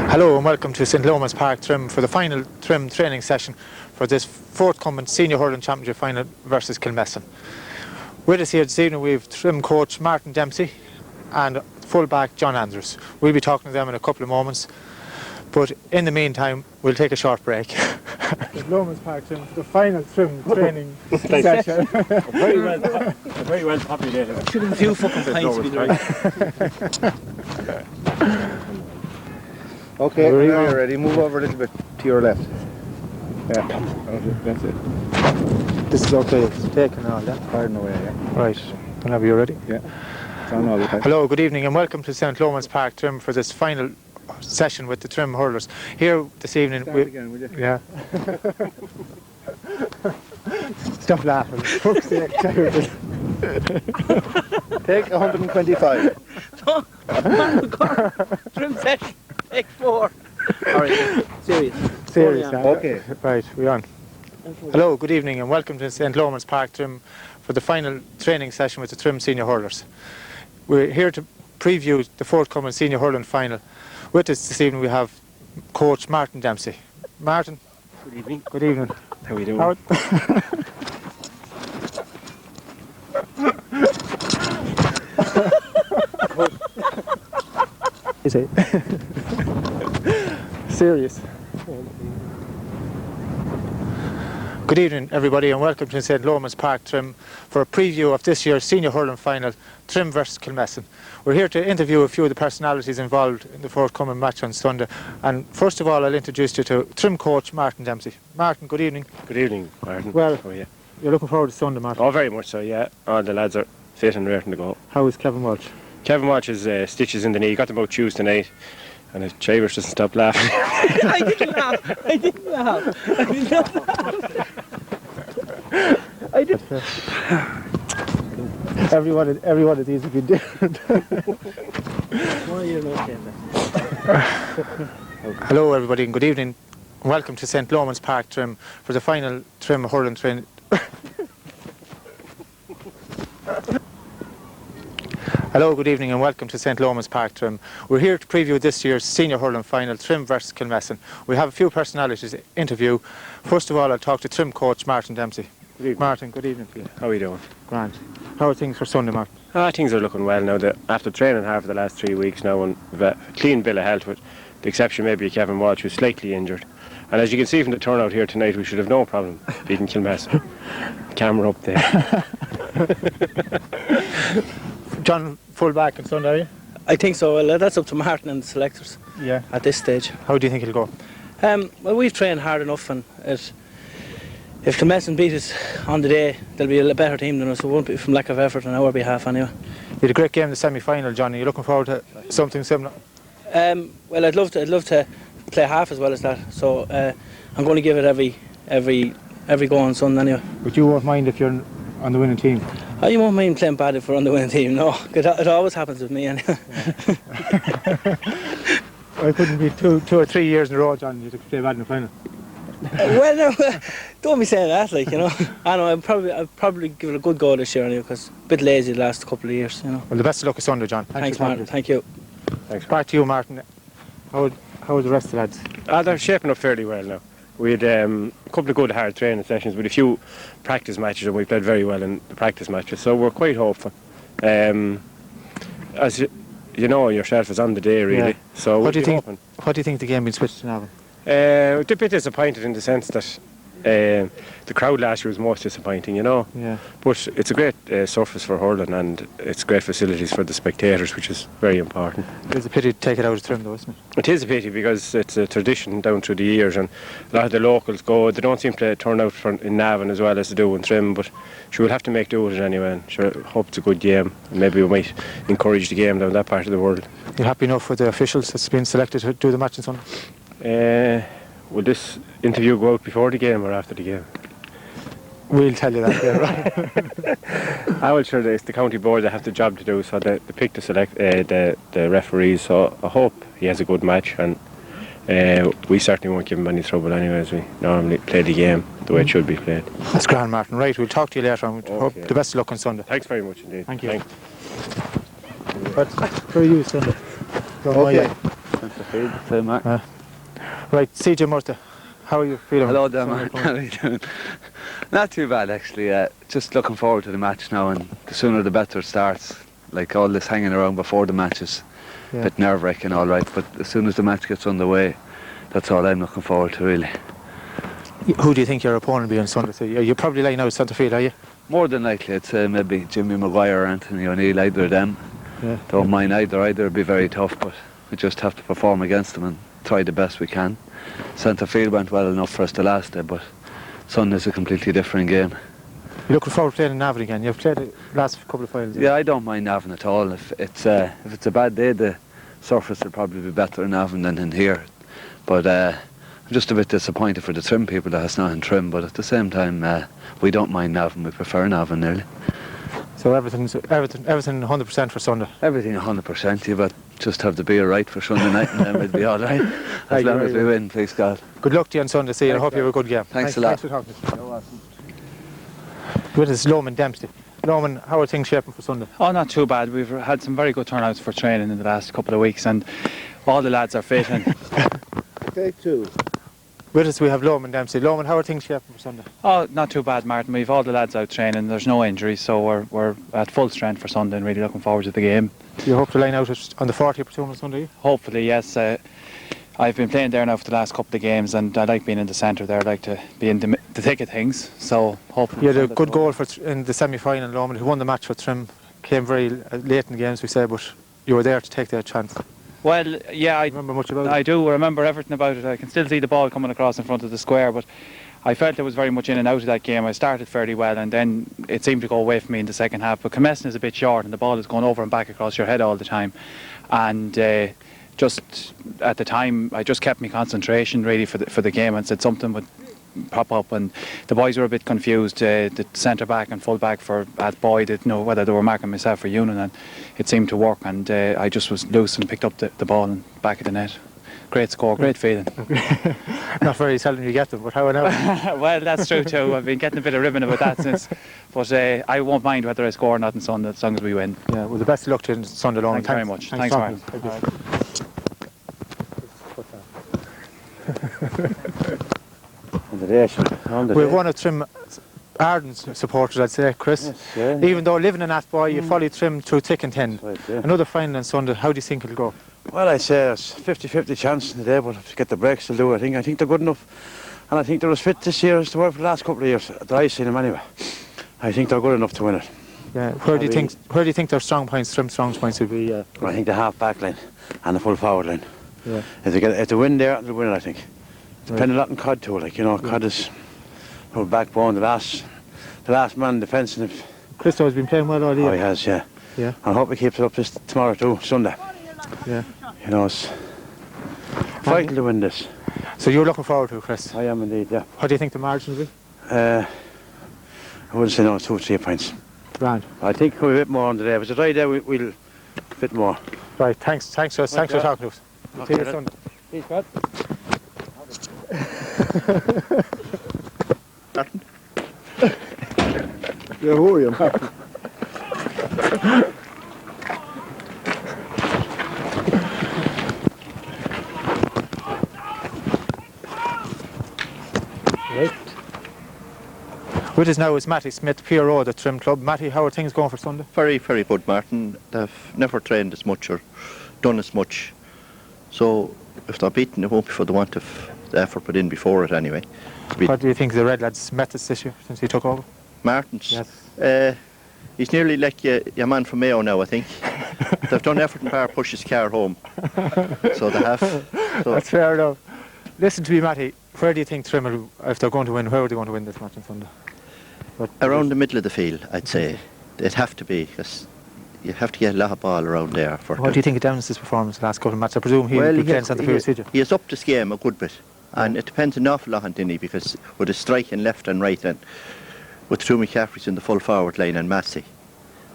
Hello and welcome to St Loman's Park Trim for the final Trim training session for this forthcoming Senior Hurling Championship final versus Kilmessan. With us here this evening we have Trim coach Martin Dempsey and fullback John Andrews. We'll be talking to them in a couple of moments, but in the meantime we'll take a short break. St Loman's Park Trim for the final Trim training session. Very well populated. Should have a few fucking pints to be right. Okay, now you're ready. Move over a little bit to your left. Yeah, that's it. This is okay, it's taken all, yeah? Firing away, yeah. Right, whenever you're ready. Yeah, it's on all the time. Hello, good evening and welcome to St Loman's Park Trim for this final session with the Trim hurlers. Here this evening Start again, will you? Yeah. Stop laughing. Fuck's sake, terrible. Take 125. Trim session. Take 4. Alright, serious. Serious, yeah. Okay. Right, we're on. Hello, good evening and welcome to St Loman's Park Trim for the final training session with the Trim Senior Hurlers. We're here to preview the forthcoming Senior Hurling Final. With us this evening we have Coach Martin Dempsey. Martin. Good evening. Good evening. How are you doing? Is it? Serious. Good evening everybody and welcome to St Loman's Park Trim for a preview of this year's Senior Hurling Final, Trim versus Kilmessan. We're here to interview a few of the personalities involved in the forthcoming match on Sunday, and first of all I'll introduce you to Trim coach Martin Dempsey. Martin, good evening. Good evening, Martin. Well, how are you? You're looking forward to Sunday, Martin. Oh, very much so, yeah. All the lads are fit and raring to go. How is Kevin Walsh? Kevin Walsh has stitches in the knee. He got them out Tuesday night, and his Chavers doesn't stop laughing. I didn't laugh. I did not laugh. I did. Everyone of these would be different. Why you're not saying that? Hello everybody and good evening. Welcome to St Loman's Park Trim for the final Trim hurling train. Hello, good evening and welcome to St Loman's Park Trim. We're here to preview this year's Senior Hurling Final, Trim versus Kilmessan. We have a few personalities to interview. First of all, I'll talk to Trim coach Martin Dempsey. Good evening. Martin, good evening to you. How are you doing? Grant. How are things for Sunday, Martin? Things are looking well now. After training hard for the last 3 weeks now, and we've a clean bill of health, with the exception maybe of Kevin Walsh, who's slightly injured. And as you can see from the turnout here tonight, we should have no problem beating Kilmessan. Camera up there. John, full back on Sunday, are you? I think so. Well, that's up to Martin and the selectors. Yeah. At this stage. How do you think it'll go? Well, we've trained hard enough, and if Kilmessan beat us on the day, they'll be a better team than us. It won't be from lack of effort on our behalf, anyway. You had a great game in the semi-final, John. Are you looking forward to something similar? Well, I'd love to play half as well as that. So I'm going to give it every go on Sunday anyway. But you won't mind if you're on the winning team? Oh, you won't mind playing bad if we're on the winning team, no. It always happens with me anyway. It couldn't be two or 3 years in a row, John, you play bad in the final. Well, no, don't be saying that, like, you know. I know, I'll probably give it a good go this year anyway, because a bit lazy the last couple of years, you know. Well, the best of luck at Sunday, John. Thanks Martin. Thank you. Thanks. Back to you, Martin. How are the rest of the lads? They're shaping up fairly well now. We had a couple of good hard training sessions with a few practice matches, and we played very well in the practice matches, so we're quite hopeful. As you know yourself, it's on the day really. Yeah. So what do you think the game been switched to now? A bit disappointed in the sense that the crowd last year was most disappointing, you know. Yeah. But it's a great surface for hurling, and it's great facilities for the spectators, which is very important. It's a pity to take it out of Trim though, isn't it? It is a pity because it's a tradition down through the years, and a lot of the locals go. They don't seem to turn out in Navan as well as they do in Trim, but sure, we'll have to make do with it anyway, and sure, hope it's a good game. And maybe we might encourage the game down that part of the world. You're happy enough with the officials that's been selected to do the match on Sunday? Will this interview go out before the game or after the game? We'll tell you that, yeah, right? I will sure it's the county board that have the job to do, so they pick the referees, so I hope he has a good match, and we certainly won't give him any trouble anyway, as we normally play the game the way it should be played. That's grand, Martin. Right, we'll talk to you later on. Hope the best of luck on Sunday. Thanks very much indeed. Thank you. Thanks. But for you, Sunday. Okay. Right, CJ Murta, how are you feeling? Hello there, Mark. How are you doing? Not too bad, actually. Just looking forward to the match now, and the sooner the better it starts. Like all this hanging around before the match is a bit nerve-wracking, all right, but as soon as the match gets underway, that's all I'm looking forward to, really. Who do you think your opponent will be on Sunday? You're probably laying out centre field, are you? More than likely, I'd say maybe Jimmy Maguire or Anthony O'Neill, either of them. Don't mind either would be very tough, but we just have to perform against them and try the best we can. Centre field went well enough for us the last day, but Sunday's a completely different game. You're looking forward to playing in Navan again? You've played the last couple of finals. Yeah, I don't mind Navan at all. If it's a bad day, the surface will probably be better in Navan than in here. But I'm just a bit disappointed for the Trim people that it's not in Trim, but at the same time, we don't mind Navan. We prefer Navan nearly. So everything 100% for Sunday? Everything 100%. You just have to be right for Sunday night, and then we'll be all right. As long as we win, please God. Good luck to you on Sunday, see you. I hope you have a good game. Thanks a lot. Thanks for talking. With us, Loman Dempsey. Loman, how are things shaping for Sunday? Oh, not too bad. We've had some very good turnouts for training in the last couple of weeks, and all the lads are fit. And Take two. With us we have Loman Dempsey. Loman, how are things shaping for Sunday? oh, not too bad, Martin. We've all the lads out training. There's no injuries, so we're at full strength for Sunday and really looking forward to the game. You hope to line out on the 40 platoon on Sunday? Hopefully, yes. I've been playing there now for the last couple of games, and I like being in the centre there. I like to be in the thick of things. So hopefully. You had a good goal in the semi-final, Loman. Who won the match for Trim? Came very late in the game, as we said, but you were there to take their chance. Well, yeah, I remember much about it. I do remember everything about it. I can still see the ball coming across in front of the square, but I felt it was very much in and out of that game. I started fairly well, and then it seemed to go away from me in the second half. But Kilmessan is a bit short, and the ball is going over and back across your head all the time. And just at the time, I just kept my concentration really for the game, and said something would pop up, and the boys were a bit confused. The centre back and full back for Boy didn't know whether they were marking myself or Ewan, and it seemed to work, and I just was loose and picked up the ball and back of the net. Great score, great feeling. Not very seldom you get them, but how now? Well, that's true too. I've been getting a bit of ribbon about that since, but I won't mind whether I score or not on Sunday as long as we win. Yeah, well, the best of luck to you on Sunday, Loman. Thanks very much. Thanks, Mark. We're one of Trim ardent supporters, I'd say, Chris. Yes, yeah. Even though living in Athboy, you follow Trim through thick and thin. Right, yeah. Another final on Sunday, how do you think it'll go? Well, I'd say it's 50-50 chance today, but if you get the breaks, they'll do it. I think they're good enough, and I think they're as fit this year as they were for the last couple of years that I've seen them anyway. I think they're good enough to win it. Yeah. Where do you think their strong points, Trim's strong points, would be? I think the half back line and the full forward line. Yeah. If they win there, they'll win it. I think. Depending a lot on Cod too, like Cod is our backbone, the last man in defence. And Christo has been playing well all year. Oh, he has, yeah. Yeah. I hope he keeps it up this tomorrow too, Sunday. Yeah. It's vital to win this. So you're looking forward to it, Chris? I am indeed, yeah. What do you think the margin will be? I wouldn't say no, 2 or 3 points. Grand. I think we'll a bit more on the day. If it's a dry day, we'll fit more. Right, thanks, Chris. Thanks for talking to us. See you Sunday. Peace, God. Yeah, who are you, Martin? Right. With us now is Matty Smith, PRO at the Trim Club. Matty, how are things going for Sunday? Very, very good, Martin. They've never trained as much or done as much. So if they're beaten, it won't be for the want of the effort put in before it anyway. What do you think of the Red Lads' methods this year since he took over? Martin's? Yes. He's nearly like your man from Mayo now, I think. They've done effort and power push his car home. So they have. So that's fair enough. Listen to me, Matty. Where do you think Trim, if they're going to win, where are they going to win this match on Sunday? around the middle of the field, I'd say. It'd have to be, because you have to get a lot of ball around there. What do you think of Downs' performance the last couple of matches? I presume he'll be playing centre field, did you? He has upped his game a good bit. And it depends an awful lot on Dinny, because with his striking left and right, and with two McCaffreys in the full forward line and Massey,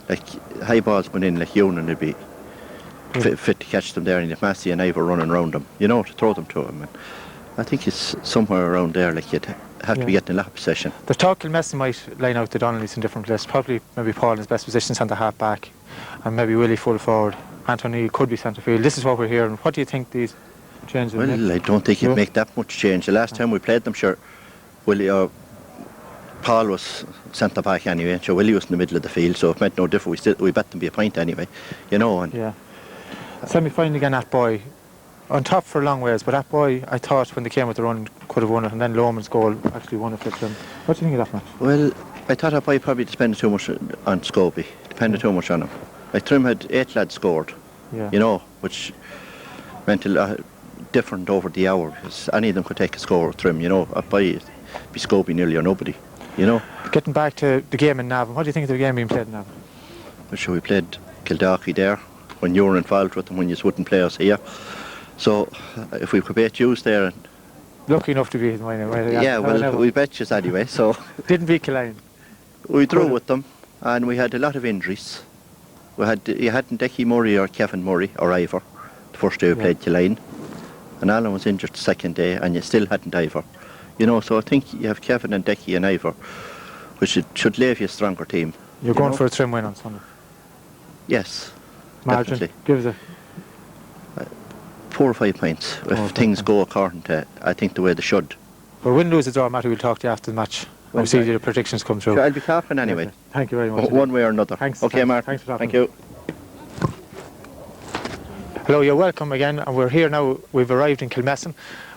like high balls went in, like Ewan would be fit to catch them there, and if Massey and I were running around them, you know, to throw them to him. And I think it's somewhere around there, like you'd have to be getting a lot of possession. There's talk Kilmessan might line out the Donnellys in different places. Probably maybe Paul in his best position, centre half back, and maybe Willie full forward. Anthony could be centre field. This is what we're hearing. What do you think these changes will make? Well, I don't think it'd make that much change. The last time we played them, sure, Willie Paul was centre back anyway. Sure, Willie was in the middle of the field, so it meant no difference. We bet them be a point anyway, you know. And yeah. Semi-final again, that boy on top for a long ways, but that boy, I thought when they came with the run, could have won it, and then Loman's goal actually won it for them. What do you think of that match? Well, I thought that boy probably depended too much on Scobie. Depended too much on him. Like Trim had 8 lads scored, you know, which meant a lot different over the hour, because any of them could take a score with Trim, you know. That boy be Scobie nearly or nobody, you know. Getting back to the game in Navan, what do you think of the game being played in Navan? Well, sure, we played Kildare there when you were involved with them, when you wouldn't play us here. So if we could beat you there, and lucky enough to beat them, yeah, well, we bet you anyway. So didn't beat Killeen. We drew with them, and we had a lot of injuries. You hadn't Decky Murray or Kevin Murray or Ivor the first day we played Killeen, and Alan was injured the second day, and you still hadn't Ivor. You know, so I think you have Kevin and Decky and Ivor, which should leave you a stronger team. You're going for a Trim win on Sunday? Yes, margin, definitely. give us a 4 or 5 points if things go according to, I think, the way they should. Well, win, lose, or draw, Matty, we'll talk to you after the match. We'll see your predictions come through. Sure, I'll be talking anyway. Okay. Thank you very much. One way or another. Thanks. Okay, Mark. Thanks for talking. Thank you. Hello, you're welcome again, and we're here now. We've arrived in Kilmessan.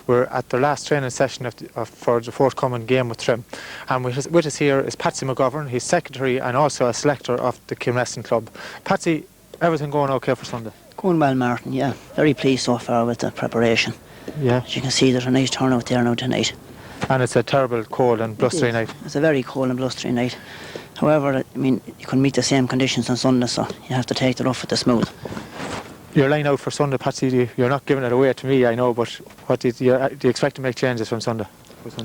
We're at the last training session for the forthcoming game with Trim. And with us here is Patsy McGovern. He's secretary and also a selector of the Kilmessan club. Patsy, everything going okay for Sunday? Going well, Martin, yeah. Very pleased so far with the preparation. Yeah. As you can see, there's a nice turnout there now tonight. And it's a terrible cold and blustery night. It's a very cold and blustery night. However, I mean, you can meet the same conditions on Sunday, so you have to take the rough with the smooth. Your line out for Sunday, Patsy, you're not giving it away to me, I know, but what do you expect to make changes from Sunday?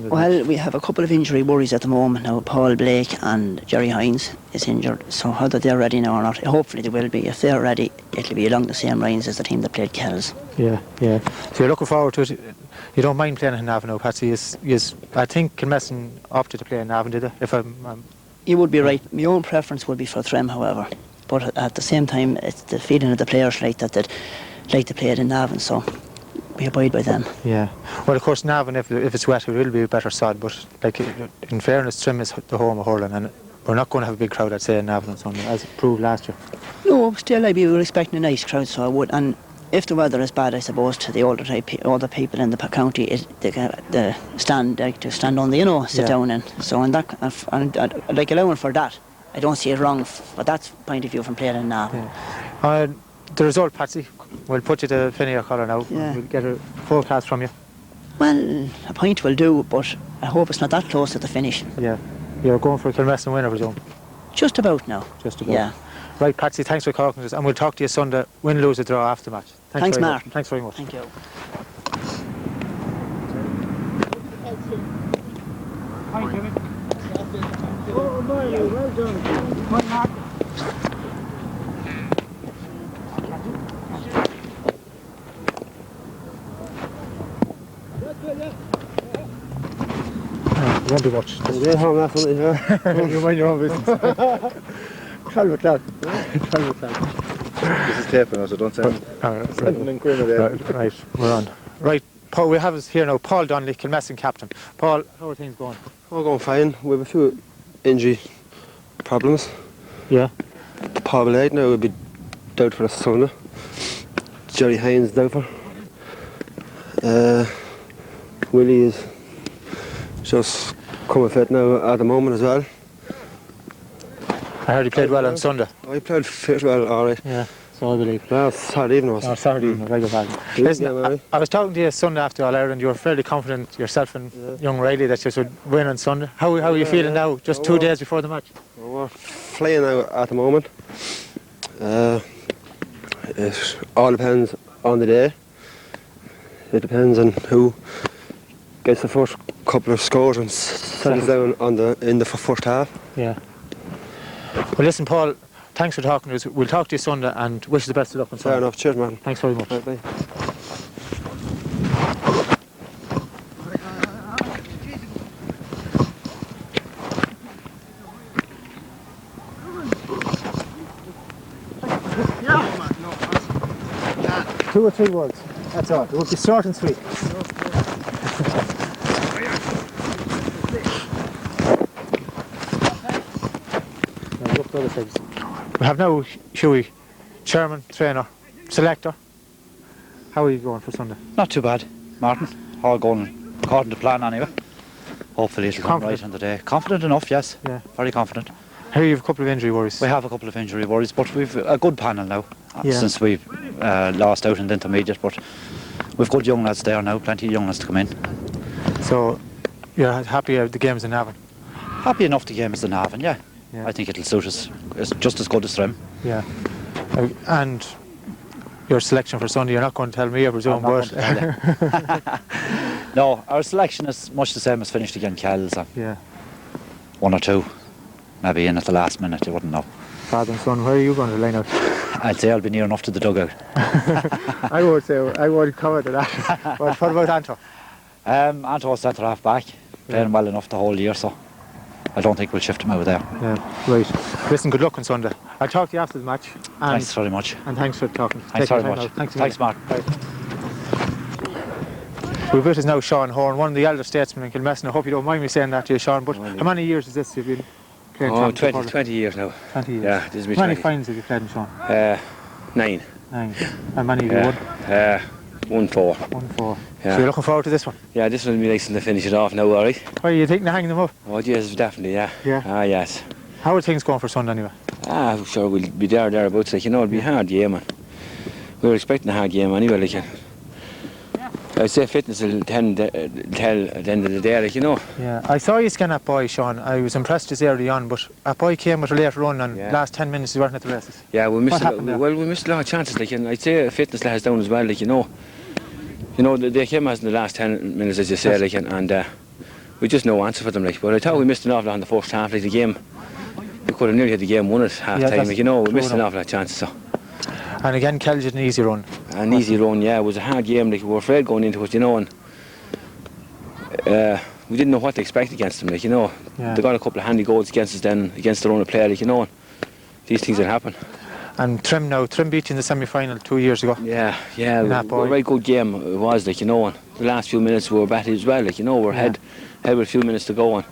Well, we have a couple of injury worries at the moment now. Paul Blake and Jerry Hines is injured, so whether they're ready now or not, hopefully they will be. If they're ready, it'll be along the same lines as the team that played Kells. Yeah. So you're looking forward to it. You don't mind playing in Navan now, Patsy? I think Kilmessan opted to play in Navan, did they? If you would be right. My own preference would be for Trim, however. But at the same time, it's the feeling of the players like that they'd like to play it in Navan, so we abide by them. Yeah. Well, of course, Navan, if it's wet, it will be a better sod, but like in fairness, Trim is the home of hurling, and we're not going to have a big crowd, I'd say, in Navan on Sunday, as proved last year. No, still we were expecting a nice crowd, so I would. And if the weather is bad, I suppose, to the older people in the county, they stand on the, sit down in. So and like allowing for that, I don't see it wrong, but that's point of view from playing in Navan. Yeah. The result, Patsy, we'll put you to Finney or Collar now. Yeah. We'll get a forecast from you. Well, a point will do, but I hope it's not that close at the finish. Yeah. You're going for a Kilmessan win, I presume? Just about now. Just about. Yeah. Right, Patsy, thanks for talking to us, and we'll talk to you Sunday, win, lose, or draw after the match. Thanks, Martin. Thanks very much. Thank you. Hi, Jimmy. Oh, Marty, well done. Hi, Martin. You won't be watching. You mind your own business. 12 o'clock. 12 o'clock. This is taping us, so don't say Right, we're on. Right, Paul, we have us here now, Paul Donnelly, Kilmessan captain. Paul, how are things going? All going fine. We have a few injury problems. Yeah. Paul Blade now will be out for the Sunday. Jerry Hines doubtful. Willie is just coming fit now at the moment as well. I heard he played well on Sunday. Oh, he played fit well, alright. Yeah, so I believe. Well, Saturday evening was it? Oh, Saturday evening, very good. Listen, I was talking to you Sunday after All Ireland. You were fairly confident yourself and young Riley that you should win on Sunday. How are you feeling now, just 2 days before the match? Well, we're flying now at the moment. It all depends on the day. It depends on who gets the first couple of scores and settles down in the first half. Yeah. Well, listen, Paul, thanks for talking to us. We'll talk to you Sunday and wish you the best of luck on Sunday. Fair enough. Cheers, man. Thanks very much. Bye. 2 or 3 words. That's all. It will be short and sweet. We have now Hughie, chairman, trainer, selector. How are you going for Sunday? Not too bad, Martin. All going according to plan anyway. Hopefully it'll come right on the day. Confident enough, yes. Yeah. Very confident. Here you have a couple of injury worries. We have a couple of injury worries, but we've a good panel now. Yeah. Since we've lost out in the intermediate, but we've good young lads there now, plenty of young lads to come in. So you're happy the game's in Navan? Happy enough the game is in Navan, yeah. Yeah. I think it'll suit us. It's just as good as Trim. Yeah. And your selection for Sunday, you're not going to tell me, I presume, but... No, our selection is much the same as finished against Kells. Yeah. 1 or 2, maybe in at the last minute, you wouldn't know. Father and son, where are you going to line out? I'd say I'll be near enough to the dugout. I would say, I would cover to that. But what about Anto? Anto's centre half back, playing well enough the whole year, so I don't think we'll shift him out there. Yeah, right. Listen, good luck on Sunday. I'll talk to you after the match. And thanks very much. And thanks for talking. Thanks very much. Thanks, Mark. Bye. We're with us now Sean Horn, one of the elder statesmen in Kilmessan. I hope you don't mind me saying that to you, Sean, but how many years is this you've been playing? Oh, 20 years now. 20 years. Yeah, this is me. How many finals have you played in, Sean? 9. 9. How many have you won? 1-4. 1-4. Yeah. So you're looking forward to this one? Yeah, this will be nice to finish it off now, alright? Are you thinking of hanging them up? Oh, yes, definitely, yeah. Yeah? Ah, yes. How are things going for Sunday anyway? Ah, sure, we'll be thereabouts, like, you know, it'll be a hard game, man. We were expecting a hard game anyway, like, I'd say fitness will tell at the end of the day, like, you know. Yeah, I saw you scan that boy, Sean. I was impressed as early on, but that boy came with a late run and last 10 minutes he weren't at the races. Yeah, we missed we missed a lot of chances, like, and I'd say fitness let us down as well, like, you know. You know, they came as in the last 10 minutes, as you say, like, and we just no answer for them, like. But I thought we missed an awful lot in the first half, like, the game. We could have nearly had the game won at half time, like, you know. We missed an awful lot of chances, so. And again, Kells had an easy run. An easy run, yeah. It was a hard game, like, we were afraid going into it, you know, and we didn't know what to expect against them, like, you know. Yeah. They got a couple of handy goals against us then, against their own player, like, you know, and these things will happen. And Trim beat you in the semi-final 2 years ago. Yeah, it was a very good game, it was, like, you know, and the last few minutes we were battered as well, like, you know, we're ahead with a few minutes to go, and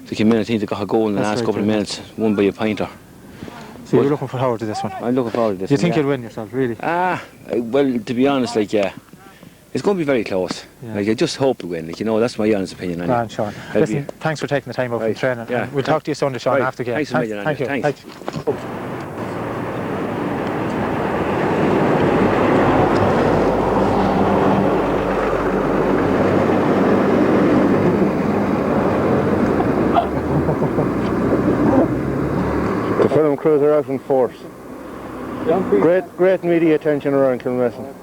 they came in, I think they got a goal in the last couple of minutes, won by a pointer. So you're looking forward to this one? I'm looking forward to this Do you think one, you'll win yourself, really? Well, to be honest, like, it's going to be very close. Yeah. Like, I just hope we win, like, you know, that's my honest opinion. Go on, Sean. Listen, thanks for taking the time out from training. Yeah. We'll talk to you Sunday, Sean, after the game. Thanks a million, Thank you. Thanks. The film crews are out in force. Great media attention around Kilmessan.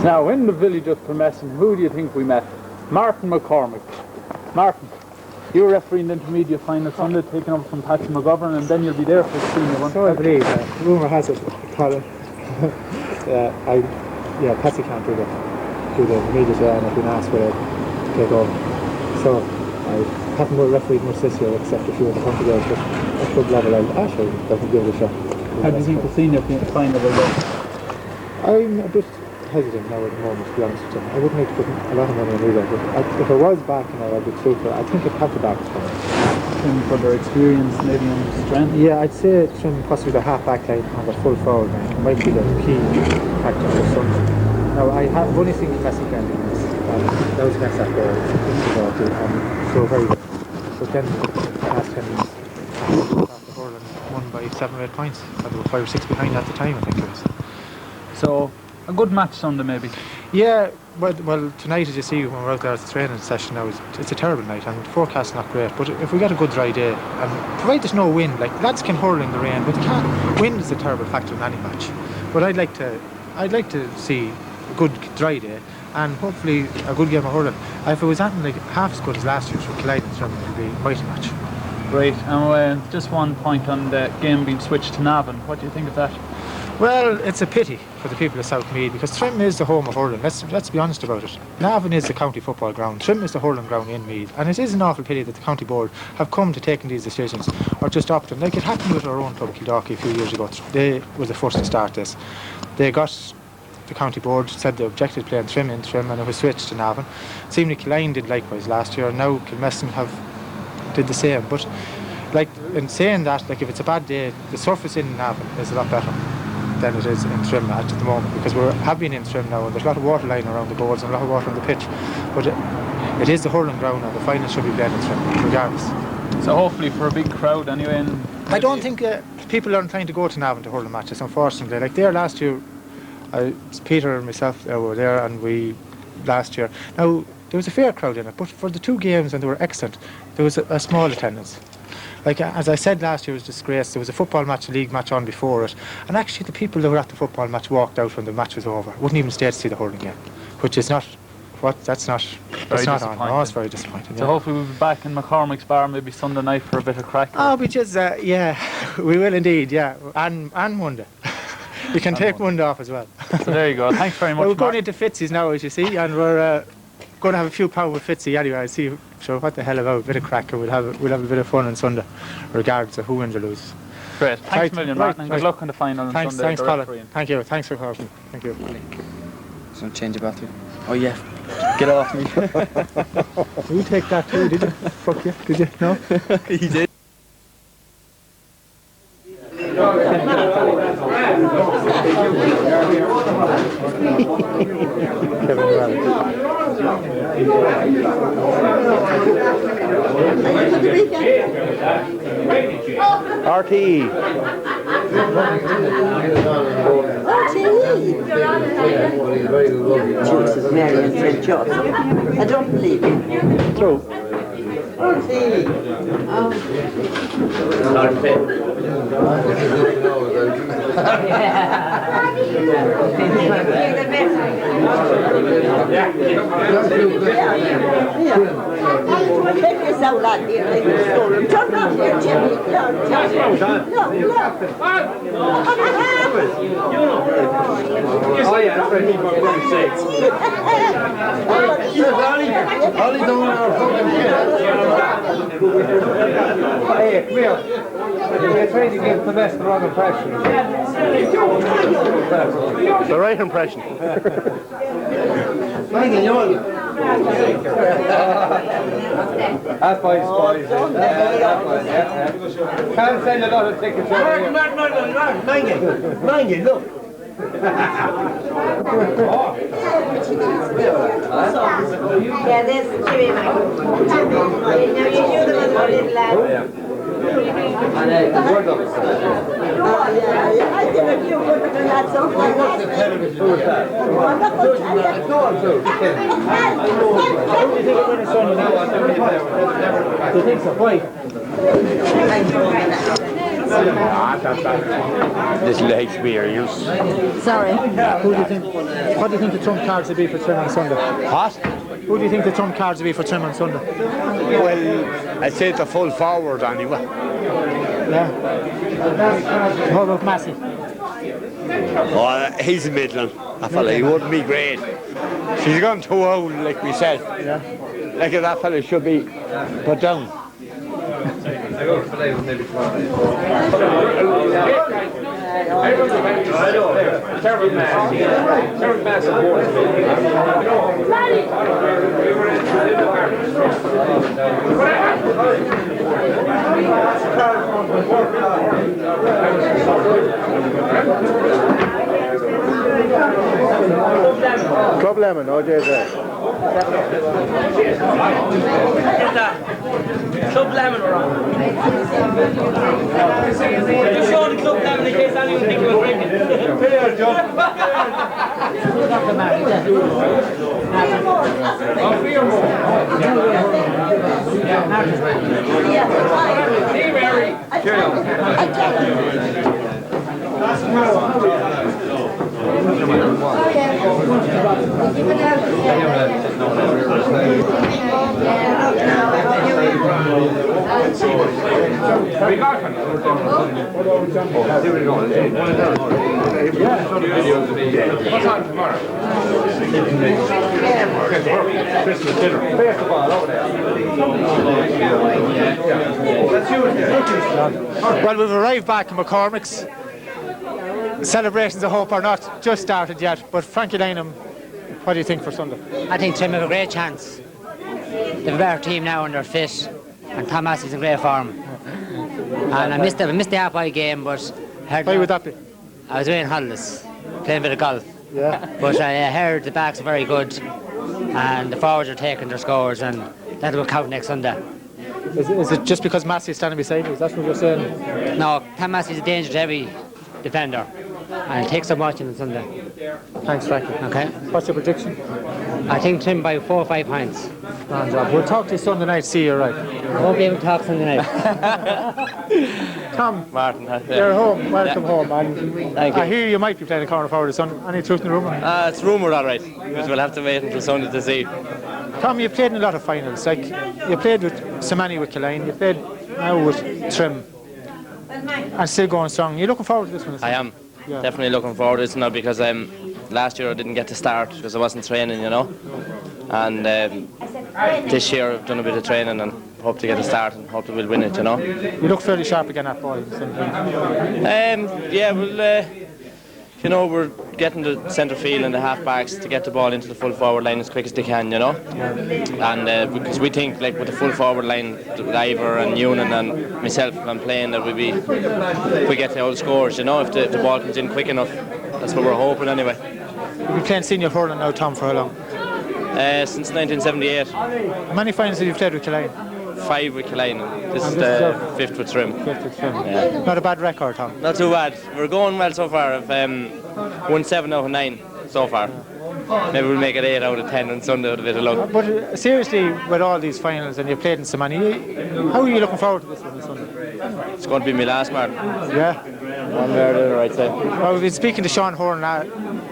Now, in the village of Kilmessan, who do you think we met? Martin McCormick. Martin, you're refereeing the intermediate final Sunday, taking over from Patrick McGovern, and then you'll be there for the senior one. So I believe. Rumour has it, Colin. Patsy can't do the media today, and I've been asked whether to take over. So I haven't refereed much this year, except a few of the country girls, but at club level, I can give it a shot. How do you think the senior final will go? I'm a bit hesitant now at the moment, to be honest with you. I wouldn't like to put a lot of money on either, but if I was back now, I'd be true for it. I think I'd have to back Trim. For their experience, maybe on strength? Yeah, I'd say Trim, possibly the half-back line on the full forward line. It might be the key factor for Sunday. Now, I've only seen Kilmessan playing games. That was against that goal. So very good. But then, last 10 minutes, after Hurling won by 7 or 8 points. They were 5 or 6 behind at the time, I think it was. So, a good match Sunday, maybe? Yeah, well, tonight, as you see, when we're out there at the training session now, it's a terrible night, and the forecast's not great. But if we get a good dry day, and provided there's no wind, like lads can hurl in the rain, but they can't. Wind is a terrible factor in any match. But I'd like to see a good dry day, and hopefully a good game of hurling. If it was anything like half as good as last year's for Killeen and Trim, it would be a mighty match. Right, and just one point on the game being switched to Navan. What do you think of that? Well, it's a pity for the people of South Meath because Trim is the home of hurling. Let's be honest about it. Navan is the county football ground. Trim is the hurling ground in Meath, and it is an awful pity that the county board have come to taking these decisions or just opting. Like it happened with our own club, Kildalkey, a few years ago. They were the first to start this. They got the county board said they objected playing Trim in Trim, and it was switched to Navan. Seemingly Killeen did likewise last year, and now Kilmessan did the same. But like in saying that, like if it's a bad day, the surface in Navan is a lot better than it is in Trim at the moment, because we have been in Trim now and there's a lot of water lying around the goals and a lot of water on the pitch, but it is the hurling ground and the final should be played in Trim regardless. So hopefully for a big crowd anyway. I don't think people are inclined to go to Navan to hurling matches, unfortunately. Like there last year, Peter and myself were there, and we last year, now there was a fair crowd in it, but for the two games, and they were excellent, there was a small attendance. Like as I said last year, it was disgraced. There was a football match, a league match on before it, and actually the people that were at the football match walked out when the match was over. Wouldn't even stay to see the hurling game, which is not that's not on. No, it's very disappointing. So hopefully we'll be back in McCormick's bar maybe Sunday night for a bit of crack. Oh, we just yeah, we will indeed, yeah, and Monday. We can take Monday off as well. So there you go. Thanks very much. We're going into Fitzy's now, as you see, and we're going to have a few pounds with Fitzy anyway. I see. So what the hell about a bit of crack? We'll have a bit of fun on Sunday, regardless of who wins or loses. Great. Thanks a million, Martin. Good luck in the final on Sunday. Thanks, Colin. Thank you. Thanks for calling. Thank you. So change your bathroom. Oh yeah. Get off me. You take that too, did you? Fuck you. Did you? No? He did. RTE. Jesus, Mary and St. Joseph. I don't believe it. True. Take this out like here. Turn off your chimney. Oh yeah, that's right. People are going to say. Ollie doing our fucking Hey, come here. We're trying to give Kilmessan the wrong impression. The right impression. That's boys. Can't send a lot of tickets over here. Mind it, look. Yeah, there's Jimmy, Mike. Now you shoot him a little lad. I did a few good with that song. You think so? Why? Little experience. Sorry. What do you think the trump cards will be for Trim on Sunday? What? Who do you think the trump cards will be for Trim on Sunday? Well, I'd say it's a full forward anyway. Yeah. How about Massey? Oh, he's a middling. I fella, he wouldn't be great. She's gone too old, like we said. Yeah. Like that fella should be put down. Club Lemon, oh JJ. Club Lemon around. Just show the Club Lemon in case anyone thinks we're drinking. What's on tomorrow? Christmas dinner. Well, we've arrived back in McCormick's. Celebrations, I hope, are not just started yet, but Frankie Lynham, what do you think for Sunday? I think Trim have a great chance. They've a better team now and they're fit, and Tom Massey's in great form. And I missed the halfway game, but why would that be? I was away in holidays, playing a bit of golf. Yeah. But I heard the backs are very good, and the forwards are taking their scores, and that will count next Sunday. Is it just because Massey's standing beside you? Is that what you're saying? No, Tom Massey's a danger to every defender, and it takes some watching on Sunday. Thanks, Frankie. Okay. What's your prediction? I think Trim by 4 or 5 points. Grand job. We'll talk to you Sunday night, see you, right? Won't be able to talk Sunday night. Tom, Martin, you're home. Welcome home. And Thank you. I hear you might be playing a corner forward this Sunday. Any truth in the rumour? It's rumoured, all right. But we'll have to wait until Sunday to see. Tom, you played in a lot of finals. Like you played with Samani with Killeen, you played now with Trim, and still going strong. You looking forward to this one? I am. Yeah. Definitely looking forward to this now because last year I didn't get to start because I wasn't training, you know. And this year I've done a bit of training and hope to get a start and hope that we'll win it, you know. You look fairly sharp again at ball. Yeah, well, you know, we're getting the centre field and the half backs to get the ball into the full forward line as quick as they can, you know. And because we think, like with the full forward line, with Ivor and Ewan and myself, if I'm playing, that we get the old scores, you know, if the ball comes in quick enough. That's what we're hoping anyway. You've been playing senior hurling now, Tom, for how long? Since 1978. How many finals have you played with Killeen? 5 with Killeen. This is the 5th with Trim. Yeah. Not a bad record, Tom. Not too bad. We're going well so far. I've won 7 out of 9 so far. Maybe we'll make it 8 out of 10 on Sunday with a bit of luck. But seriously, with all these finals and you played in so many, how are you looking forward to this one on Sunday? It's going to be my last, Martin. Yeah? One way or the other, I'd say. Well, we've been speaking to Sean Horn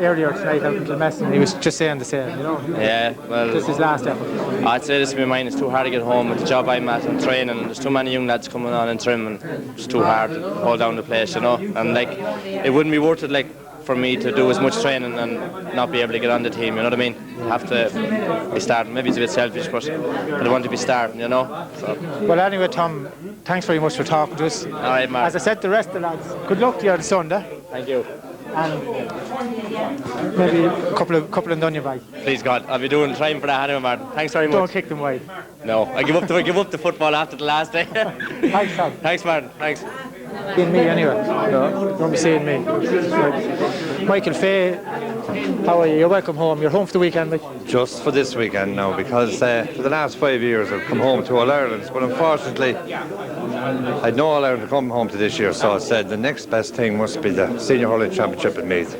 earlier tonight out in Kilmessan, and he was just saying the same, you know? Yeah, well... This is his last effort. I'd say this will be mine. It's too hard to get home with the job I'm at and training. There's too many young lads coming on in Trim and it's too hard to hold down the place, you know? And, like, it wouldn't be worth it, like, for me to do as much training and not be able to get on the team, you know what I mean? Have to be starting. Maybe it's a bit selfish, but I want to be starting, you know? So. Well, anyway, Tom, thanks very much for talking to us. All right, Mark. As I said to the rest of the lads, good luck to you on Sunday. Thank you. And maybe a couple of done you by. Please God, I'll be trying for that anyway, Martin. Thanks very much. Don't kick them wide. No, I give up the football after the last day. Thanks, Tom. Thanks, Martin. Thanks. Being me anyway. No, don't be seeing me. Michael Fay, how are you? You're welcome home. You're home for the weekend, Mike? Just for this weekend now, because for the last 5 years I've come home to All Ireland, but unfortunately I'd no All Ireland to come home to this year, so I said the next best thing must be the Senior Hurling Championship at Meath.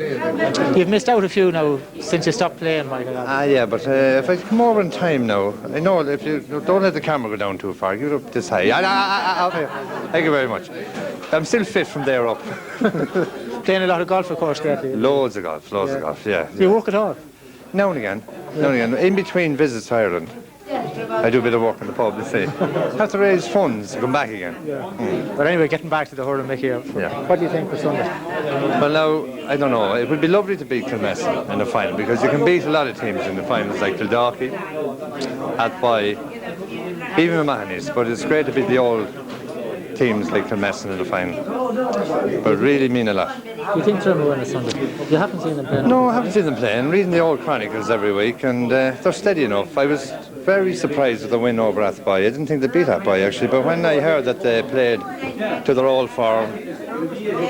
You've missed out a few now since you stopped playing, Michael. Yeah, but if I come over in time now, I know if you don't let the camera go down too far, give it up this high. Okay. Thank you very much. I'm still fit from there up. Playing a lot of golf, of course, there. Loads of golf, yeah. Do you work at all? Now and again. In between visits to Ireland, I do a bit of work in the pub, you see. Have to raise funds to come back again. Yeah. But anyway, getting back to the hurling, Mickey, what do you think for Sunday? Well, now, I don't know. It would be lovely to beat Kilmessan in the final because you can beat a lot of teams in the finals like Kildalkey, Athy, even Mahoney's, but it's great to beat the old teams like Kilmessan in the final. But it really mean a lot. Do you think Trim will win on Sunday? You haven't seen them play? No, I haven't seen them play. I'm reading the old chronicles every week and they're steady enough. I was very surprised with the win over Athy. I didn't think they beat Athy actually, but when I heard that they played to their old form,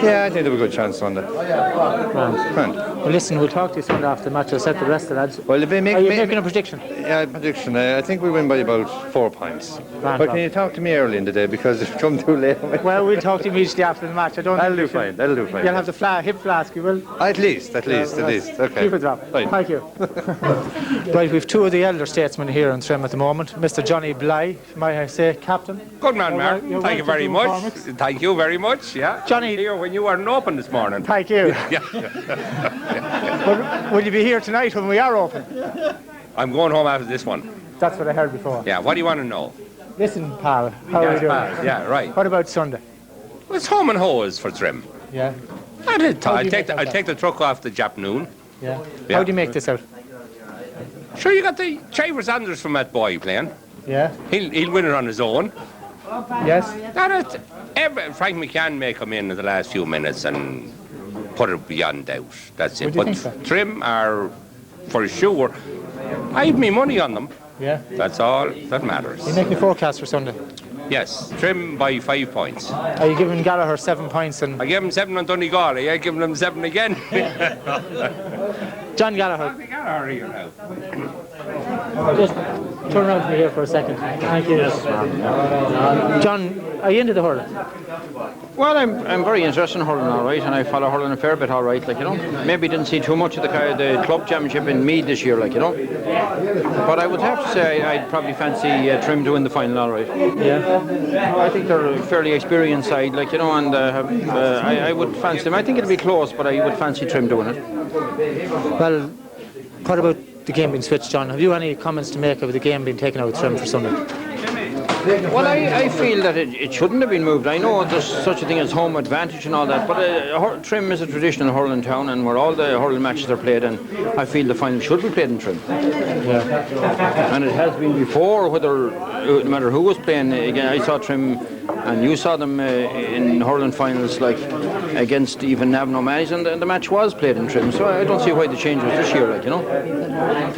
yeah, I think they have a good chance Sunday. Grand. Well, listen, we'll talk to you Sunday after the match. I'll set the rest of the lads. Well, are you making a prediction? Yeah, prediction. I think we win by about 4 points. But can you talk to me early in the day because if you come too late? Well, we'll talk to you immediately after the match. That'll do fine. You'll have the hip flask, you will? At least. Okay. Keep it drop. Fine. Thank you. Right, we've two of the elder statesmen here in Trim at the moment. Mr. Johnny Bly, might I say, captain? Good man, Mark. Thank you very much. Thank you very much. Yeah, Johnny, here when you weren't open this morning. Thank you. Yeah. Will you be here tonight when we are open? I'm going home after this one. That's what I heard before. Yeah. What do you want to know? Listen, pal, how are you doing? Yeah, right. What about Sunday? Well, it's home and hose for Trim. Yeah. I'll take the truck off the Jap noon. Yeah. How do you make this out? Sure, you got the Travers Anders from that boy playing. Yeah. He'll win it on his own. Yes. Frank McCann may come in the last few minutes and put it beyond doubt. That's it. Would you But think so? Trim are, for sure, I have me money on them. Yeah. That's all that matters. You make the forecast for Sunday. Yes, Trim by 5 points. Are you giving Gallagher 7 points? And I gave him 7 on Donegal. I give him 7 again. John Gallagher. Gallagher here now. Just turn around to me here for a second. Thank you. John, are you into the hurling? Well, I'm very interested in hurling, all right, and I follow hurling a fair bit, all right, like, you know. Maybe didn't see too much of the club championship in Meath this year, like, you know. But I would have to say I'd probably fancy Trim to win the final, all right. Yeah. I think they're a fairly experienced side, like, you know, and I would fancy them. I think it'll be close, but I would fancy Trim doing it. Well, what about the game being switched, John? Have you any comments to make of the game being taken out of Trim for Sunday? Well, I feel that it shouldn't have been moved. I know there's such a thing as home advantage and all that, but Trim is a traditional hurling town, and where all the hurling matches are played, and I feel the final should be played in Trim. Yeah. And it has been before, no matter who was playing. Again, I saw Trim, and you saw them in hurling finals, like against even Navan O'Malley's, and the match was played in Trim. So I don't see why the change was this year, like, you know.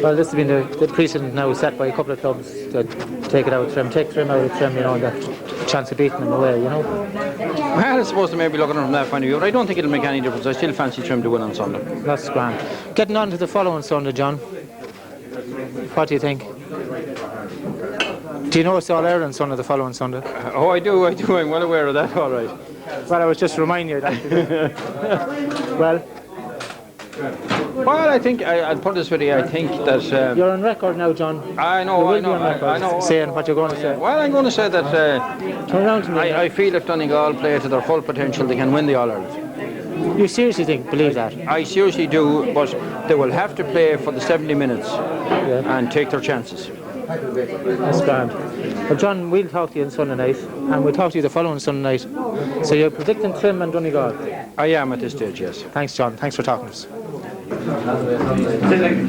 Well, this has been the precedent now set by a couple of clubs to take it out of Trim, take Trim out of Trim, you know, and that chance of beating them away, you know. Well, I suppose they may be looking at it from that point of view, but I don't think it'll make any difference. I still fancy Trim to win on Sunday. That's grand. Getting on to the following Sunday, John. What do you think? Do you know it's All Ireland Sunday the following Sunday? Oh, I do. I'm well aware of that, all right. Well, I was just reminding you that. Well, I think, I'll put this with you, I think that... You're on record now, John. I know. I know. Saying what you're going to say. Well, I'm going to say that turn around to me. I feel if Donegal play to their full potential, they can win the All-Ireland. You seriously believe that? I seriously do, but they will have to play for the 70 minutes and take their chances. That's grand. Well, John, we'll talk to you on Sunday night, and we'll talk to you the following Sunday night. So you're predicting Trim and Donegal? I am at this stage, yes. Thanks, John. Thanks for talking to us.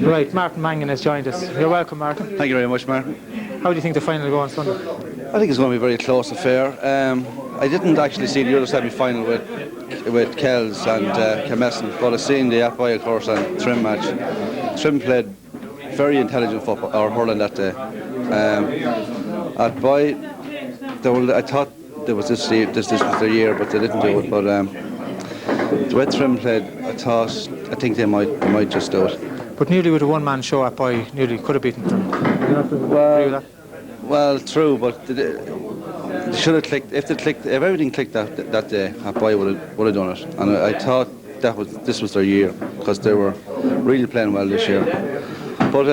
Right, Martin Mangan has joined us. You're welcome, Martin. Thank you very much, Martin. How do you think the final will go on Sunday? I think it's going to be a very close affair. I didn't actually see the other semi-final with Kells and Kilmessan, but I've seen the Atboy, of course, and Trim match. Trim played very intelligent football, or hurling that day. Atboy, I thought there was this was their year, but they didn't do it. But the way Trim played, I think they might just do it. But nearly with a one-man show, Atboy nearly could have beaten Trim. Well, true, but they should have clicked. If everything clicked that day, Atboy would have done it. And I thought this was their year, because they were really playing well this year. But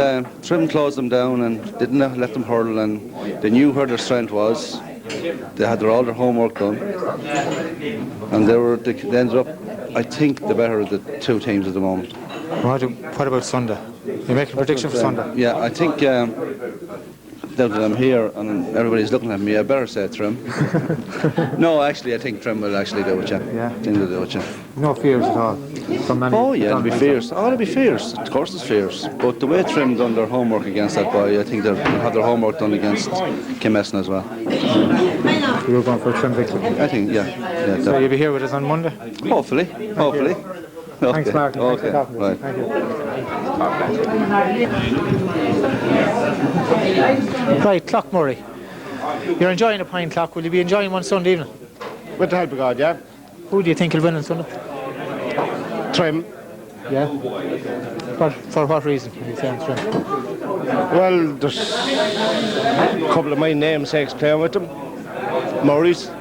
Trim closed them down and didn't let them hurl, and they knew where their strength was. They had all their homework done, and they ended up, I think, the better of the two teams at the moment. What about Sunday? You making a prediction for Sunday? Yeah, I think now that I'm here and everybody's looking at me, I better say Trim. No, actually, I think Trim will actually do it, yeah. Yeah. I think they'll do it, yeah. No fears at all? Oh, yeah, it'll be fierce. Oh, it'll be fierce. Of course it's fierce. But the way Trim done their homework against that boy, I think they'll have their homework done against Kilmessan as well. You're going for a Trim victory? I think, yeah. So you'll be here with us on Monday? Hopefully. Thanks, Okay. Martin. Okay. Thanks for talking to us. Thank you. Right, Clock Murray. You're enjoying a pint clock. Will you be enjoying one Sunday evening? With the help of God, yeah. Who do you think will win on Sunday? Trim. Yeah. For what reason are you saying Trim? Well, there's a couple of my namesakes playing with them. Murray's.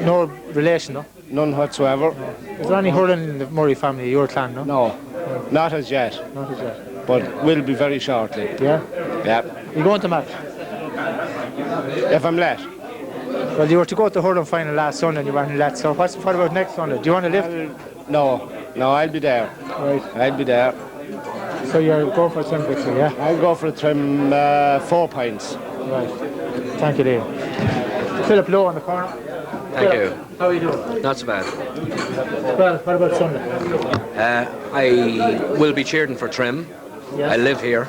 No relation, no? None whatsoever. Is there any hurling in the Murray family, your clan, no? No, not as yet. Not as yet. But will be very shortly. Yeah? Yeah. You going to match? If I'm let. Well, you were to go to the hurling final last Sunday and you weren't let, so what about next Sunday? Do you want to lift? No, I'll be there. Right. I'll be there. So you're going for a Trim victory, yeah? I'll go for a Trim 4 pints. Right. Thank you, Liam. Philip Lowe on the corner. Thank Philip, you. How are you doing? Not so bad. Well, what about Sunday? I will be cheering for Trim. Yes. I live here.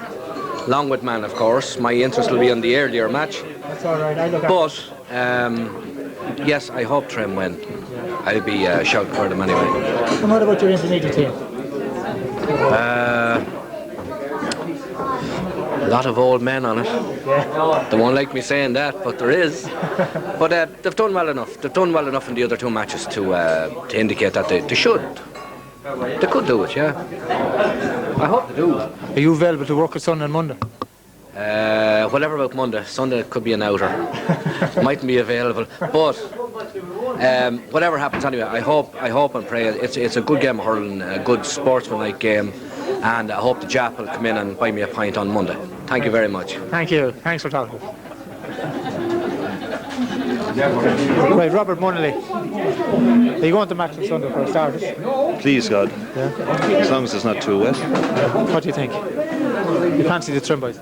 Longwood man, of course. My interest will be on the earlier match. That's all right. I look But, yes, I hope Trim win. I'll be shouting for them anyway. And what about your intermediate team? A lot of old men on it. Yeah. They won't like me saying that, but there is. But they've done well enough. They've done well enough in the other two matches to indicate that they should. They could do it, yeah. I hope they do. Are you available to work with Sunday and Monday? Whatever about Monday. Sunday could be an outer. Mightn't be available. But whatever happens anyway, I hope and pray it's a good game of hurling, a good sportsmanlike game, and I hope the Jap will come in and buy me a pint on Monday. Thank you very much. Thank you. Thanks for talking. Right, Robert Munnelly. Are you going to match on Sunday for starters? Please God. Yeah. As long as it's not too wet. What do you think? You fancy the Trim boys?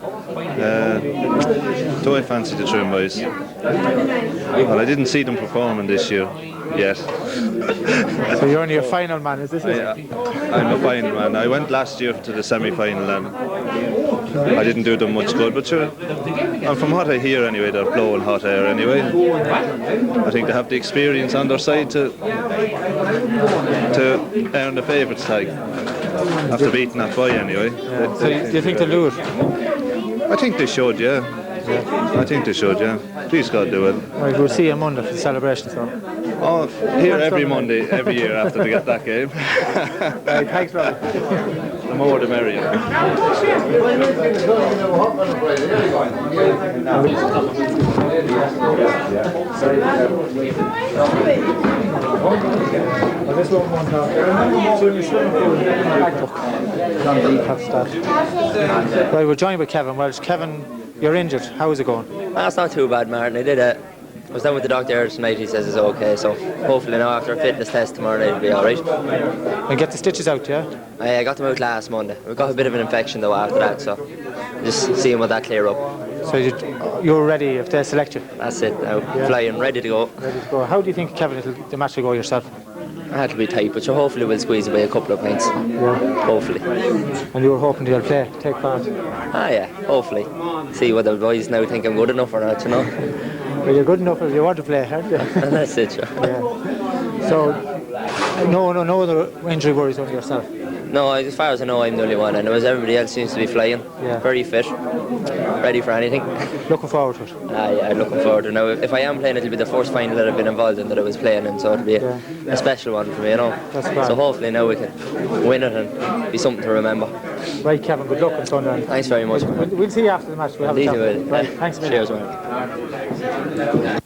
Do I fancy the Trim boys? Well, I didn't see them performing this year yet. So you're only a final man, is this it? I'm a final man. I went last year to the semi-final and I didn't do them much good, but sure, and from what I hear anyway, they're blowing hot air anyway. I think they have the experience on their side to earn the favourites tag after beating that boy anyway. Yeah. So do you think they'll do it? I think they should, yeah. I think they should, yeah. Please God do it. Right, we'll see you Monday for the celebration. So. Oh, here every Monday, every year after they get that game. Right, thanks, Robert. The more the merrier. Right, we're joined with Kevin Walsh. Kevin, you're injured. How is it going? That's not too bad, Martin. I was down with the doctor tonight. He says it's okay, so hopefully now after a fitness test tomorrow night it'll be alright. And get the stitches out, yeah? I got them out last Monday. We got a bit of an infection though after that, so just seeing what that clear up. So you're ready if they select you? That's it now, flying, ready to go. Ready to go. How do you think, Kevin, the match will go yourself? It'll be tight, but so hopefully we'll squeeze away a couple of points. Yeah. Hopefully. And you were hoping they'll take part? Ah yeah, hopefully. See what the boys now think I'm good enough or not, you know. Well, you're good enough if you want to play, aren't you? That's it, sure. Yeah. So, no other injury worries on yourself? No, as far as I know, I'm the only one, and everybody else seems to be flying. Yeah. Very fit, ready for anything. Looking forward to it? Yeah, I'm looking forward to it. Now, if I am playing, it'll be the first final that I've been involved in that I was playing in, so it'll be a special one for me, you know. That's right. So hopefully now we can win it and be something to remember. Right, Kevin, good luck on Sunday. Thanks very much. We'll see you after the match. We'll have a chat. Right, thanks, man. Cheers, man.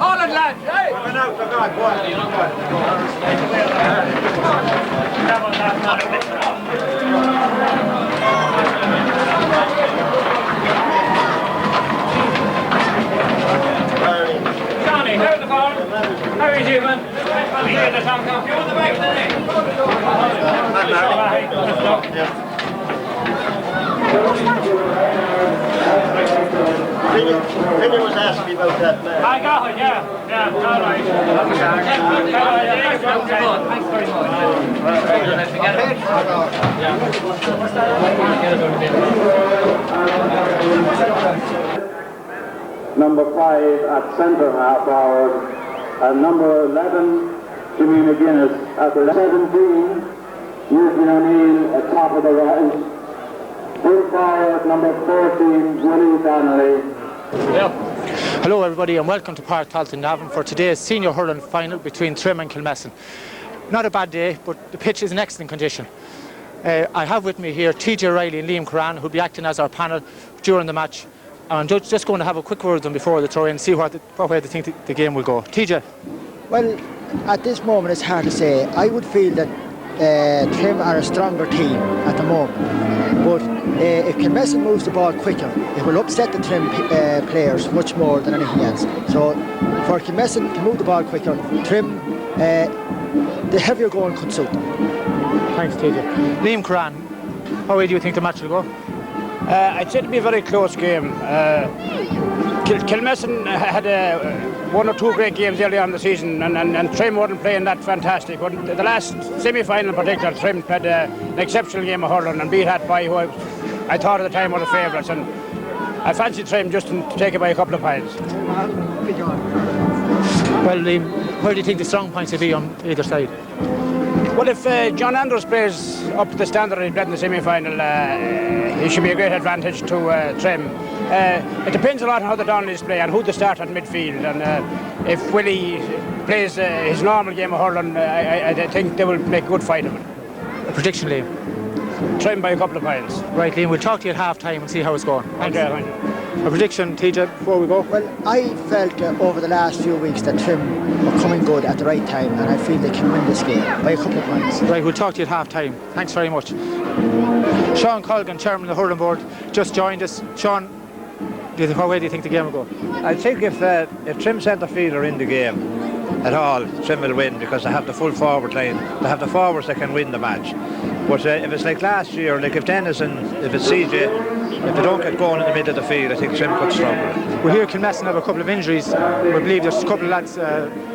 Hold it, lads! Hey! Johnny, hold the ball. How are you doing? Here, the Tom. You want the back of the net? Vinny was asking me about that man. I got it, yeah. Yeah, all right. Thanks very much. Number 5 at centre half forward, and number 11, Jimmy McGuinness at 17, Eugene O'Neill at top of the right. Full forward, number 14, Willie Donnelly. Hello everybody and welcome to Park Talton Navan for today's senior hurling final between Trim and Kilmessan. Not a bad day, but the pitch is in excellent condition. I have with me here TJ Riley and Liam Curran, who will be acting as our panel during the match. I'm just going to have a quick word with them before the throw-in and see what way they think the game will go. TJ? Well, at this moment it's hard to say. I would feel that Trim are a stronger team at the moment. But if Kilmessan moves the ball quicker, it will upset the Trim players much more than anything else. So for Kilmessan to move the ball quicker, Trim, the heavier going could suit them. Thanks, TJ. Liam Curran, how way do you think the match will go? I'd say it'll be a very close game. Kilmessan had one or two great games early on in the season, and Trim wasn't playing that fantastic. But the last semi-final in particular, Trim had an exceptional game of hurling and beat Hatby, who I thought at the time were the favourites. And I fancy Trim just to take it by a couple of points. Well, Liam, where do you think the strong points will be on either side? Well, if John Andrews plays up to the standard he played in the semi-final, he should be a great advantage to Trim. It depends a lot on how the Donnellys play and who they start at midfield. And if Willie plays his normal game of hurling, I think they will make a good fight of it. A prediction, Liam? Trim by a couple of points. Right, Liam, we'll talk to you at half-time and see how it's going. Thanks. Okay, thank you. A prediction, TJ, before we go? Well, I felt over the last few weeks that Trim were coming good at the right time, and I feel they can win this game by a couple of points. Right, we'll talk to you at half-time. Thanks very much. Sean Colgan, Chairman of the Hurling Board, just joined us. Sean, how way do you think the game will go? I think if Trim centre field are in the game at all, Trim will win because they have the full forward line. They have the forwards that can win the match. But if it's like last year, like if Dennis and if it's CJ, if they don't get going in the middle of the field, I think Trim could struggle. We hear Kilmessan have a couple of injuries. We believe there's a couple of lads,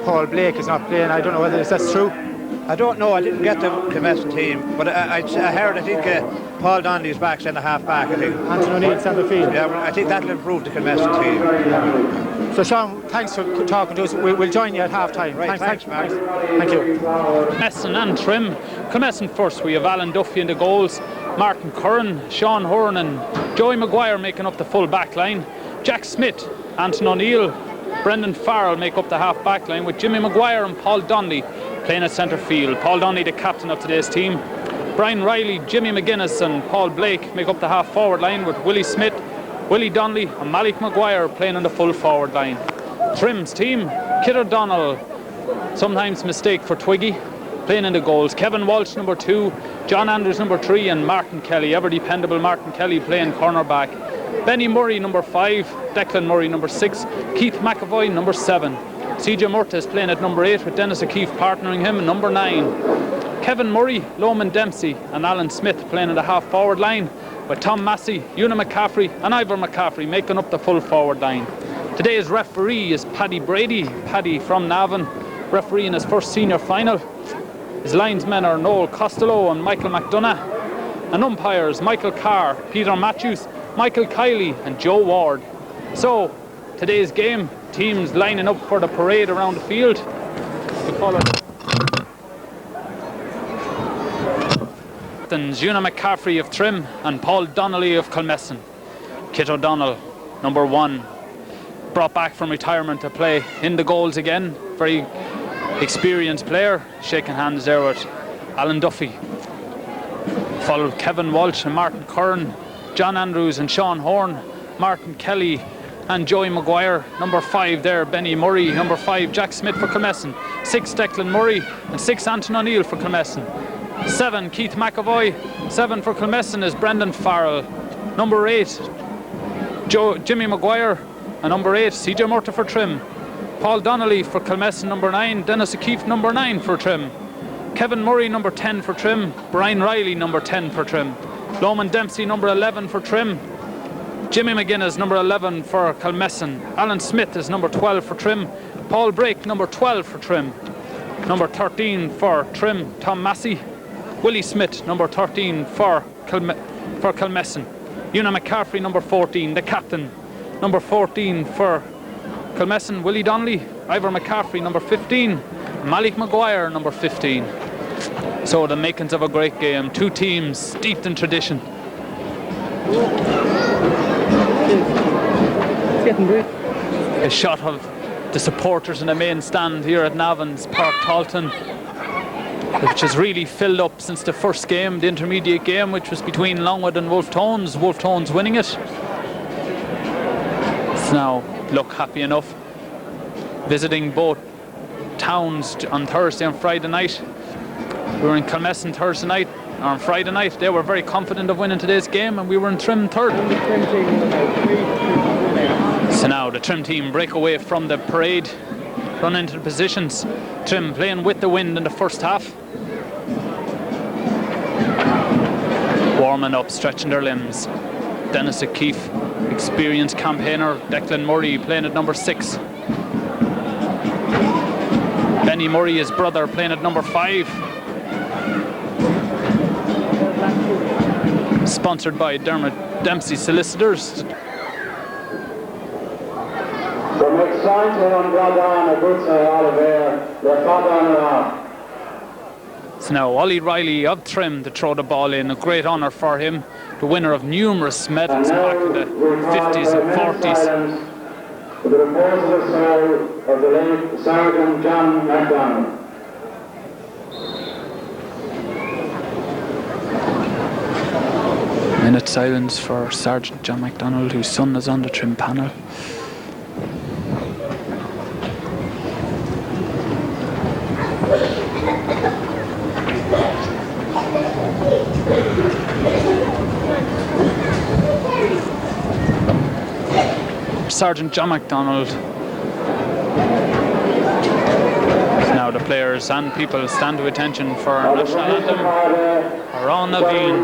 Paul Blake is not playing. I don't know whether that's true. I don't know, I didn't get the Kilmessan team, but I heard, I think Paul Donnelly's back, centre half back, I think. Anthony O'Neill, centre field. Yeah, well, I think that'll improve the Kilmessan team. So Sean, thanks for talking to us. We'll join you at half-time. Right, thanks Mark. Thank you. Kilmessan and Trim. Kilmessan first, we have Alan Duffy in the goals, Martin Curran, Sean Horan and Joey Maguire making up the full back line. Jack Smith, Anton O'Neill, Brendan Farrell make up the half back line with Jimmy Maguire and Paul Donnelly playing at centre field. Paul Donnelly, the captain of today's team. Brian Riley, Jimmy McGuinness and Paul Blake make up the half forward line with Willie Smith, Willie Donnelly and Malik Maguire playing on the full forward line. Trim's team, Kit O'Donnell, sometimes mistake for Twiggy, playing in the goals. Kevin Walsh number 2, John Andrews number 3 and Martin Kelly, ever dependable Martin Kelly playing cornerback. Benny Murray number 5, Declan Murray number 6, Keith McEvoy number 7. CJ Murtaugh playing at number 8 with Dennis O'Keefe partnering him in number 9. Kevin Murray, Loman Dempsey and Alan Smith playing in the half forward line with Tom Massey, Una McCaffrey and Ivor McCaffrey making up the full forward line. Today's referee is Paddy Brady, Paddy from Navan, referee in his first senior final. His linesmen are Noel Costello and Michael McDonough, and umpires Michael Carr, Peter Matthews, Michael Kiley and Joe Ward. So today's game, teams lining up for the parade around the field. We call it Una McCaffrey of Trim and Paul Donnelly of Kilmessan. Kit O'Donnell, number 1, brought back from retirement to play in the goals again. Very experienced player, shaking hands there with Alan Duffy. Followed Kevin Walsh and Martin Curran, John Andrews and Sean Horn, Martin Kelly and Joey Maguire. Number 5 there, Benny Murray. Number 5, Jack Smith for Kilmessan. 6, Declan Murray. And 6, Anton O'Neill for Kilmessan. 7, Keith McEvoy. 7 for Kilmessan is Brendan Farrell. Number 8, Jimmy Maguire. And number 8, CJ Murta for Trim. Paul Donnelly for Kilmessan, number 9. Dennis O'Keefe, number 9 for Trim. Kevin Murray, number 10 for Trim. Brian Riley, number 10 for Trim. Loman Dempsey, number 11 for Trim. Jimmy McGuinness, number 11 for Kilmessan. Alan Smith is number 12 for Trim. Paul Brake, number 12 for Trim. Number 13 for Trim, Tom Massey. Willie Smith, number 13 for Kilmessan. Una McCaffrey, number 14, the captain. Number 14 for Kilmessan, Willie Donnelly. Ivor McCaffrey, number 15. Malik Maguire, number 15. So the makings of a great game. 2 teams steeped in tradition. A shot of the supporters in the main stand here at Navan's Park Talton, which has really filled up since the first game, the intermediate game, which was between Longwood and Wolf Tones. Wolf Tones winning it. It's now look happy enough. Visiting both towns on Thursday and Friday night. We were in Kilmessan Thursday night, or on Friday night. They were very confident of winning today's game, and we were in Trim third. So now the Trim team break away from the parade, run into the positions. Trim playing with the wind in the first half. Warming up, stretching their limbs. Dennis O'Keefe, experienced campaigner. Declan Murray playing at number 6. Benny Murray, his brother, playing at number 5. Sponsored by Dermot Dempsey Solicitors. So now Ollie Riley of Trim to throw the ball in. A great honour for him. The winner of numerous medals back in the 50s and 40s. To the repose of the soul of the late Sergeant John MacDonald. Minute silence for Sergeant John MacDonald, whose son is on the Trim panel. Sergeant John MacDonald. Now the players and people stand to attention for our national anthem. Aron Naveen.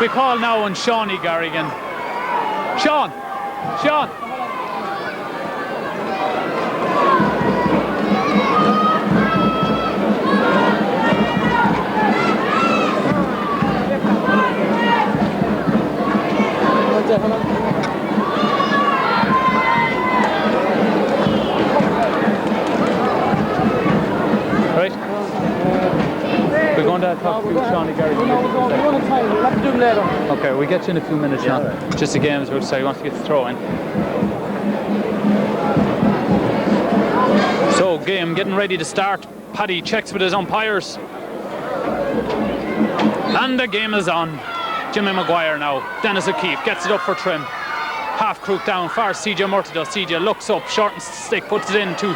We call now on Shawnee Garrigan. Sean! Right. We're going to talk to Shawnee Garrigan. Let's do them later. Okay, we'll get you in a few minutes, Sean. Just a game, as we'll say, he wants to get the throw in. So, game getting ready to start. Paddy checks with his umpires. And the game is on. Jimmy Maguire now. Dennis O'Keefe gets it up for Trim. Half crook down, far CJ Murtagh does. CJ looks up, shortens the stick, puts it in to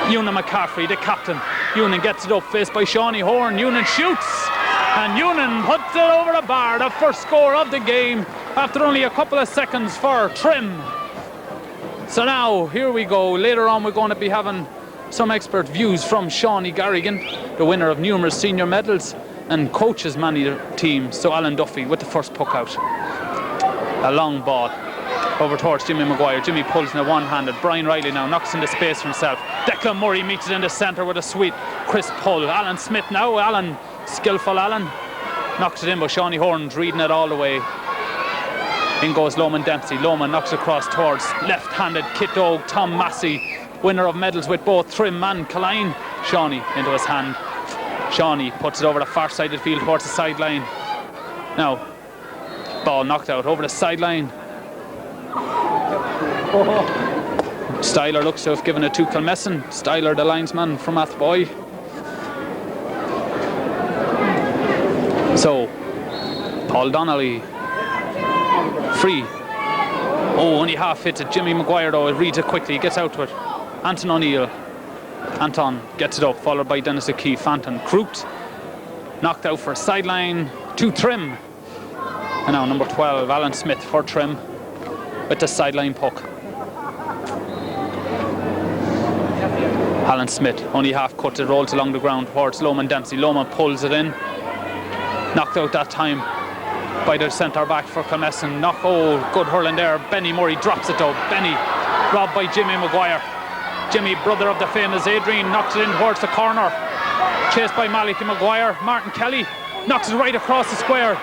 Ewan McCaffrey, the captain. Ewan gets it up, faced by Shawnee Horn. Ewan shoots, and Ewan puts it over the bar. The first score of the game after only a couple of seconds for Trim. So now, here we go. Later on, we're going to be having some expert views from Shawnee Garrigan, the winner of numerous senior medals, and coaches many teams. So Alan Duffy with the first puck out. A long ball over towards Jimmy Maguire. Jimmy pulls in a one-handed. Brian Riley now knocks into space for himself. Declan Murray meets it in the centre with a sweet, crisp pull. Alan Smith now. Alan, skillful Alan, knocks it in, but Shawnee Horn's reading it all the way. In goes Loman Dempsey. Loman knocks across towards left-handed Kit Dog, Tom Massey, winner of medals with both Trim and Killeen. Shawnee into his hand. Shawnee puts it over the far side of the field towards the sideline. Now, ball knocked out over the sideline. Styler looks to have given it to Kilmessan. Styler, the linesman from Athboy. So, Paul Donnelly, free. Oh, only half hits it. Jimmy Maguire though, reads it quickly, gets out to it. Anton O'Neill. Anton gets it up, followed by Dennis O'Keefe. Anton crooked, knocked out for a sideline to Trim. And now number 12, Alan Smith for Trim with the sideline puck. Alan Smith, only half cut, it rolls along the ground towards Loman Dempsey. Loman pulls it in. Knocked out that time by the centre back for Kilmessan. Oh, good hurling there. Benny Murray drops it though. Benny robbed by Jimmy Maguire. Jimmy, brother of the famous Adrian, knocks it in towards the corner. Chased by Malachy Maguire. Martin Kelly knocks it right across the square.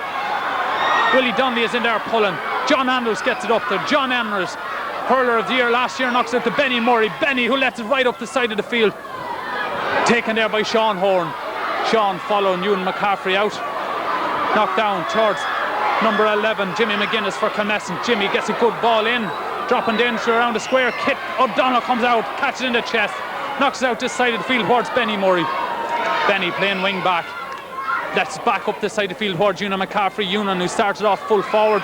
Willie Donnelly is in there pulling. John Anders gets it up there. John Anders, hurler of the year last year, knocks it to Benny Murray. Benny, who lets it right up the side of the field. Taken there by Sean Horn. Sean following Ewan McCaffrey out. Knocked down towards number 11, Jimmy McGuinness for Kilmessan. Jimmy gets a good ball in. Dropping danger around the square. Kit O'Donnell comes out, catches it in the chest. Knocks it out this side of the field towards Benny Murray. Benny playing wing back. Let's back up this side of the field towards Ewan McCaffrey. Ewan, who started off full forward,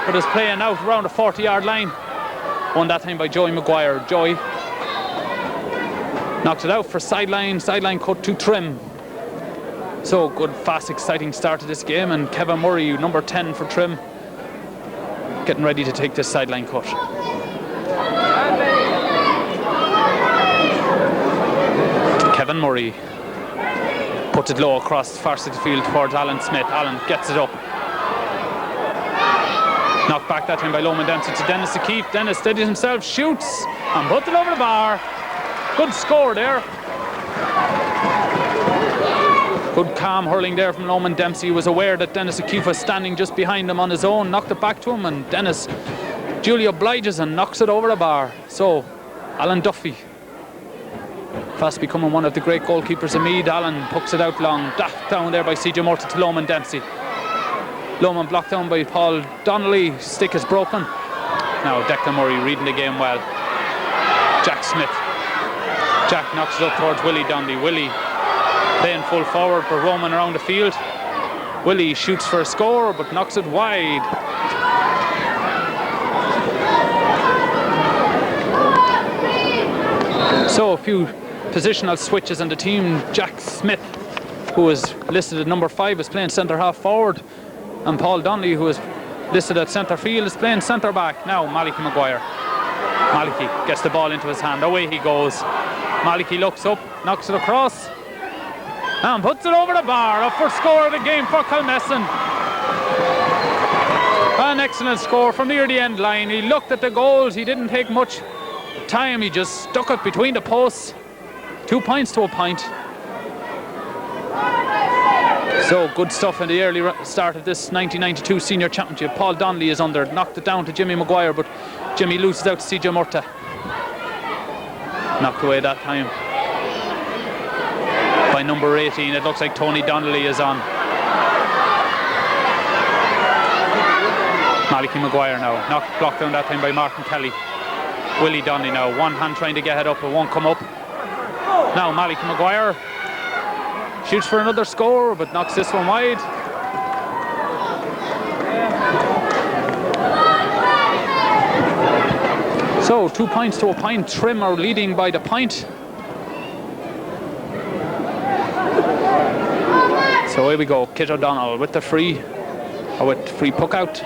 but is playing out around the 40-yard line. Won that time by Joey Maguire. Joey knocks it out for sideline cut to Trim. So good, fast, exciting start to this game, and Kevin Murray, number 10 for Trim, getting ready to take this sideline cut. Kevin Murray puts it low across the far side of the field towards Alan Smith. Alan gets it up. Knocked back that time by Loman Dempsey to Dennis O'Keefe. Dennis steadies himself, shoots, and puts it over the bar. Good score there. Good calm hurling there from Loman Dempsey. He was aware that Dennis O'Keefe was standing just behind him on his own. Knocked it back to him, and Dennis duly obliges and knocks it over the bar. So, Alan Duffy, fast becoming one of the great goalkeepers in Meath. Alan pucks it out long. Daft down there by CJ Murtagh to Loman Dempsey. Loman blocked down by Paul Donnelly. Stick is broken. Now Declan Murray reading the game well. Jack Smith. Jack knocks it up towards Willie Donnelly. Willie playing full forward but roaming around the field. Willie shoots for a score but knocks it wide. So a few positional switches in the team. Jack Smith, who is listed at number 5, is playing centre half forward, and Paul Donnelly, who is listed at centre field, is playing centre back. Now Malachy Maguire. Malachy gets the ball into his hand. Away he goes. Malachy looks up, knocks it across, and puts it over the bar. A first score of the game for Kilmessan. An excellent score from near the end line. He looked at the goals. He didn't take much time. He just stuck it between the posts. 2 points to a point. So good stuff in the early start of this 1992 Senior Championship. Paul Donnelly is under, knocked it down to Jimmy Maguire, but Jimmy loses out to CJ Murtagh. Knocked away that time by number 18. It looks like Tony Donnelly is on. Malachy Maguire now, blocked down that time by Martin Kelly. Willie Donnelly now, one hand trying to get it up, it won't come up. Now Malik Maguire shoots for another score, but knocks this one wide. So 2 points to a point. Trim are leading by the point. So here we go. Kit O'Donnell with the free, or with free puck out.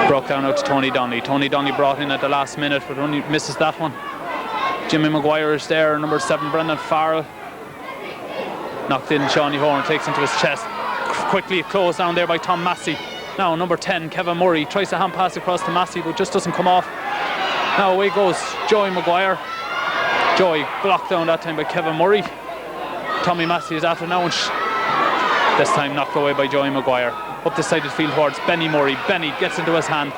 Broke down out to Tony Donnelly. Tony Donnelly brought in at the last minute, but only misses that one. Jimmy Maguire is there. Number 7, Brendan Farrell. Knocked in. Shawnee Horn takes into his chest. Quickly closed down there by Tom Massey. Now number 10, Kevin Murray, tries a hand pass across to Massey, but just doesn't come off. Now away goes Joey Maguire. Joey blocked down that time by Kevin Murray. Tommy Massey is after now, and this time knocked away by Joey Maguire. Up the side of the field towards Benny Murray. Benny gets into his hand,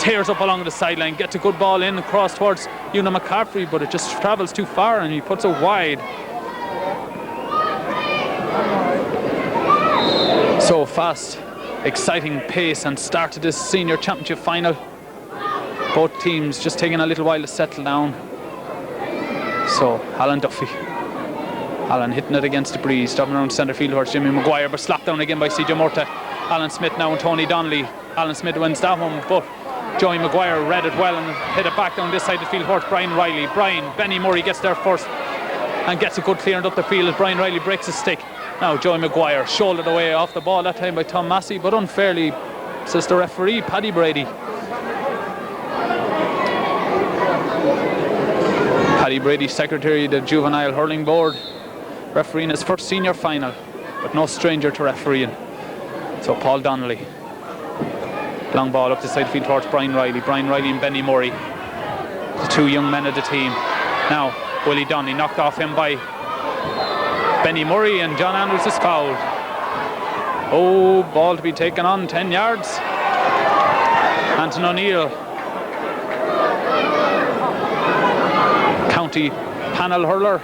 tears up along the sideline, gets a good ball in across towards Una McCaffrey, but it just travels too far and he puts it wide. So fast, exciting pace and start to this senior championship final. Both teams just taking a little while to settle down. So Alan Duffy. Alan hitting it against the breeze, dropping around centre field towards Jimmy Maguire, but slapped down again by CJ Murta. Alan Smith now and Tony Donnelly. Alan Smith wins that one, but Joey Maguire read it well and hit it back down this side of the field towards Brian Riley. Benny Murray gets there first and gets a good clearance up the field as Brian Riley breaks his stick. Now Joey Maguire shouldered away off the ball that time by Tom Massey, but unfairly, says the referee, Paddy Brady. Paddy Brady, secretary of the Juvenile Hurling Board, refereeing his first senior final, but no stranger to refereeing. So Paul Donnelly. Long ball up the side field towards Brian Riley. Brian Riley and Benny Murray, the 2 young men of the team. Now Willie Donnelly knocked off him by Benny Murray, and John Andrews is fouled. Oh, ball to be taken on 10 yards. Anton O'Neill, county panel hurler.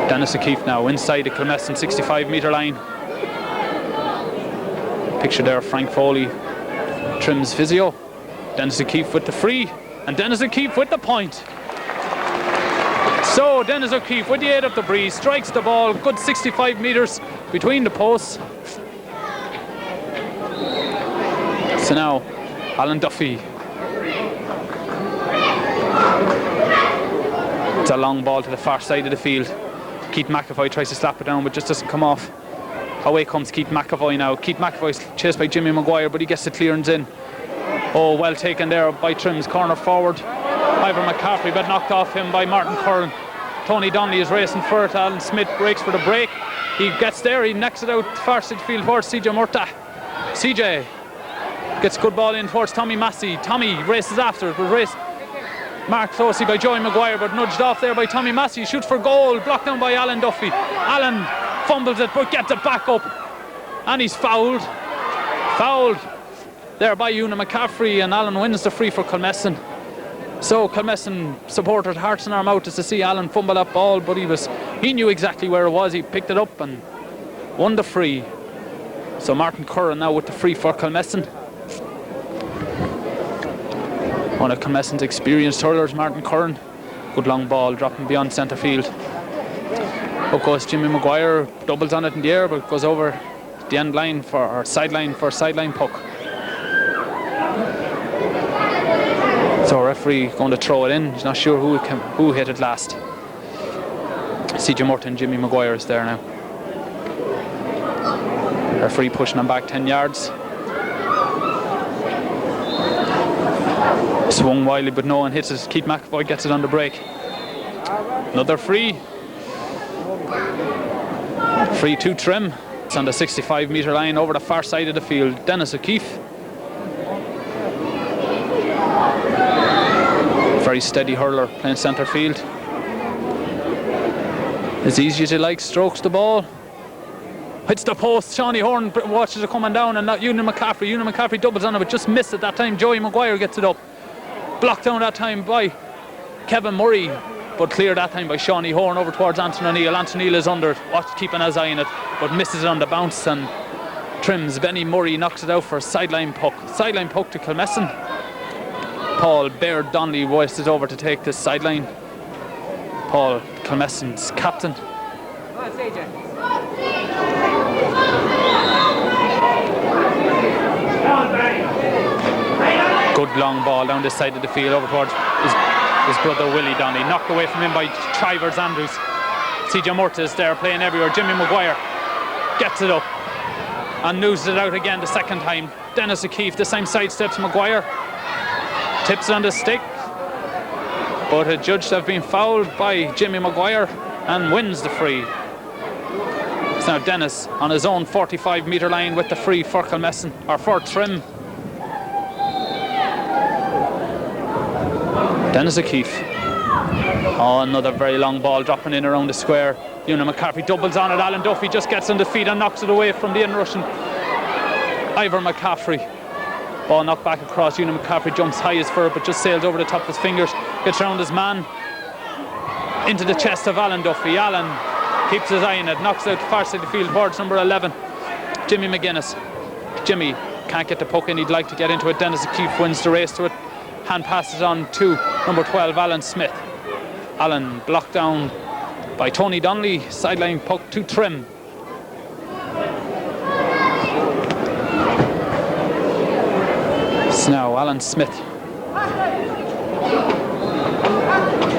Dennis O'Keefe now inside the Kilmessan 65-metre line. Picture there of Frank Foley, Trim's physio. Dennis O'Keefe with the free, and Dennis O'Keefe with the point. So Dennis O'Keefe with the aid of the breeze strikes the ball, good 65 metres between the posts. So now Alan Duffy. It's a long ball to the far side of the field. Keith McEvoy tries to slap it down, but just doesn't come off. Away comes Keith McEvoy now. Keith McEvoy's chased by Jimmy Maguire, but he gets the clearance in. Oh, well taken there by Trim's corner forward. Ivor McCaffrey, but knocked off him by Martin Curran. Tony Donnelly is racing for it. Alan Smith breaks for the break. He gets there, he necks it out far side field towards CJ Murta. CJ gets a good ball in towards Tommy Massey. Tommy races after it, but race marked closely by Joey Maguire, but nudged off there by Tommy Massey. Shoots for goal, blocked down by Alan Duffy. Alan fumbles it, but gets it back up, and he's fouled. Fouled there by Una McCaffrey, and Alan wins the free for Kilmessan. So Kilmessan supported hearts in our mouth as to see Alan fumble that ball, but he knew exactly where it was. He picked it up and won the free. So Martin Curran now with the free for Kilmessan. One of Kilmessan's experienced hurlers, Martin Curran. Good long ball dropping beyond centre field. Up goes Jimmy Maguire, doubles on it in the air, but goes over the end line for sideline puck. So referee going to throw it in. He's not sure who hit it last. CJ Murta and Jimmy Maguire is there now. Referee pushing him back 10 yards. Swung wildly, but no one hits it. Keith McEvoy gets it on the break. Another free. Free to Trim. It's on the 65-metre line over the far side of the field. Dennis O'Keefe. Very steady hurler playing centre field. As easy as he likes, strokes the ball. Hits the post. Shawnee Horn watches it coming down, and not Una McCaffrey. Una McCaffrey doubles on it, but just missed it that time. Joey Maguire gets it up. Blocked down that time by Kevin Murray, but cleared that time by Shawnee Horn over towards Anton O'Neill. Anton O'Neill is under it, keeping his eye on it, but misses it on the bounce, and Trim's Benny Murray knocks it out for a sideline puck. Sideline puck to Kilmessan. Paul Baird Donnelly wasted over to take this sideline. Paul, Kilmessan's captain. Good long ball down this side of the field over towards his brother Willie Donnelly. Knocked away from him by Chivers Andrews. CJ Murta is there playing everywhere. Jimmy Maguire gets it up and loses it out again the second time. Dennis O'Keefe this time sidesteps Maguire. Tips it on the stick. But adjudged to have been fouled by Jimmy Maguire and wins the free. It's now Dennis on his own 45-metre line with the free for Kilmessan, or for Trim. Dennis O'Keefe. Oh, another very long ball dropping in around the square. Una McCaffrey doubles on it. Alan Duffy just gets on the feet and knocks it away from the in-rushing Ivor McCaffrey. Ball knocked back across. Una McCaffrey jumps high as fur, but just sails over the top of his fingers. Gets round his man into the chest of Alan Duffy. Alan keeps his eye on it. Knocks out the far side of the field towards number 11, Jimmy McGuinness. Jimmy can't get the puck in. He'd like to get into it. Dennis O'Keefe wins the race to it. Hand passes on to number 12, Alan Smith. Alan blocked down by Tony Donnelly. Sideline puck to Trim. So now Alan Smith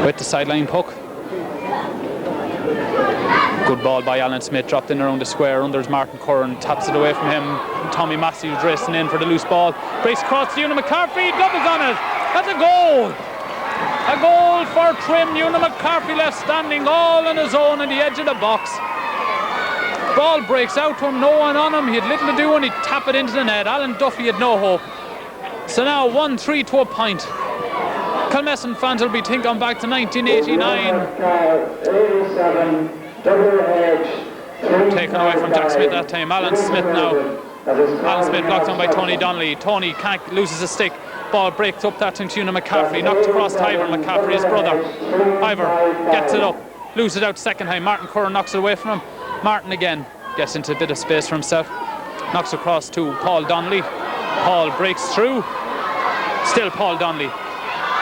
with the sideline puck. Good ball by Alan Smith, dropped in around the square. Under's Martin Curran, taps it away from him. Tommy Massey was racing in for the loose ball. Breaks across to Una McCarthy, doubles on it. That's a goal! A goal for Trim. Una McCarthy left standing all on his own on the edge of the box. Ball breaks out to him, no one on him. He had little to do and he'd tap it into the net. Alan Duffy had no hope. So now 1-3 to a point. Kilmessan fans will be thinking back to 1989. Taken away from Jack Smith that time. Alan Smith now. Alan Smith blocked on by Tony Donnelly. Tony can't loses a stick. Ball breaks up that time to Una McCaffrey. Knocked across to Ivor McCaffrey, his brother. Ivor gets it up. Loses it out second time. Martin Curran knocks it away from him. Martin again gets into a bit of space for himself. Knocks across to Paul Donnelly. Paul breaks through. Still Paul Donnelly.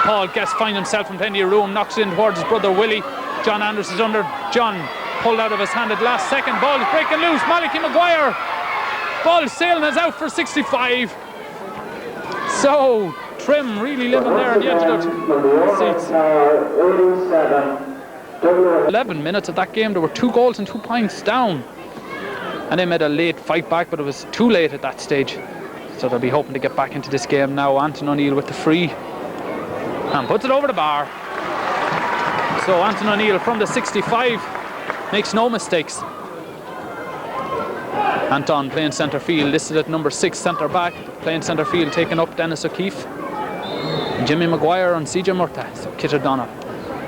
Paul gets finds himself in plenty of room. Knocks it in towards his brother Willie. John Anders is under. John pulled out of his hand at last second. Ball is breaking loose. Malachy Maguire. Ball sailing is out for 65. So Trim really living there on the edge of the seats. 11 minutes of that game. There were 2 goals and 2 points down. And they made a late fight back, but it was too late at that stage. So they'll be hoping to get back into this game now. Anton O'Neill with the free. And puts it over the bar. So Anton O'Neill from the 65 makes no mistakes. Anton playing centre field, listed at number 6 centre back. Playing centre field, taking up Dennis O'Keefe. Jimmy Maguire and CJ Murta. So Kit O'Donnell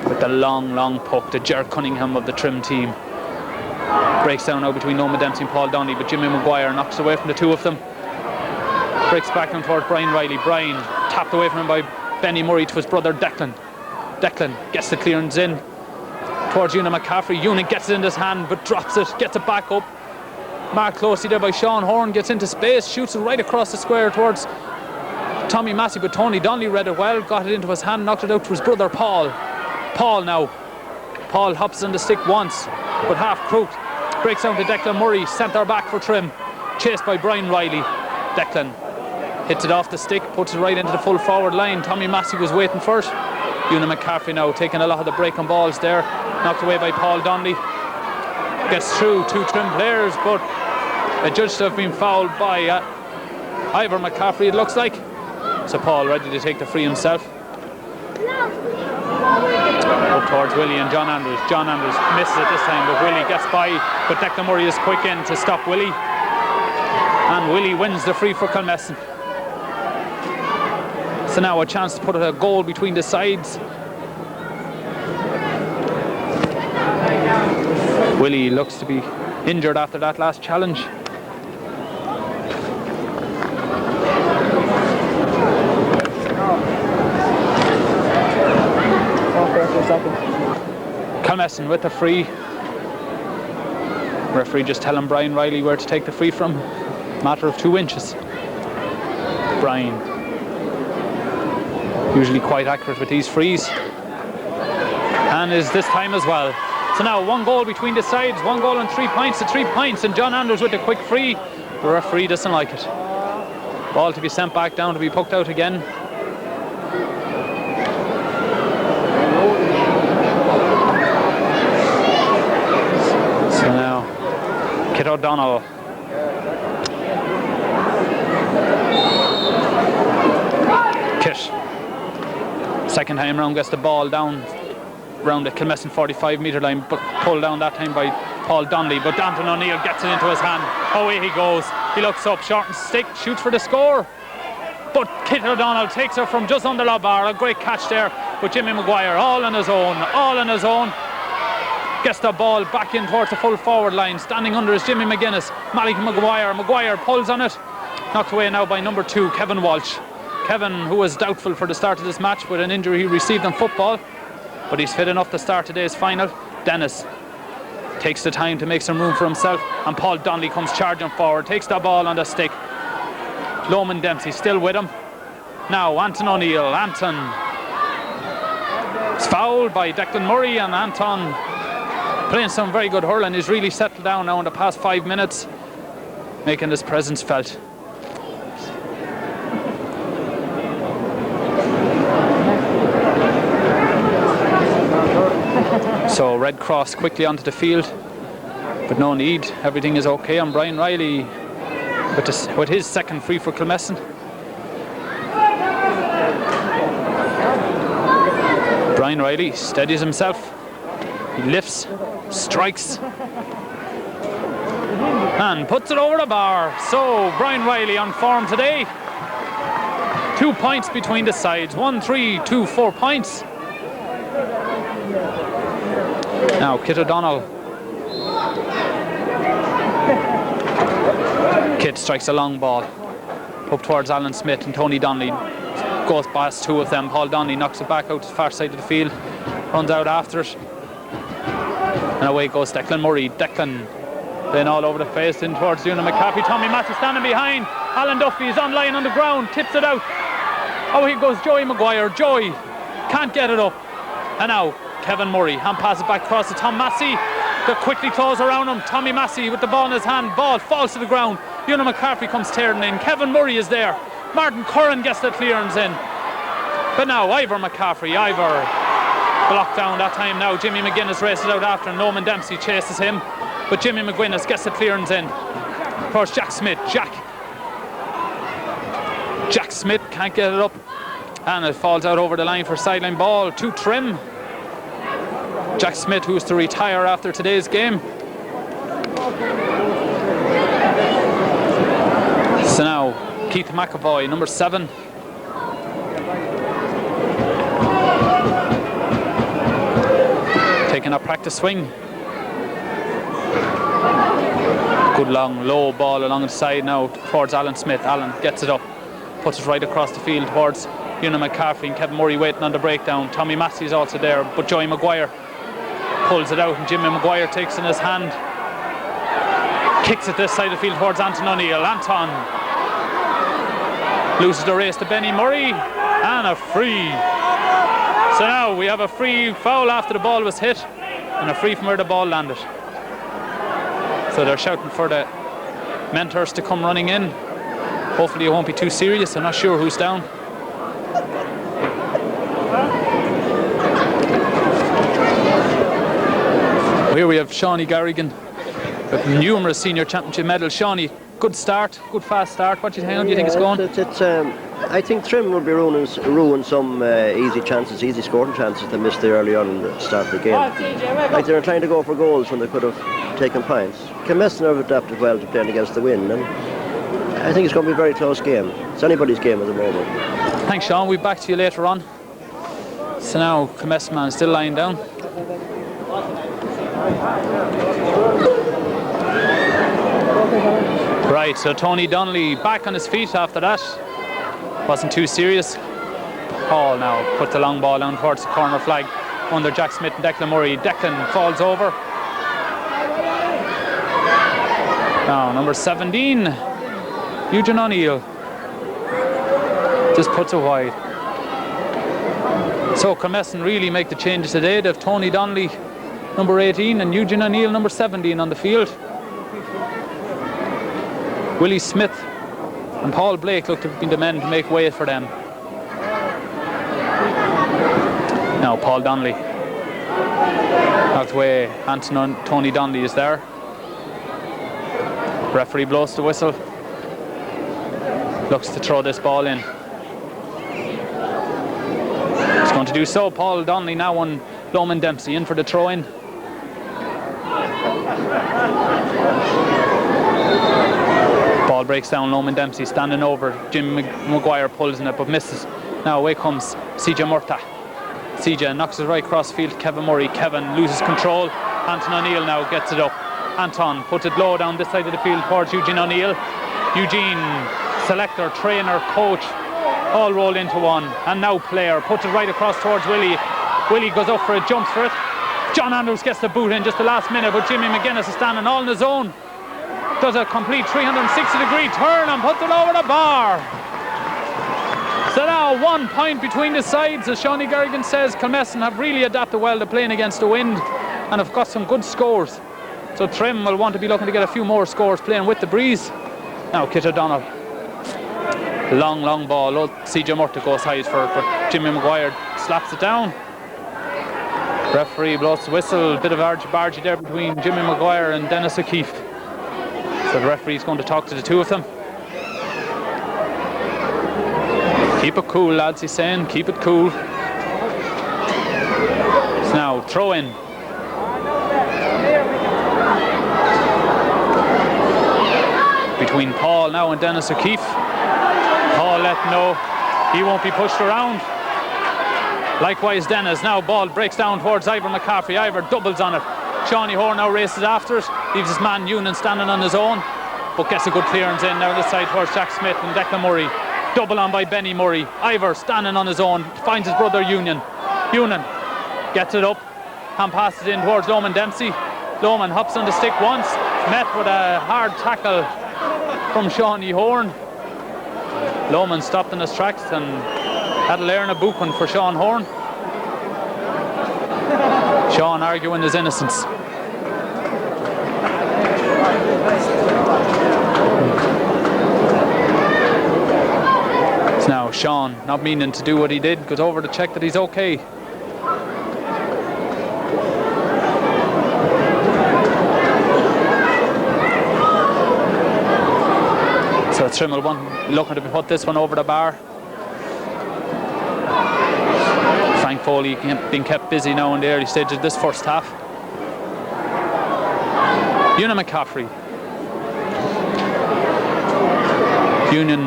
with the long puck, the Ger Cunningham of the Trim team. Breaks down now between Noah Dempsey and Paul Donnelly, but Jimmy Maguire knocks away from the two of them. Breaks back down towards Brian Riley. Brian tapped away from him by Benny Murray to his brother Declan. Declan gets the clearance in towards Una McCaffrey. Una gets it in his hand but drops it, gets it back up. Marked closely there by Sean Horn, gets into space, shoots it right across the square towards Tommy Massey, but Tony Donnelly read it well, got it into his hand, knocked it out to his brother Paul. Paul now. Paul hops on the stick once, but half crooked. Breaks down to Declan Murray, centre back for Trim. Chased by Brian Riley. Declan hits it off the stick, puts it right into the full forward line. Tommy Massey was waiting for it. Una McCarthy now taking a lot of the breaking balls there. Knocked away by Paul Donnelly. Gets through 2 Trim players, but adjudged to have been fouled by Ivor McCaffrey, it looks like. So Paul ready to take the free himself. Up towards Willie and John Andrews. John Andrews misses it this time, but Willie gets by. But Declan Murray is quick in to stop Willie. And Willie wins the free for Kilmessan. So now a chance to put a goal between the sides. Willie looks to be injured after that last challenge. Kilmessan with the free. Referee just telling Brian Riley where to take the free from. Matter of 2 inches. Brian Usually quite accurate with these frees. And is this time as well. So now 1 goal between the sides, 1 goal and 3 points to 3 points, and John Andrews with a quick free. The referee doesn't like it. Ball to be sent back down to be poked out again. So now Kit O'Donnell. Kit. Second time round gets the ball down around the Kilmessan 45-metre line, but pulled down that time by Paul Donnelly. But Danton O'Neill gets it into his hand. Away he goes. He looks up, short and stick, shoots for the score. But Kit O'Donnell takes her from just under the bar. A great catch there with Jimmy Maguire, all on his own, all on his own. Gets the ball back in towards the full forward line. Standing under is Jimmy McGuinness. Malik Maguire. Maguire pulls on it. Knocked away now by number 2, Kevin Walsh. Kevin, who was doubtful for the start of this match with an injury he received in football, but he's fit enough to start today's final. Dennis takes the time to make some room for himself, and Paul Donnelly comes charging forward, takes the ball on the stick. Loman Dempsey still with him. Now Anton O'Neill. Anton is fouled by Declan Murray, and Anton playing some very good hurling. He's really settled down now in the past 5 minutes, making his presence felt. So Red Cross quickly onto the field, but no need. Everything is okay on Brian Riley with his second free for Kilmessan. Brian Riley steadies himself. He lifts, strikes, and puts it over the bar. So Brian Riley on form today. 2 points between the sides. 1-3, 2-4 points. Now Kit O'Donnell. Kit strikes a long ball up towards Alan Smith, and Tony Donnelly goes past 2 of them. Paul Donnelly knocks it back out to the far side of the field, runs out after it, and away goes Declan Murray. Declan then all over the face in towards Una McCarthy. Tommy Matthews standing behind. Alan Duffy is on line on the ground, tips it out. Oh, here goes Joey Maguire. Joey can't get it up, and now Kevin Murray, hand passes back across to Tom Massey. They quickly close around him. Tommy Massey with the ball in his hand. Ball falls to the ground. Una McCarthy comes tearing in. Kevin Murray is there. Martin Curran gets the clearance in. But now Ivor McCaffrey. Ivor blocked down that time now. Jimmy McGuinness races out after, and Norman Dempsey chases him. But Jimmy McGuinness gets the clearance in. Of course, Jack Smith. Jack Smith can't get it up. And it falls out over the line for sideline ball to Trim. Jack Smith, who's to retire after today's game. So now Keith McEvoy, number 7. Taking a practice swing. Good long low ball along the side now towards Alan Smith. Alan gets it up, puts it right across the field towards Una McCarthy, and Kevin Murray waiting on the breakdown. Tommy Massey is also there, but Joey Maguire pulls it out, and Jimmy Maguire takes it in his hand, kicks it this side of the field towards Anton O'Neill. Anton loses the race to Benny Murray, and a free. So now we have a free foul after the ball was hit, and a free from where the ball landed. So they're shouting for the mentors to come running in. Hopefully it won't be too serious. I'm not sure who's down. Here we have Shawnee Garrigan with numerous senior championship medals. Shawnee, good start, good fast start. What do you think? How do you think it's going? I think Trim will be ruin some easy chances, easy scoring chances they missed there early on in the start of the game. Like they were trying to go for goals when they could have taken points. Kilmessan have adapted well to playing against the wind, and I think it's going to be a very close game. It's anybody's game at the moment. Thanks, Sean. We'll be back to you later on. So now Kilmessan man still lying down. Right, so Tony Donnelly back on his feet after that. Wasn't too serious. Paul now puts the long ball down towards the corner flag under Jack Smith and Declan Murray. Declan falls over. Now number 17, Eugene O'Neill, just puts it wide. So Kilmessan really make the changes today. They have Tony Donnelly, number 18, and Eugene O'Neill, number 17 on the field. Willie Smith and Paul Blake look to be the men to make way for them. Now Paul Donnelly. Out the way, Tony Donnelly is there. Referee blows the whistle. Looks to throw this ball in. He's going to do so. Paul Donnelly now on Loman Dempsey in for the throw in. Ball breaks down. Loman Dempsey standing over. Jim Maguire pulls in it but misses. Now away comes CJ Murtagh. CJ knocks it right across the field to Kevin Murray. Kevin loses control. Anton O'Neill now gets it up. Anton puts it low down this side of the field towards Eugene O'Neill. Eugene, selector, trainer, coach, all rolled into one. And now player puts it right across towards Willie. Willie goes up for it, jumps for it. John Andrews gets the boot in just the last minute, but Jimmy McGuinness is standing all on his own. Does a complete 360-degree turn and puts it over the bar. So now 1 point between the sides. As Shawnee Garrigan says, Kilmessan have really adapted well to playing against the wind and have got some good scores. So Trim will want to be looking to get a few more scores playing with the breeze. Now Kit O'Donnell. Long ball. CJ Murtagh goes high for Jimmy Maguire. Slaps it down. Referee blows the whistle. Bit of argy-bargy there between Jimmy Maguire and Dennis O'Keefe. So the referee's going to talk to the two of them. Keep it cool, lads, he's saying. Keep it cool. So now, throw in. Between Paul now and Dennis O'Keefe. Paul let know he won't be pushed around. Likewise Dennis. Now ball breaks down towards Ivor McCaffrey. Ivor doubles on it. Shawnee Hoare now races after it. Leaves his man Noonan standing on his own, but gets a good clearance in now this side towards Jack Smith and Declan Murray. Double on by Benny Murray. Ivor standing on his own. Finds his brother Union. Union gets it up. Hand passes in towards Loman Dempsey. Loman hops on the stick once. Met with a hard tackle from Shawnee Horn. Loman stopped in his tracks and had a learn a booking for Sean Horn. Sean arguing his innocence. So now Sean, not meaning to do what he did, goes over to check that he's okay. So Trim will looking to put this one over the bar. Frank Foley being kept busy now in the early stages of this first half. Union McCaffrey. Union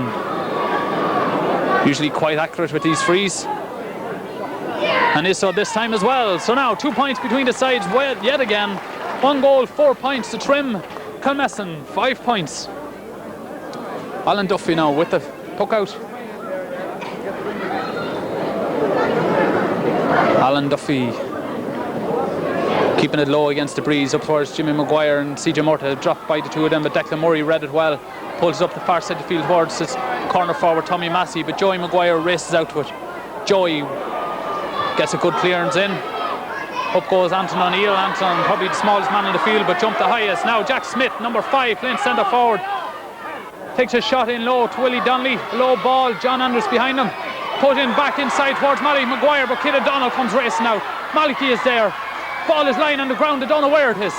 usually quite accurate with these frees, and is so this time as well. So now 2 points between the sides yet again. 1 goal, 4 points to Trim. Kilmessan 5 points. Alan Duffy now with the puck out. Alan Duffy keeping it low against the breeze up towards Jimmy Maguire and CJ Murtagh. Dropped by the two of them, but Declan Murray read it well. Pulls it up the far side of the field towards his corner forward Tommy Massey, but Joey Maguire races out to it. Joey gets a good clearance in. Up goes Anton O'Neill. Anton probably the smallest man in the field, but jumped the highest. Now Jack Smith, number 5, playing centre forward. Takes a shot in low to Willie Donnelly. Low ball, John Andrews behind him. Put in back inside towards Malachy Maguire, but Kid O'Donnell comes racing out. Malachy is there. Ball is lying on the ground. I don't know where it is.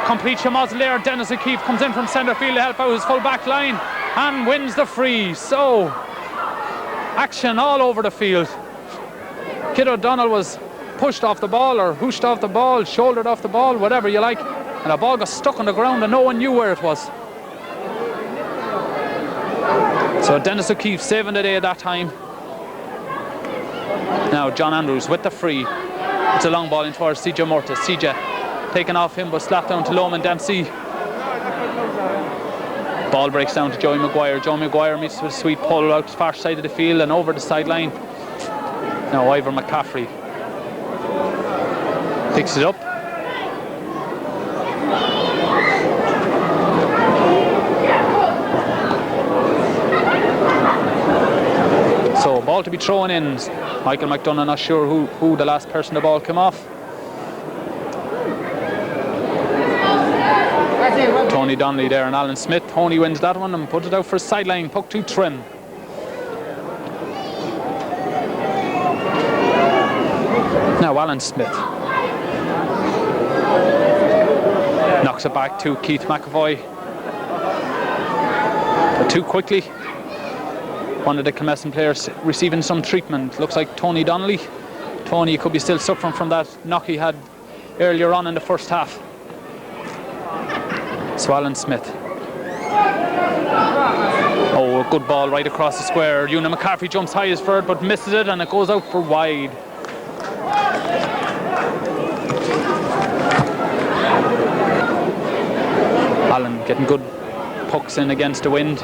Complete schmozzle there. Dennis O'Keefe comes in from centre field to help out his full back line and wins the free. So, action all over the field. Kid O'Donnell was pushed off the ball or hooshed off the ball, shouldered off the ball, whatever you like, and the ball got stuck on the ground and no one knew where it was. So Dennis O'Keefe saving the day at that time. Now John Andrews with the free. It's a long ball in towards CJ Murtagh. CJ taken off him but slapped down to Loman Dempsey. Ball breaks down to Joey Maguire. Joey Maguire meets with a sweet pull out the far side of the field and over the sideline. Now Ivor McCaffrey picks it up. So ball to be thrown in. Michael McDonough not sure who the last person the ball came off. Tony Donnelly there and Alan Smith. Tony wins that one and puts it out for a sideline puck to Trim. Now Alan Smith knocks it back to Keith McEvoy, but too quickly. One of the Kilmessan players receiving some treatment. Looks like Tony Donnelly. Tony could be still suffering from that knock he had earlier on in the first half. So Alan Smith. Oh, a good ball right across the square. Una McCarthy jumps high as for it but misses it and it goes out for wide. Alan getting good pucks in against the wind.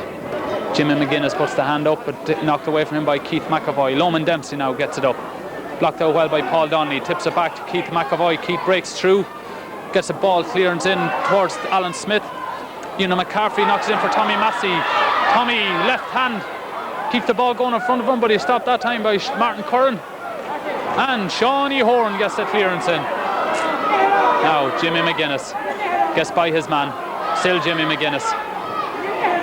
Jimmy McGuinness puts the hand up, but knocked away from him by Keith McEvoy. Loman Dempsey now gets it up. Blocked out well by Paul Donnelly. Tips it back to Keith McEvoy. Keith breaks through. Gets a ball clearance in towards Alan Smith. Una McCarthy knocks it in for Tommy Massey. Tommy, left hand. Keeps the ball going in front of him, but he's stopped that time by Martin Curran. And Shawnee Horn gets the clearance in. Now Jimmy McGuinness gets by his man. Still Jimmy McGuinness.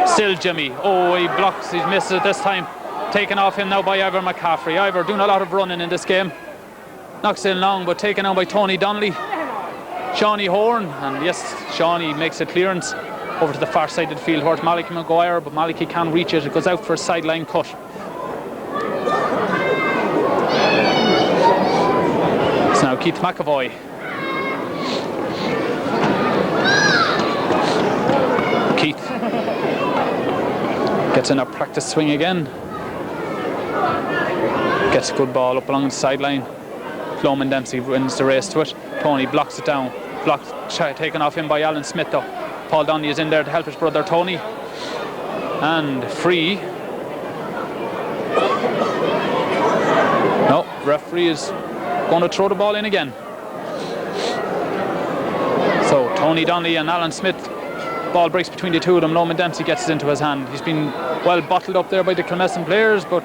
Still Jimmy. Oh, he blocks, he misses it this time. Taken off him now by Ivor McCaffrey. Ivor doing a lot of running in this game. Knocks it long, but taken out by Tony Donnelly. Shawnee Horn, and yes, Shawnee makes a clearance over to the far side of the field towards Malachy Maguire, but Malachy can't reach it. It goes out for a sideline cut. It's now Keith McEvoy. Keith gets in a practice swing again. Gets a good ball up along the sideline. Loman Dempsey wins the race to it. Tony blocks it down. Blocked, taken off him by Alan Smith though. Paul Donnelly is in there to help his brother Tony. And free. No, referee is going to throw the ball in again. So Tony Donnelly and Alan Smith. Ball breaks between the two of them. Loman Dempsey gets it into his hand. He's been well bottled up there by the Kilmessan players, but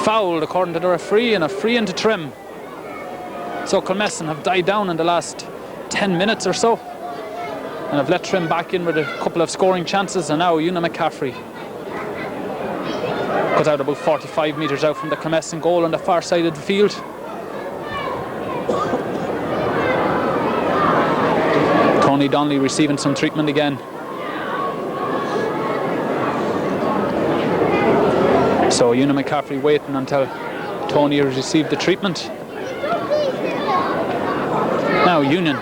fouled according to the referee, and a free into Trim. So Kilmessan have died down in the last 10 minutes or so and have let Trim back in with a couple of scoring chances, and now Una McCaffrey goes out about 45 metres out from the Kilmessan goal on the far side of the field. Tony Donnelly receiving some treatment again. So Una McCaffrey waiting until Tony has received the treatment. Now Union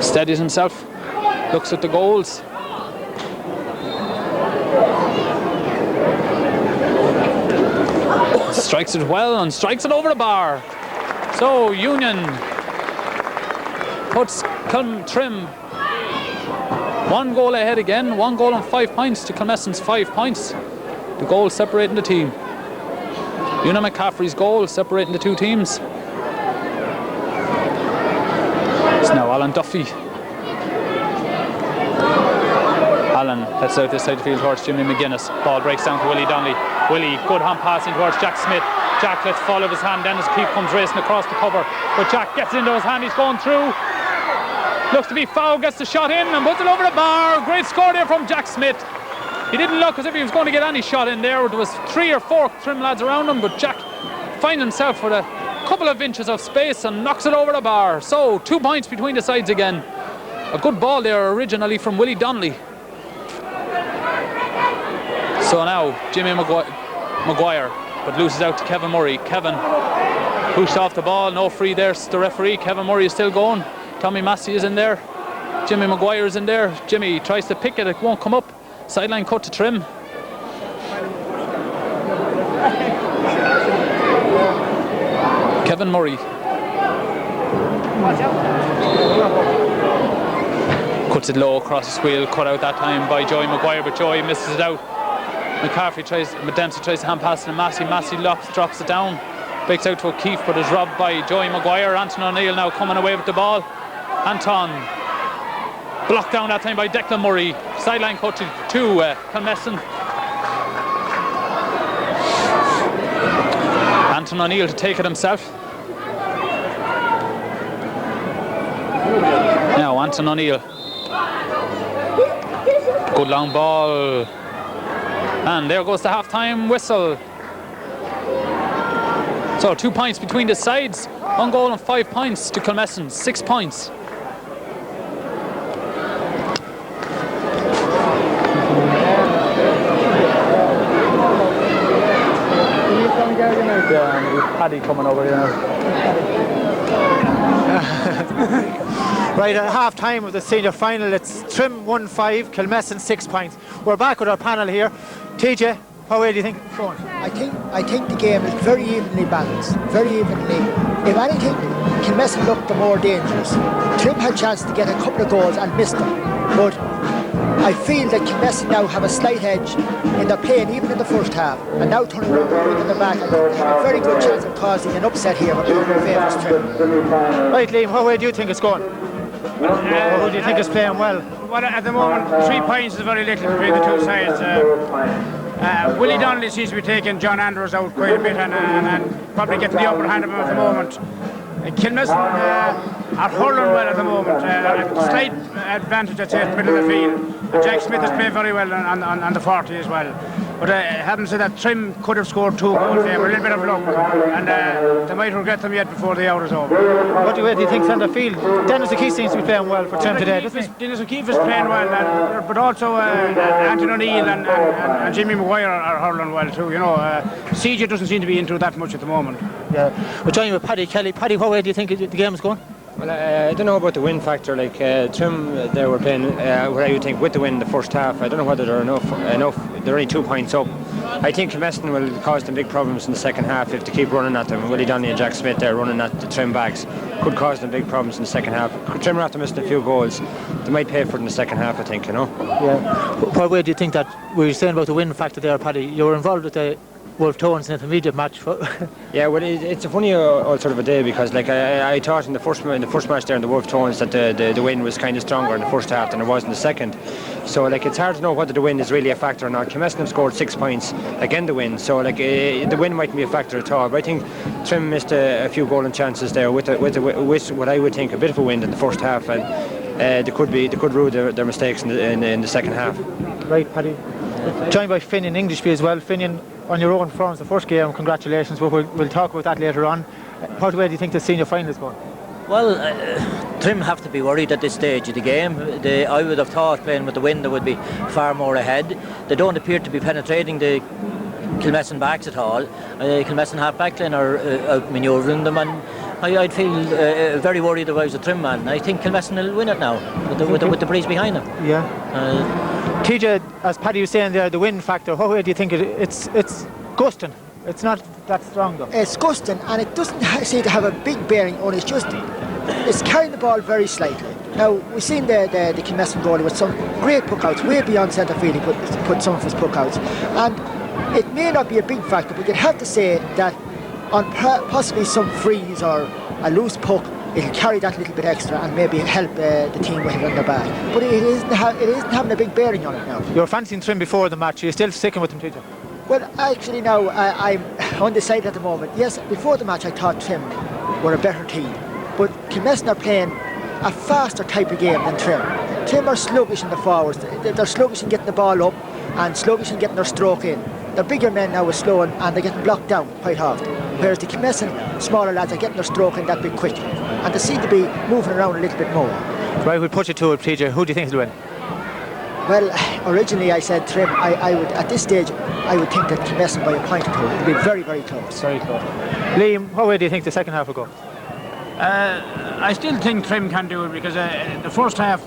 steadies himself, looks at the goals. Strikes it well and strikes it over the bar. So Union puts Trim 1 goal ahead again. 1 goal and 5 points to Kilmessan's 5 points. The goal separating the team. Una McCaffrey's goal separating the two teams. It's now Alan Duffy. Alan heads out this side of the field towards Jimmy McGuinness. Ball breaks down to Willie Donnelly. Willie, good hand passing towards Jack Smith. Jack lets fall of his hand. Dennis Keefe comes racing across the cover, but Jack gets into his hand. He's going through. Looks to be foul, gets the shot in and puts it over the bar. Great score there from Jack Smith. He didn't look as if he was going to get any shot in there. There was 3 or 4 Trim lads around him, but Jack finds himself with a couple of inches of space and knocks it over the bar. So 2 points between the sides again. A good ball there originally from Willie Donnelly. So now Jimmy Maguire, but loses out to Kevin Murray. Kevin pushed off the ball, no free there. The referee, Kevin Murray, is still going. Tommy Massey is in there. Jimmy Maguire is in there. Jimmy tries to pick it, it won't come up. Sideline cut to Trim. Kevin Murray. Cuts it low across the squeal, cut out that time by Joey Maguire, but Joey misses it out. Dempsey tries to hand pass to Massey. Massey drops it down. Breaks out to O'Keefe, but is robbed by Joey Maguire. Anton O'Neill now coming away with the ball. Anton blocked down that time by Declan Murray. Sideline cut to Kilmessan. Anton O'Neill to take it himself. Now Anton O'Neill. Good long ball. And there goes the half-time whistle. So 2 points between the sides. 1 goal and 5 points to Kilmessan. 6 points. Paddy coming over here Right, at half time of the senior final, it's Trim 1-5, Kilmessan 6 points. We're back with our panel here. TJ, how way do you think it's going? I think the game is very evenly balanced, very evenly. If anything, Kilmessan looked the more dangerous. Trim had a chance to get a couple of goals and missed them. But I feel that Kilmessan now have a slight edge in their playing, even in the first half. And now turning around in the back, I think they have a very good chance of causing an upset here with the favourites Trim. Right, Liam, how way do you think it's going? Who do you think is playing well? Well, at the moment, 3 points is very little between the two sides. Willie Donnelly seems to be taking John Andrews out quite a bit and probably getting the upper hand of him at the moment. Kilmessan are hurling well at the moment. Slight advantage, I'd say, at the middle of the field. Jack Smith has played very well on the 40 as well. But having said that, Trim could have scored 2 goals there, a little bit of luck, and they might regret them yet before the hour is over. What do you think centre field? Dennis O'Keefe seems to be playing well for Trim today, doesn't he? Dennis O'Keefe is playing well, but also Anton O'Neill and Jimmy Maguire are hurling well too. You know, CJ doesn't seem to be into that much at the moment. Yeah, we're joining with Paddy Kelly. Paddy, what way do you think the game is going? Well, I don't know about the win factor. Like Trim, they were playing what I would think with the win in the first half. I don't know whether they're enough. They're only 2 points up. I think Kilmessan will cause them big problems in the second half if they keep running at them. Willie Donnelly and Jack Smith there running at the Trim bags could cause them big problems in the second half. Trim are after missing a few goals. They might pay for it in the second half, I think. You know. Yeah. What way do you think that we were saying about the win factor there, Paddy? You were involved with the Wolf Tones in an intermediate match. Yeah, well, it's a funny old sort of a day because, like, I thought in the first match there in the Wolf Tones that the win was kind of stronger in the first half than it was in the second. So, like, it's hard to know whether the win is really a factor or not. Kilmessan have scored 6 points again the win, so like the win mightn't be a factor at all. But I think Trim missed a few golden chances there with what I would think a bit of a win in the first half, and they could rue their mistakes in the second half. Right, Paddy. Joined by Finian Englishby as well. Finian, on your own performance the first game, congratulations. We'll talk about that later on. What way do you think the senior final is going? Well, Trim have to be worried at this stage of the game. I would have thought playing with the wind they would be far more ahead. They don't appear to be penetrating the Kilmessan backs at all. Kilmessan half backline are outmanoeuvring them, and I'd feel very worried if I was a Trim man. I think Kilmessan will win it now with the breeze behind them. Yeah. TJ, as Paddy was saying there, the win factor, what way do you think it's gusting? It's not that strong though. It's gusting, and it doesn't seem to have a big bearing on it. It's carrying the ball very slightly. Now, we've seen the Kilmessan goalie with some great puckouts, way beyond centre field. He put some of his puckouts. And it may not be a big factor, but you'd have to say that on possibly some freeze or a loose puck, it'll carry that little bit extra and maybe help the team with it on the back. But it isn't having a big bearing on it now. You were fancying Trim before the match. Are you still sticking with them, TJ? Well, actually now, I'm undecided at the moment. Yes, before the match I thought Trim were a better team. But Kilmessan are playing a faster type of game than Trim. Trim are sluggish in the forwards. They're sluggish in getting the ball up and sluggish in getting their stroke in. The bigger men now are slow and they're getting blocked down quite often. Whereas the Kilmessan smaller lads are getting their stroke in that bit quickly. And they seem to be moving around a little bit more. Right, we'll put you to it, TJ. Who do you think will win? Well, originally I said Trim. I would, at this stage, I would think that Kilmessan by a point or two. It would be very, very close. Very close. Liam, how way do you think the second half will go? I still think Trim can do it because the first half,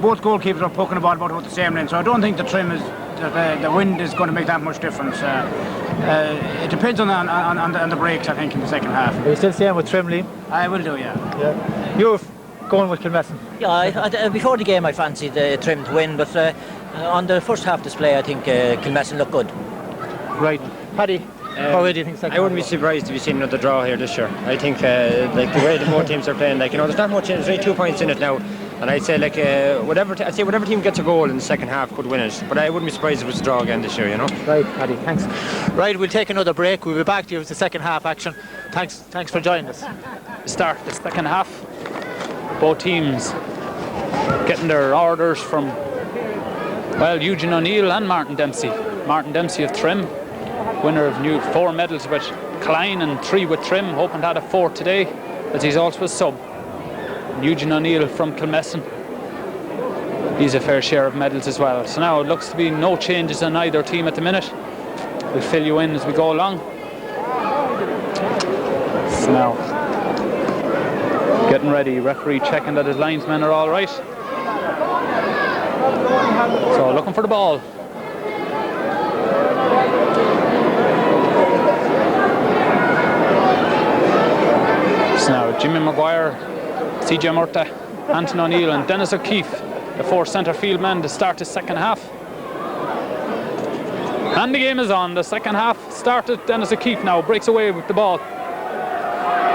both goalkeepers are poking the ball about the same length. So I don't think the Trim is the wind is going to make that much difference. It depends on the breaks, I think, in the second half. Are you still staying with Trim, Liam? I will do, yeah. You're going with Kilmessan? Yeah, before the game I fancied Trim to win, but on the first half display I think Kilmessan looked good. Right. Paddy, how way do you think second? I wouldn't be surprised if you see another draw here this year. I think like the way the both teams are playing, like, you know, there's not much in it. There's only 2 points in it now. And I'd say whatever team gets a goal in the second half could win it. But I wouldn't be surprised if it was a draw again this year, you know. Right, Paddy, thanks. Right, we'll take another break. We'll be back to you with the second half action. Thanks for joining us. Start the second half. Both teams getting their orders from, well, Eugene O'Neill and Martin Dempsey. Martin Dempsey of Trim, winner of 4 medals with Klein and 3 with Trim, hoping to add a 4th today, as he's also a sub. And Eugene O'Neill from Kilmessan, he's a fair share of medals as well. So now it looks to be no changes on either team at the minute. We'll fill you in as we go along. So now, getting ready, referee checking that his linesmen are all right. So looking for the ball. So now Jimmy Maguire, CJ Murta, Anton O'Neill and Dennis O'Keefe, the 4 centre field men to start the second half. And the game is on. The second half started. Dennis O'Keefe now breaks away with the ball.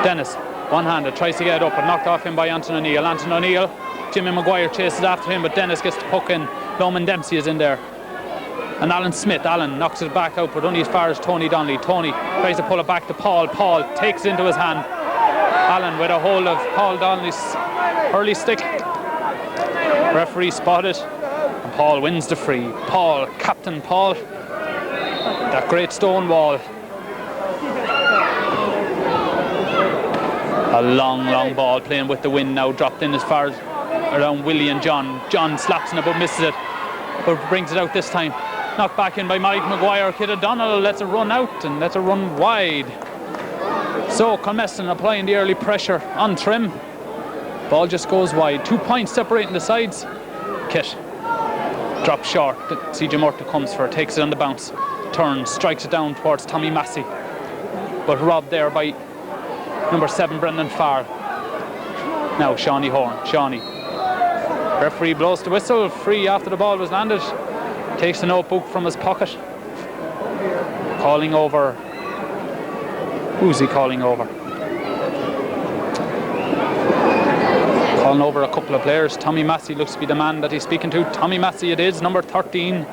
Dennis, one-handed, tries to get it up, but knocked off him by Anton O'Neill. Anton O'Neill, Jimmy Maguire chases after him, but Dennis gets the puck in. Loman Dempsey is in there. And Alan Smith, Alan knocks it back out, but only as far as Tony Donnelly. Tony tries to pull it back to Paul. Paul takes it into his hand. Alan with a hold of Paul Donnelly's hurley stick. Referee spotted, and Paul wins the free. Paul, Captain Paul, that great stone wall. A long ball playing with the wind now, dropped in as far as around Willie and John. John slaps in it but misses it, but brings it out this time. Knocked back in by Mike Mcguire. Kid O'Donnell lets it run out and lets it run wide. So Kilmessan applying the early pressure on Trim. Ball just goes wide. 2 points separating the sides. Kit drops short. CJ Murta comes for it, takes it on the bounce, turns, strikes it down towards Tommy Massey, but robbed there by number 7 Brendan Farr. Now Shawnee Horn. Shawnee. Referee blows the whistle. Free after the ball was landed. Takes a notebook from his pocket. Calling over. Who's he calling over? Calling over a couple of players. Tommy Massey looks to be the man that he's speaking to. Tommy Massey it is, number 13.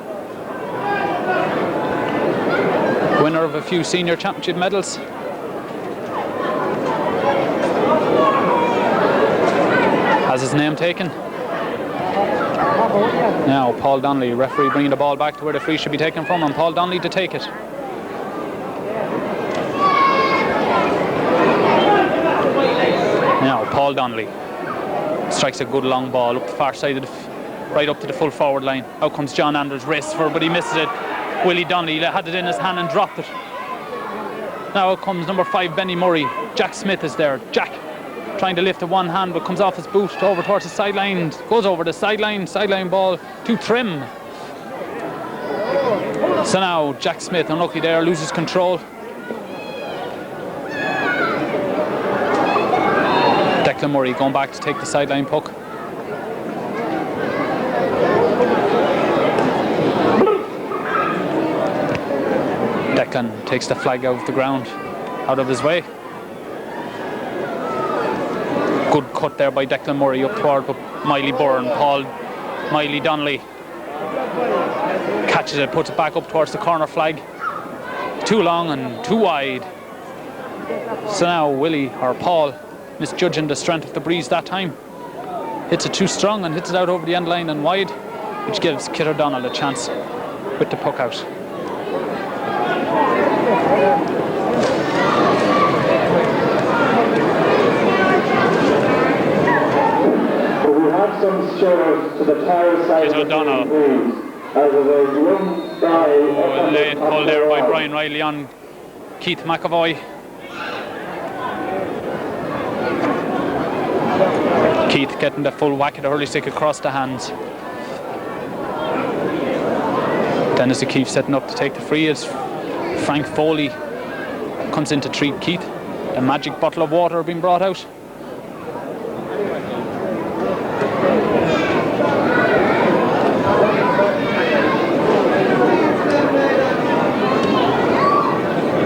Winner of a few senior championship medals. Has his name taken. Now Paul Donnelly, referee bringing the ball back to where the free should be taken from, and Paul Donnelly to take it. Now Paul Donnelly strikes a good long ball up the far side of right up to the full forward line. Out comes John Anders, races for it, but he misses it. Willie Donnelly had it in his hand and dropped it. Now out comes number 5 Benny Murray. Jack Smith is there. Jack trying to lift it one hand, but comes off his boot over towards the sideline. Goes over the sideline ball to Trim. So now Jack Smith, unlucky there, loses control. Declan Murray going back to take the sideline puck. Declan takes the flag out of the ground, out of his way. Good cut there by Declan Murray up toward Miley Byrne. Miley Donnelly catches it, puts it back up towards the corner flag. Too long and too wide. So now Willie, or Paul, misjudging the strength of the breeze that time, hits it too strong and hits it out over the end line and wide, which gives Kit O'Donnell a chance with the puck out. Some shares to the far side. Kit O'Donnell. Late pull there by Brian Riley on Keith McEvoy. Keith getting the full whack of the hurley stick across the hands. Dennis O'Keefe setting up to take the free as Frank Foley comes in to treat Keith. The magic bottle of water being brought out.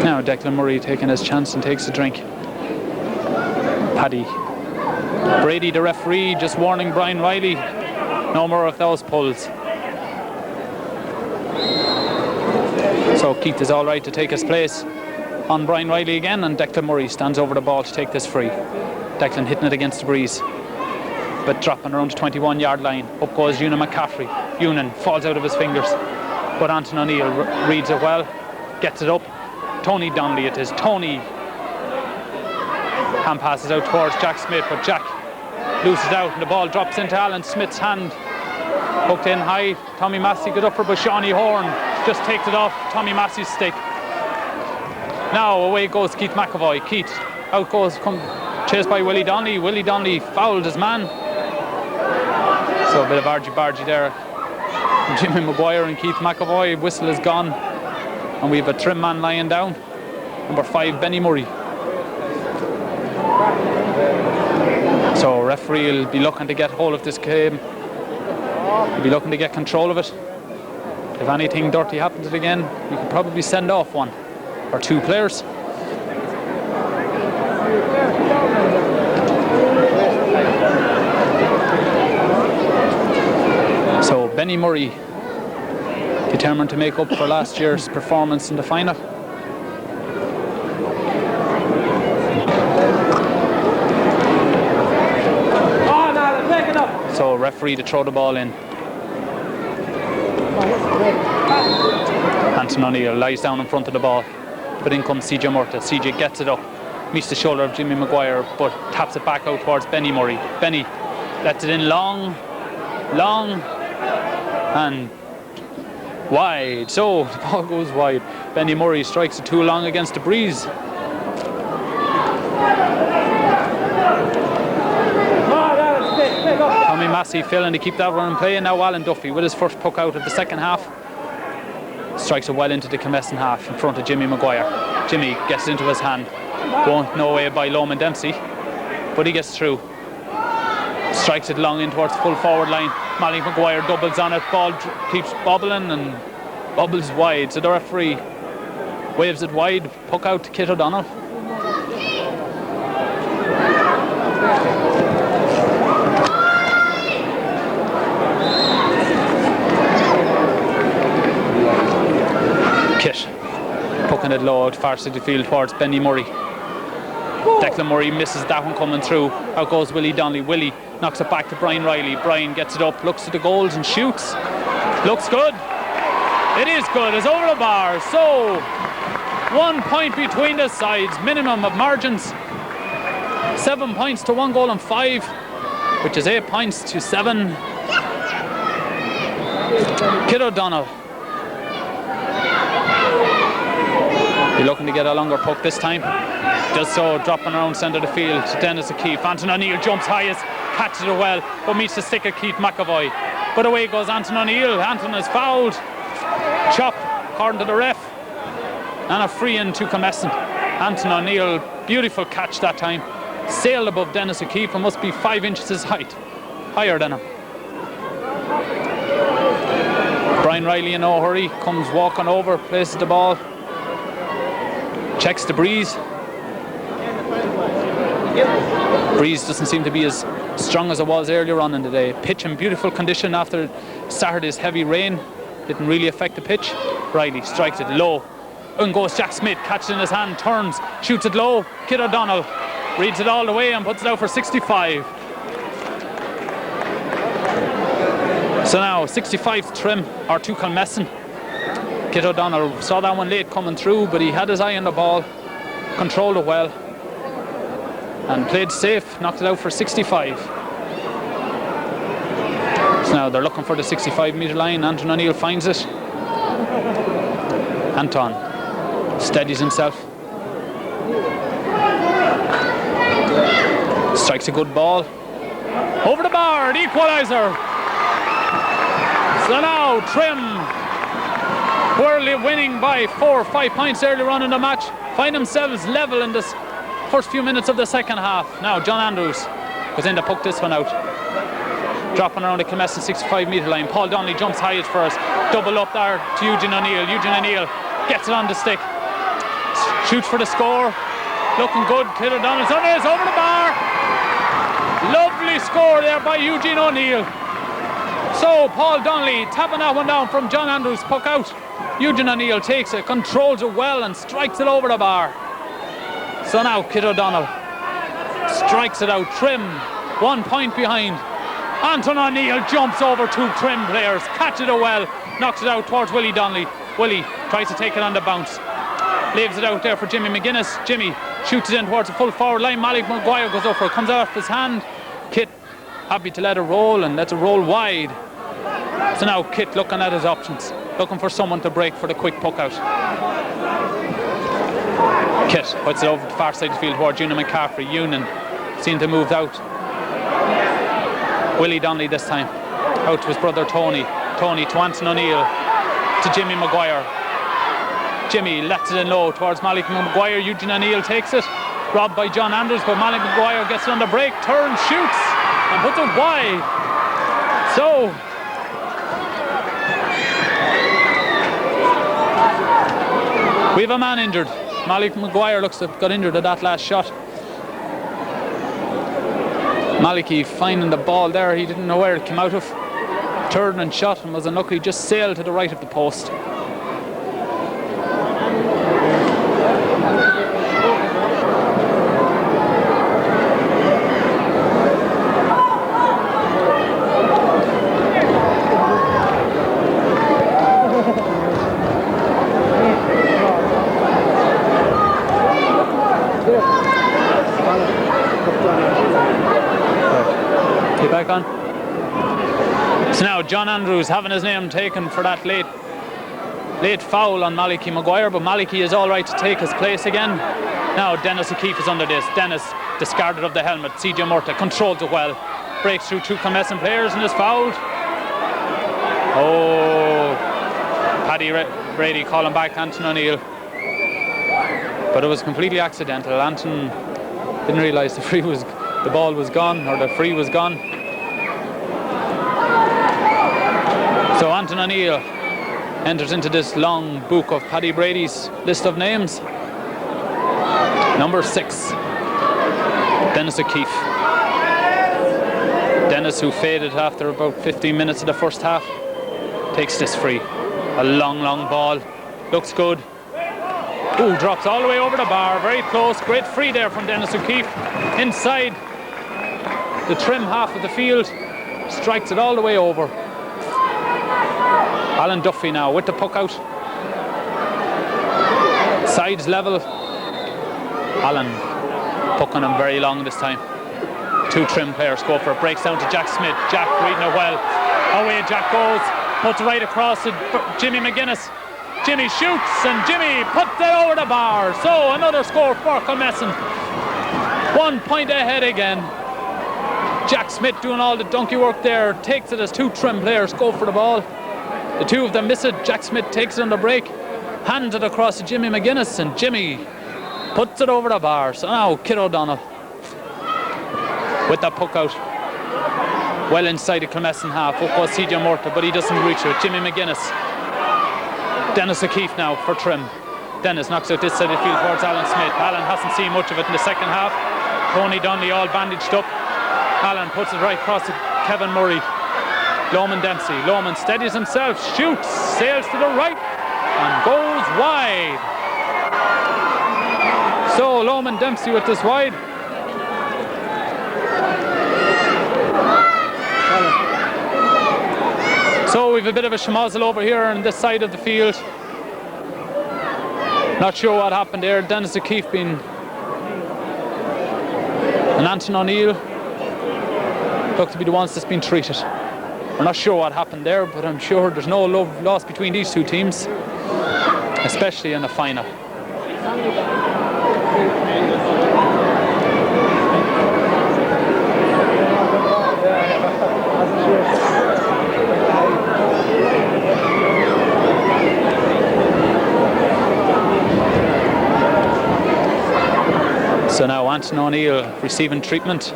Now Declan Murray taking his chance and takes a drink. Paddy Brady, the referee, just warning Brian Riley, no more of those pulls. So Keith is all right to take his place on Brian Riley again, and Declan Murray stands over the ball to take this free. Declan hitting it against the breeze, but dropping around the 21-yard line. Up goes Ewan McCaffrey. Ewan falls out of his fingers, but Anton O'Neill reads it well, gets it up. Tony Donnelly it is. Tony hand passes out towards Jack Smith, but Jack loses out and the ball drops into Alan Smith's hand. Hooked in high. Tommy Massey got up for, but Shawnee Horn just takes it off Tommy Massey's stick. Now away goes Keith McEvoy. Keith out goes, chased by Willie Donnelly. Willie Donnelly fouled his man. So a bit of argy-bargy there. Jimmy Maguire and Keith McEvoy. Whistle is gone, and we have a trim man lying down. Number 5, Benny Murray. So referee will be looking to get hold of this game. He'll be looking to get control of it. If anything dirty happens again, we could probably send off 1 or 2 players. So Benny Murray, determined to make up for last year's performance in the final. So referee to throw the ball in. Anton O'Neill lies down in front of the ball, but in comes CJ Murta. CJ gets it up, meets the shoulder of Jimmy Maguire, but taps it back out towards Benny Murray. Benny lets it in long, and wide. So the ball goes wide. Benny Murray strikes it too long against the breeze. Tommy Massey failing to keep that run in play, and now Alan Duffy with his first puck out of the second half strikes it well into the Kilmessan half in front of Jimmy Maguire. Jimmy gets it into his hand, won't know away by Loman Dempsey, but he gets through. Strikes it long in towards the full forward line. Malik Maguire doubles on it, ball keeps bobbling and bubbles wide, so the referee waves it wide, puck out to Kit O'Donnell. Kit pucking it low out far city field towards Benny Murray. Declan Murray misses that one coming through. Out goes Willie Donnelly. Willie knocks it back to Brian Riley. Brian gets it up, looks at the goals and shoots. Looks good. It is good. It's over the bar. So 1 point between the sides. Minimum of margins. 7 points to 1 goal and 5, which is 8 points to 7. Kit O'Donnell. He's looking to get a longer puck this time. Does so, dropping around centre of the field to Dennis O'Keefe. Anton O'Neill jumps highest, catches it well, but meets the stick of Keith McEvoy. But away goes Anton O'Neill. Anton is fouled. Chop, according to the ref. And a free in to Kilmessan. Anton O'Neill, beautiful catch that time. Sailed above Dennis O'Keefe and must be 5 inches his height. Higher than him. Brian Riley in no hurry, comes walking over, places the ball. Checks the breeze. Breeze doesn't seem to be as strong as it was earlier on in the day. Pitch in beautiful condition after Saturday's heavy rain. Didn't really affect the pitch. Riley strikes it low. In goes Jack Smith, catches it in his hand, turns, shoots it low. Kit O'Donnell reads it all the way and puts it out for 65. So now 65 to trim, or to Kilmessan. Kit O'Donnell saw that one late coming through, but he had his eye on the ball, controlled it well, and played safe, knocked it out for 65. So now they're looking for the 65-metre line. Anton O'Neill finds it. Anton steadies himself. Strikes a good ball. Over the bar, the equaliser. So now Trim, who are winning by 4 or 5 points earlier on in the match, find themselves level in this first few minutes of the second half. Now John Andrews goes in to puck this one out. Dropping around the Kilmessan 65-metre line. Paul Donnelly jumps high at first. Double up there to Eugene O'Neill. Eugene O'Neill gets it on the stick. Shoots for the score. Looking good. Kit O'Donnell's on it. Over the bar. Lovely score there by Eugene O'Neill. So Paul Donnelly tapping that one down from John Andrews, puck out. Eugene O'Neill takes it, controls it well and strikes it over the bar. So now Kit O'Donnell strikes it out. Trim 1 point behind. Anton O'Neill jumps over 2 Trim players, catches it well, knocks it out towards Willie Donnelly. Willie tries to take it on the bounce, leaves it out there for Jimmy McGuinness. Jimmy shoots it in towards the full forward line. Malik Maguire goes over, comes off his hand. Kit happy to let it roll and lets it roll wide. So now Kit looking at his options, looking for someone to break for the quick puck out. Kit puts it over the far side of the field toward Union McCaffrey. Union seem to move out. Willie Donnelly this time, out to his brother Tony. Tony to Anton O'Neill, to Jimmy Maguire. Jimmy lets it in low towards Malik Maguire. Eugene O'Neill takes it, robbed by John Andrews, but Malik Maguire gets it on the break, turns, shoots, and puts it wide. So we have a man injured. Malik Maguire looks to have got injured at that last shot. Maliki finding the ball there, he didn't know where it came out of. Turned and shot and was unlucky, just sailed to the right of the post. Back on. So now John Andrews having his name taken for that late foul on Maliki Maguire, but Maliki is all right to take his place again. Now Dennis O'Keefe is under this. Dennis discarded of the helmet. CJ Murta controls it well, breaks through 2 Kilmessan players and is fouled. Oh, Paddy Brady calling back Anton O'Neill, but it was completely accidental. Anton didn't realise the ball was gone, or the free was gone. So Anton O'Neill enters into this long book of Paddy Brady's list of names. Number 6, Dennis O'Keefe. Dennis, who faded after about 15 minutes of the first half, takes this free. A long ball, looks good. Ooh, drops all the way over the bar, very close. Great free there from Dennis O'Keefe. Inside the trim half of the field, strikes it all the way over. Alan Duffy now with the puck out. Sides level. Alan pucking him very long this time. 2 Trim players go for it. Breaks down to Jack Smith. Jack reading it well. Away Jack goes. Puts it right across to Jimmy McGuinness. Jimmy shoots and Jimmy puts it over the bar. So another score for Kilmessan. 1 point ahead again. Jack Smith doing all the donkey work there. Takes it as 2 Trim players go for the ball. The 2 of them miss it. Jack Smith takes it on the break, hands it across to Jimmy McGuinness, and Jimmy puts it over the bar. So now Kit O'Donnell with that puck out. Well inside the Kilmessan half. Up was CJ Murta, but he doesn't reach it. Jimmy McGuinness. Dennis O'Keefe now for Trim. Dennis knocks out this side of the field towards Alan Smith. Alan hasn't seen much of it in the second half. Tony Donnelly all bandaged up. Alan puts it right across to Kevin Murray. Loman Dempsey. Loman steadies himself, shoots, sails to the right and goes wide. So Loman Dempsey with this wide. So we've a bit of a schmozzle over here on this side of the field. Not sure what happened there. Dennis O'Keefe being and Anton O'Neill look to be the ones that's been treated. We're not sure what happened there, but I'm sure there's no love lost between these 2 teams, especially in the final. So now Anton O'Neill receiving treatment.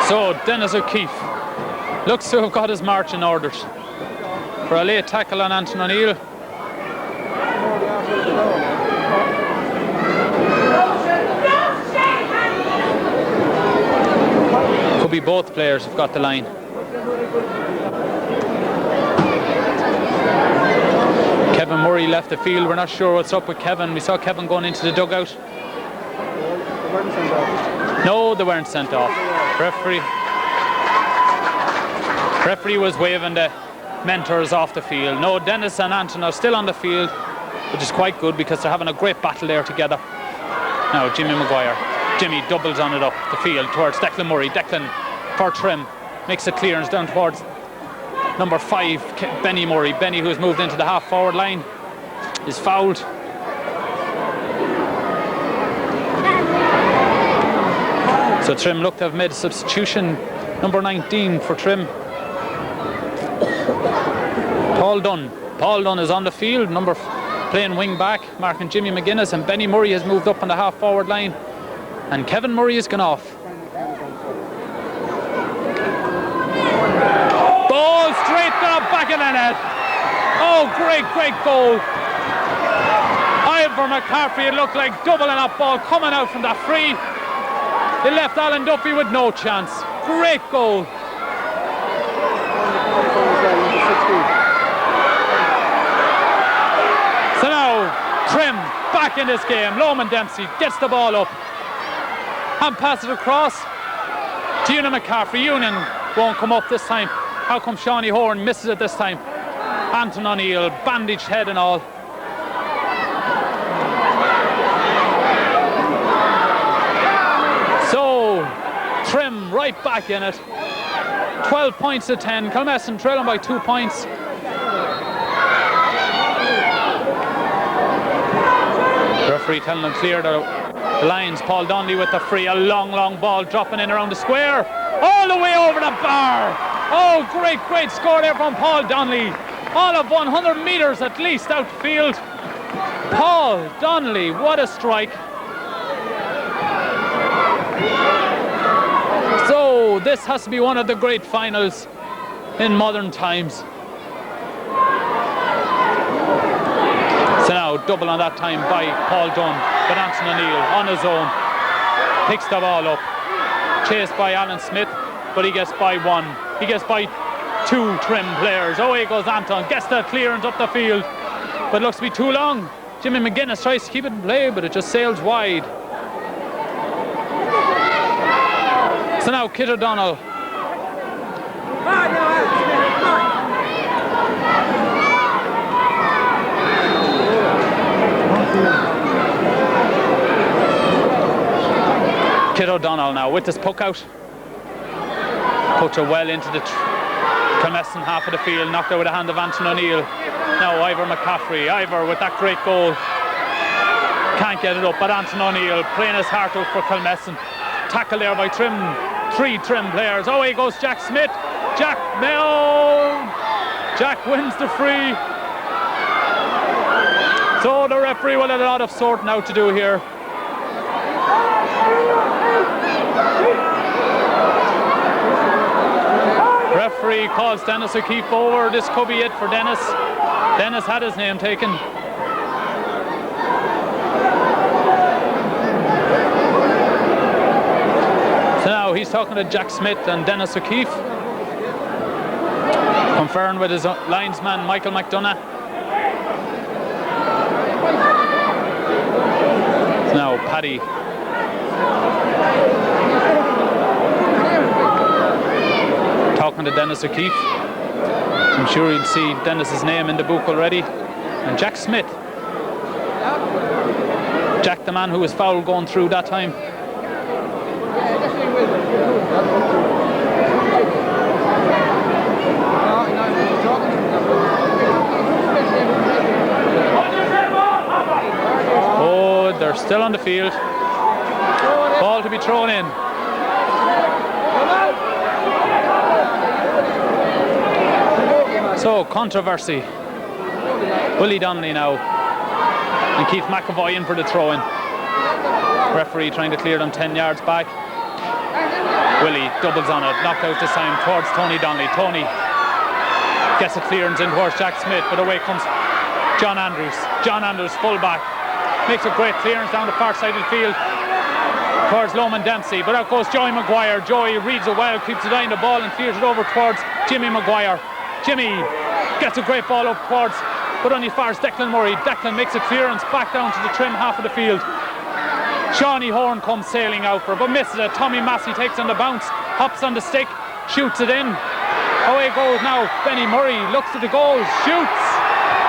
So Dennis O'Keefe looks to have got his marching orders for a late tackle on Anton O'Neill. be both players who've got the line. Kevin Murray left the field. We're not sure what's up with Kevin. We saw Kevin going into the dugout. No, they weren't sent off. Referee was waving the mentors off the field. No, Dennis and Anton are still on the field, which is quite good because they're having a great battle there together. Now Jimmy Maguire. Jimmy doubles on it up the field towards Declan Murray. Declan for Trim makes a clearance down towards number 5, Benny Murray. Benny, who has moved into the half forward line, is fouled. So Trim looked to have made a substitution. Number 19 for Trim, Paul Dunn. Paul Dunn is on the field, playing wing back, marking Jimmy McGuinness, and Benny Murray has moved up on the half forward line, and Kevin Murray has gone off. Ball straight to the back of the net. Oh, great goal. Ivor McCarthy, it looked like doubling up ball coming out from that free. It left Alan Duffy with no chance. Great goal. So now Trim back in this game. Loman Dempsey gets the ball up and passes it across to Union McCaffrey. Union won't come up this time. How come Shawnee Horn misses it this time? Anton O'Neill, bandaged head and all. So Trim right back in it. 12 points to 10. Kilmessan trailing by 2 points. Referee telling them clear the lines. Paul Donnelly with the free. A long ball dropping in around the square. All the way over the bar. Oh, great score there from Paul Donnelly. All of 100 metres at least outfield. Paul Donnelly, what a strike. So this has to be one of the great finals in modern times. So now double on that time by Paul Dunn, but Anton O'Neill on his own picks the ball up, chased by Alan Smith, but he gets by one. He gets by 2 Trim players. Oh, here goes Anton, gets the clearance up the field, but looks to be too long. Jimmy McGuinness tries to keep it in play, but it just sails wide. So now Kit O'Donnell. Kit O'Donnell now with his puck out. Puts it well into the Kilmessan half of the field, knocked out with the hand of Anton O'Neill. Now Ivor McCaffrey. Ivor with that great goal. Can't get it up, but Anton O'Neill playing his heart out for Kilmessan. Tackle there by Trim. 3 Trim players. Oh, here goes Jack Smith. Jack wins the free. So the referee will have a lot of sorting out to do here. Referee calls Dennis O'Keefe over. This could be it for Dennis. Dennis had his name taken. So now he's talking to Jack Smith and Dennis O'Keefe, conferring with his linesman Michael McDonough. So now Paddy talking to Dennis O'Keefe. I'm sure you'll see Dennis's name in the book already. And Jack Smith. Jack, the man who was fouled going through that time. Oh, they're still on the field. Ball to be thrown in. So, controversy. Willie Donnelly now. And Keith McEvoy in for the throw-in. Referee trying to clear them 10 yards back. Willie doubles on it, knocked out this time towards Tony Donnelly. Tony gets a clearance in towards Jack Smith, but away comes John Andrews. John Andrews, full back, makes a great clearance down the far side of the field. towards Loman Dempsey, but out goes Joey Maguire. Joey reads it well, keeps it on the ball and clears it over towards Jimmy Maguire. Jimmy gets a great ball up towards, but only fires Declan Murray. Declan makes a clearance back down to the trim half of the field. Shawnee Horn comes sailing out for it, but misses it. Tommy Massey takes on the bounce, hops on the stick, shoots it in. Away goes now Benny Murray, looks at the goal, shoots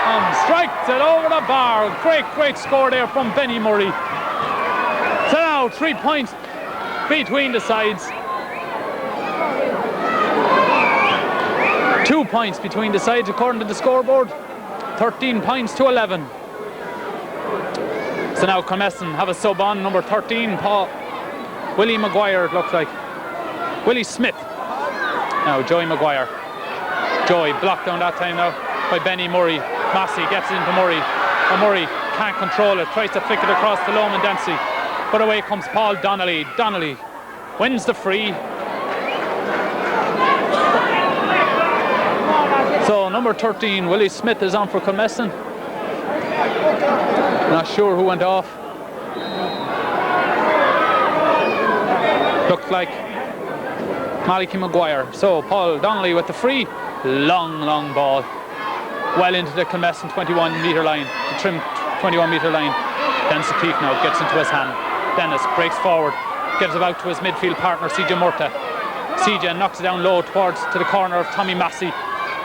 and strikes it over the bar. Great score there from Benny Murray. So now 3 points between the sides. 2 points between the sides according to the scoreboard. 13 points to 11. So now Kilmessan have a sub on, number 13, Willie Maguire, it looks like. Willie Smith. Now Joey Maguire. Joey blocked down that time now by Benny Murray. Massey gets it into Murray. And Murray can't control it, tries to flick it across to Loman Dempsey. But away comes Paul Donnelly. Donnelly wins the free. So number 13, Willie Smith, is on for Kilmessan. Not sure who went off. Looked like Malachy Maguire. So Paul Donnelly with the free. Long ball. Well into the Kilmessan 21-metre line. The trim 21-metre line. Dennis O'Keefe now gets into his hand. Dennis breaks forward. Gives it out to his midfield partner, CJ Murta. CJ knocks it down low towards to the corner of Tommy Massey.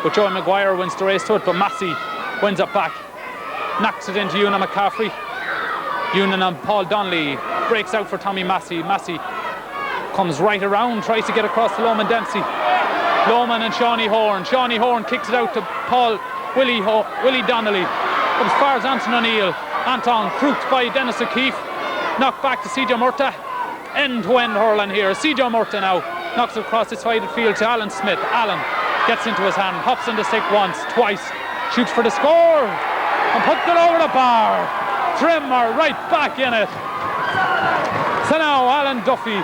But Joey Maguire wins the race to it, but Massey wins it back. Knocks it into Ewan McCaffrey. Ewan and Paul Donnelly breaks out for Tommy Massey. Massey comes right around, tries to get across to Loman Dempsey. Loman and Shawnee Horn. Shawnee Horn kicks it out to Willie Donnelly. Comes far as Anton O'Neill. Anton crooked by Dennis O'Keefe. Knocked back to CJ Murta. End-to-end hurling here. CJ Murta now knocks it across the side of the field to Alan Smith. Alan gets into his hand, hops on the stick once, twice, shoots for the score, and puts it over the bar. Trim are right back in it. So now Alan Duffy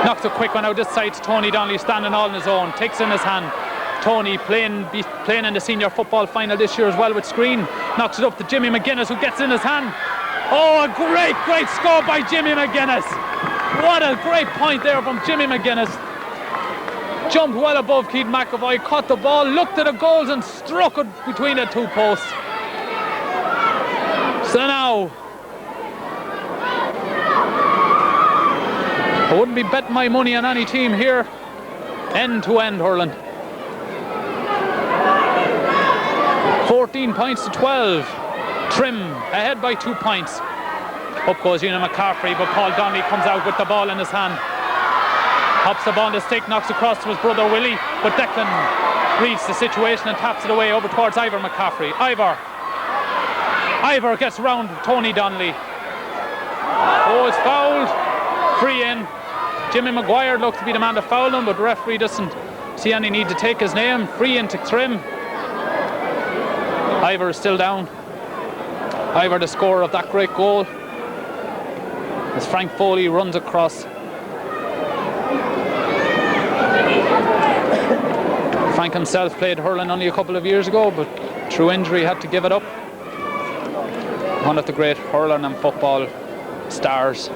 knocks a quick one out this side to Tony Donnelly, standing all on his own, takes it in his hand. Tony playing in the senior football final this year as well with Screen. Knocks it up to Jimmy McGuinness, who gets in his hand. Oh, a great score by Jimmy McGuinness. What a great point there from Jimmy McGuinness. Jumped well above Keith McEvoy, caught the ball, looked at the goals and struck it between the two posts. So now, I wouldn't be betting my money on any team here. End-to-end hurling. 14 points to 12. Trim ahead by 2 points. Up goes Ewan McCaffrey, but Paul Donnelly comes out with the ball in his hand. Hops the ball on the stick, knocks across to his brother Willie, but Declan reads the situation and taps it away over towards Ivor McCaffrey. Ivor gets around Tony Donnelly. Oh, it's fouled. Free in. Jimmy Maguire looked to be the man to foul him, but the referee doesn't see any need to take his name. Free in to Trim. Ivor is still down. Ivor, the scorer of that great goal, as Frank Foley runs across. Frank himself played hurling only a couple of years ago, but through injury had to give it up. One of the great hurling and football stars.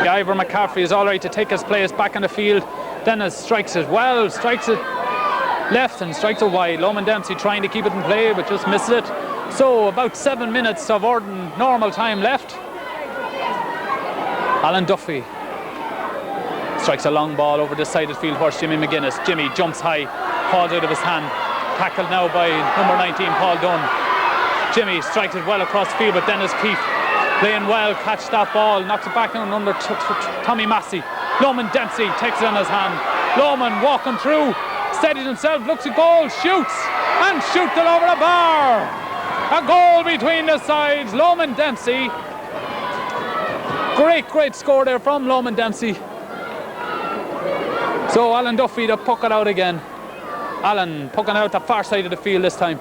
Ivor McCaffrey is all right to take his place back on the field. Dennis strikes it well, strikes it left and strikes it wide. Loman Dempsey trying to keep it in play, but just misses it. So about 7 minutes of normal time left. Alan Duffy strikes a long ball over the side of the field towards Jimmy McGuinness. Jimmy jumps high, falls out of his hand. Tackled now by number 19, Paul Dunn. Jimmy strikes it well across the field, but Dennis Keefe playing well, catch that ball, knocks it back down under Tommy Massey. Loman Dempsey takes it in his hand. Loman walking through, steadies himself, looks at goal, shoots, and shoots it over the bar. A goal between the sides. Loman Dempsey. Great score there from Loman Dempsey. So Alan Duffy to puck it out again. Alan pucking out the far side of the field this time.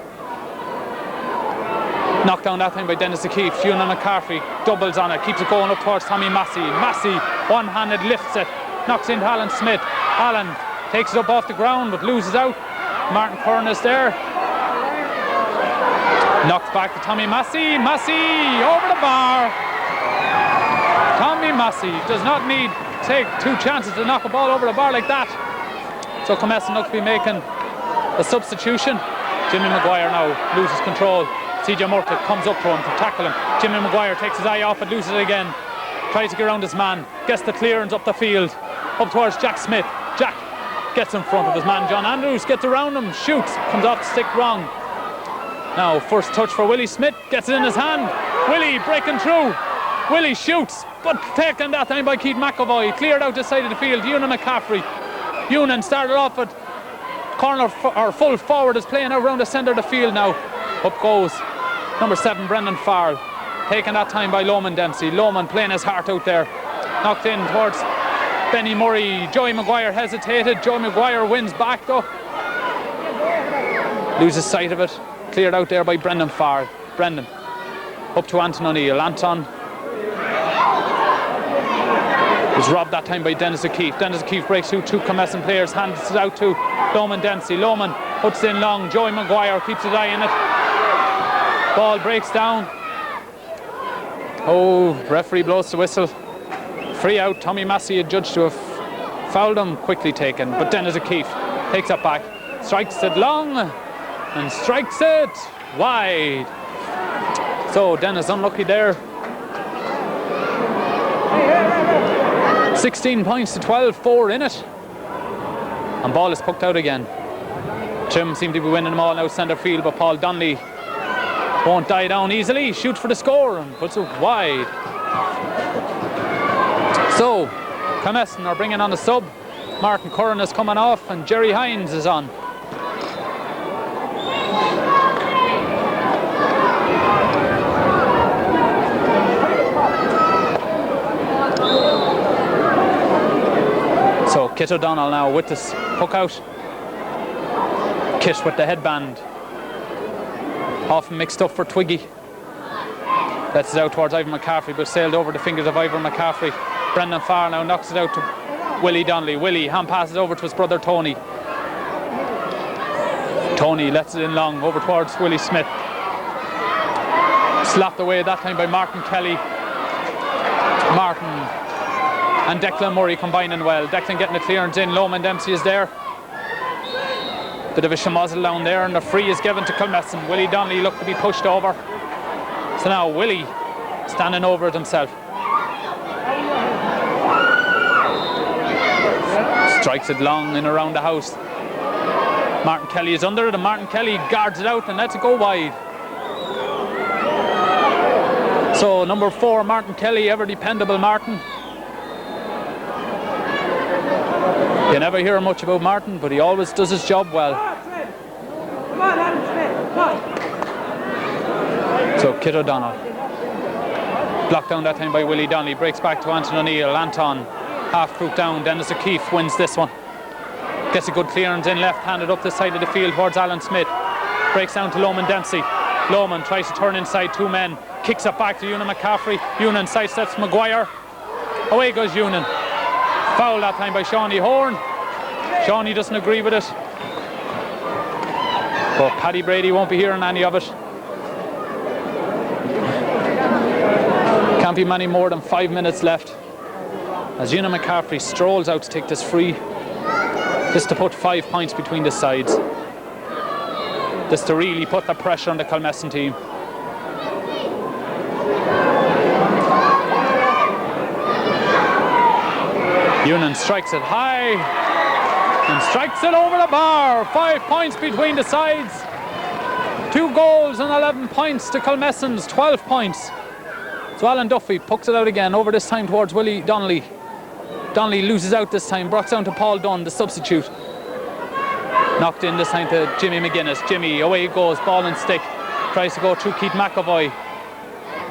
Knocked down that time by Dennis O'Keefe. Ewan McCarthy doubles on it, keeps it going up towards Tommy Massey. Massey one-handed lifts it, knocks into Alan Smith. Alan takes it up off the ground but loses out. Martin Curran is there. Knocked back to Tommy Massey. Massey over the bar. Tommy Massey does not need to take 2 chances to knock a ball over the bar like that. So Kilmessan look to be making a substitution. Jimmy Maguire now loses control. CJ Murtagh comes up to him to tackle him. Jimmy Maguire takes his eye off it, loses it again. Tries to get around his man. Gets the clearance up the field. Up towards Jack Smith. Jack gets in front of his man. John Andrews gets around him. Shoots. Comes off the stick wrong. Now first touch for Willie Smith. Gets it in his hand. Willie breaking through. Willie shoots. But taken that time by Keith McEvoy. Cleared out the side of the field. Ewan McCaffrey. Ewan started off at corner or full forward, is playing out around the centre of the field now. Up goes number 7 Brendan Farrell, taken that time by Loman Dempsey. Loman playing his heart out there, knocked in towards Benny Murray. Joey Maguire hesitated. Joey Maguire wins back though, loses sight of it. Cleared out there by Brendan Farrell. Brendan up to Anton O'Neill. Anton was robbed that time by Dennis O'Keefe. Dennis O'Keefe breaks through 2 Kilmessan players, hands it out to Loman Dempsey. Loman puts it in long. Joey Maguire keeps his eye in it. Ball breaks down. Oh, referee blows the whistle. Free out. Tommy Massey adjudged to have fouled him, quickly taken. But Dennis O'Keefe takes it back, strikes it long and strikes it wide. So Dennis unlucky there. 16 points to 12, 4 in it. And ball is poked out again. Trim seem to be winning them all now centre field, but Paul Donnelly won't die down easily. Shoots for the score and puts it wide. So Kilmessan are bringing on the sub. Martin Curran is coming off and Jerry Hines is on. So Kit O'Donnell now with this hook out. Kit with the headband. Often mixed up for Twiggy. Lets it out towards Ivan McCaffrey, but sailed over the fingers of Ivan McCaffrey. Brendan Farr now knocks it out to Willie Donnelly. Willie hand passes over to his brother Tony. Tony lets it in long over towards Willie Smith. Slapped away that time by Martin Kelly. Martin and Declan Murray combining well. Declan getting the clearance in. Loman Dempsey is there. Bit of a schmozzle down there, and the free is given to Kilmessan. Willie Donnelly looked to be pushed over. So now Willie standing over it himself. Strikes it long and around the house. Martin Kelly is under it, and Martin Kelly guards it out and lets it go wide. So number 4, Martin Kelly, ever dependable Martin. You never hear much about Martin, but he always does his job well. So Kit O'Donnell blocked down that time by Willie Donnelly. Breaks back to Anton O'Neill. Anton half crook down. Dennis O'Keefe wins this one. Gets a good clearance in left-handed up the side of the field towards Alan Smith. Breaks down to Loman Dempsey. Loman tries to turn inside 2 men. Kicks it back to Ewan McCaffrey. Ewan sidesteps Maguire. Away goes Ewan. Foul that time by Shawnee Horn. Shawnee doesn't agree with it. But Paddy Brady won't be hearing any of it. Can't be many more than 5 minutes left as Ewan McCaffrey strolls out to take this free. This to put 5 points between the sides. This to really put the pressure on the Kilmessan team. Ewan strikes it high and strikes it over the bar. 5 points between the sides. 2 goals and 11 points to Kilmessan's 12 points. So Alan Duffy pucks it out again, over this time towards Willie Donnelly. Donnelly loses out this time, brought down to Paul Dunn, the substitute. Knocked in this time to Jimmy McGuinness. Jimmy, away he goes, ball and stick. Tries to go through Keith McEvoy.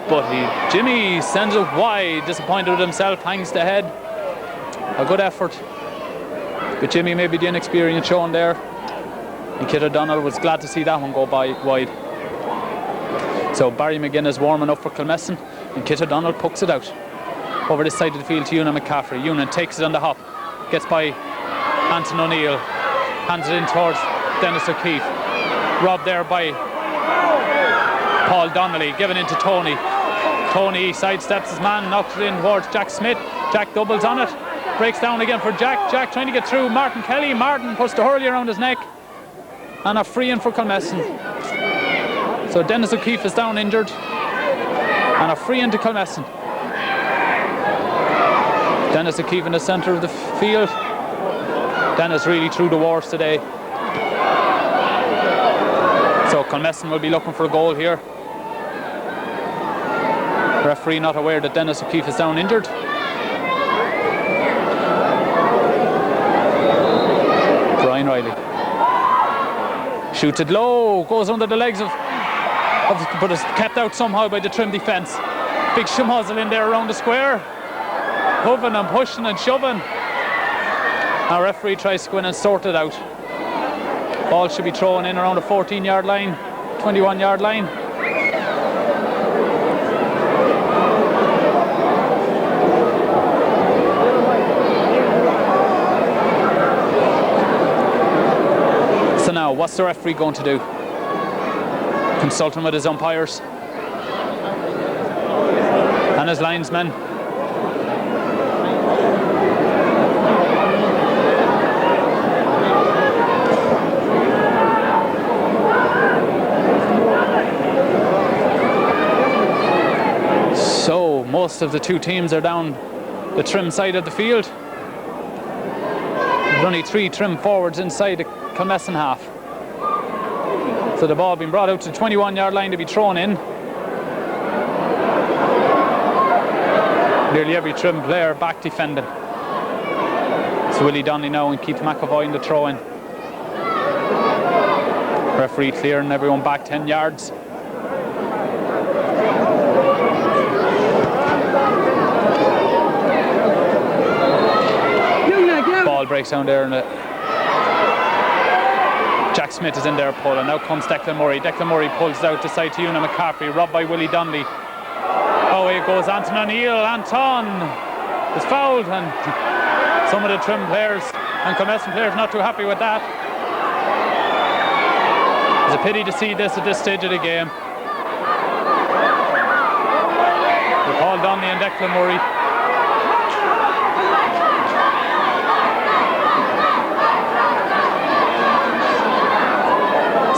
But Jimmy sends it wide, disappointed with himself, hangs the head. A good effort. But Jimmy maybe the inexperience shown there. And Kit O'Donnell was glad to see that one go by wide. So Barry McGuinness warming up for Kilmessan, and Kit O'Donnell pucks it out over this side of the field to Ewan McCaffrey. Ewan takes it on the hop, gets by Anton O'Neill, hands it in towards Dennis O'Keefe. Robbed there by Paul Donnelly given into Tony. Tony sidesteps his man, knocks it in towards Jack Smith. Jack doubles on it, breaks down again for Jack. Jack trying to get through Martin Kelly. Martin puts the hurley around his neck, and a free in for Kilmessan. So Dennis O'Keefe is down injured, and a free in to Kilmessan. Dennis O'Keefe in the centre of the field. Dennis really threw the wars today. So Kilmessan will be looking for a goal here. Referee not aware that Dennis O'Keefe is down injured. Brian Riley shoots it low, goes under the legs of but is kept out somehow by the Trim defence. Big schmozzle in there around the square, hovering and pushing and shoving. Our referee tries to go in and sort it out. Ball should be thrown in around the 14-yard line, 21-yard line. So now, what's the referee going to do? Consulting with his umpires and his linesmen. So most of the two teams are down the Trim side of the field. There's only 3 Trim forwards inside the Kilmessan half. So the ball being brought out to the 21-yard line to be thrown in. Nearly every Trim player back defending. It's Willie Donnelly now and Keith McEvoy in the throw-in. Referee clearing everyone back 10 yards. Ball breaks down there and Jack Smith is in there pulling. Now comes Declan Murray. Declan Murray pulls it out to side to Una McCaffrey, robbed by Willie Donnelly. Away goes Anton O'Neill. Anton is fouled, and some of the Trim players and Kilmessan players not too happy with that. It's a pity to see this at this stage of the game. With Paul Donnelly and Declan Murray.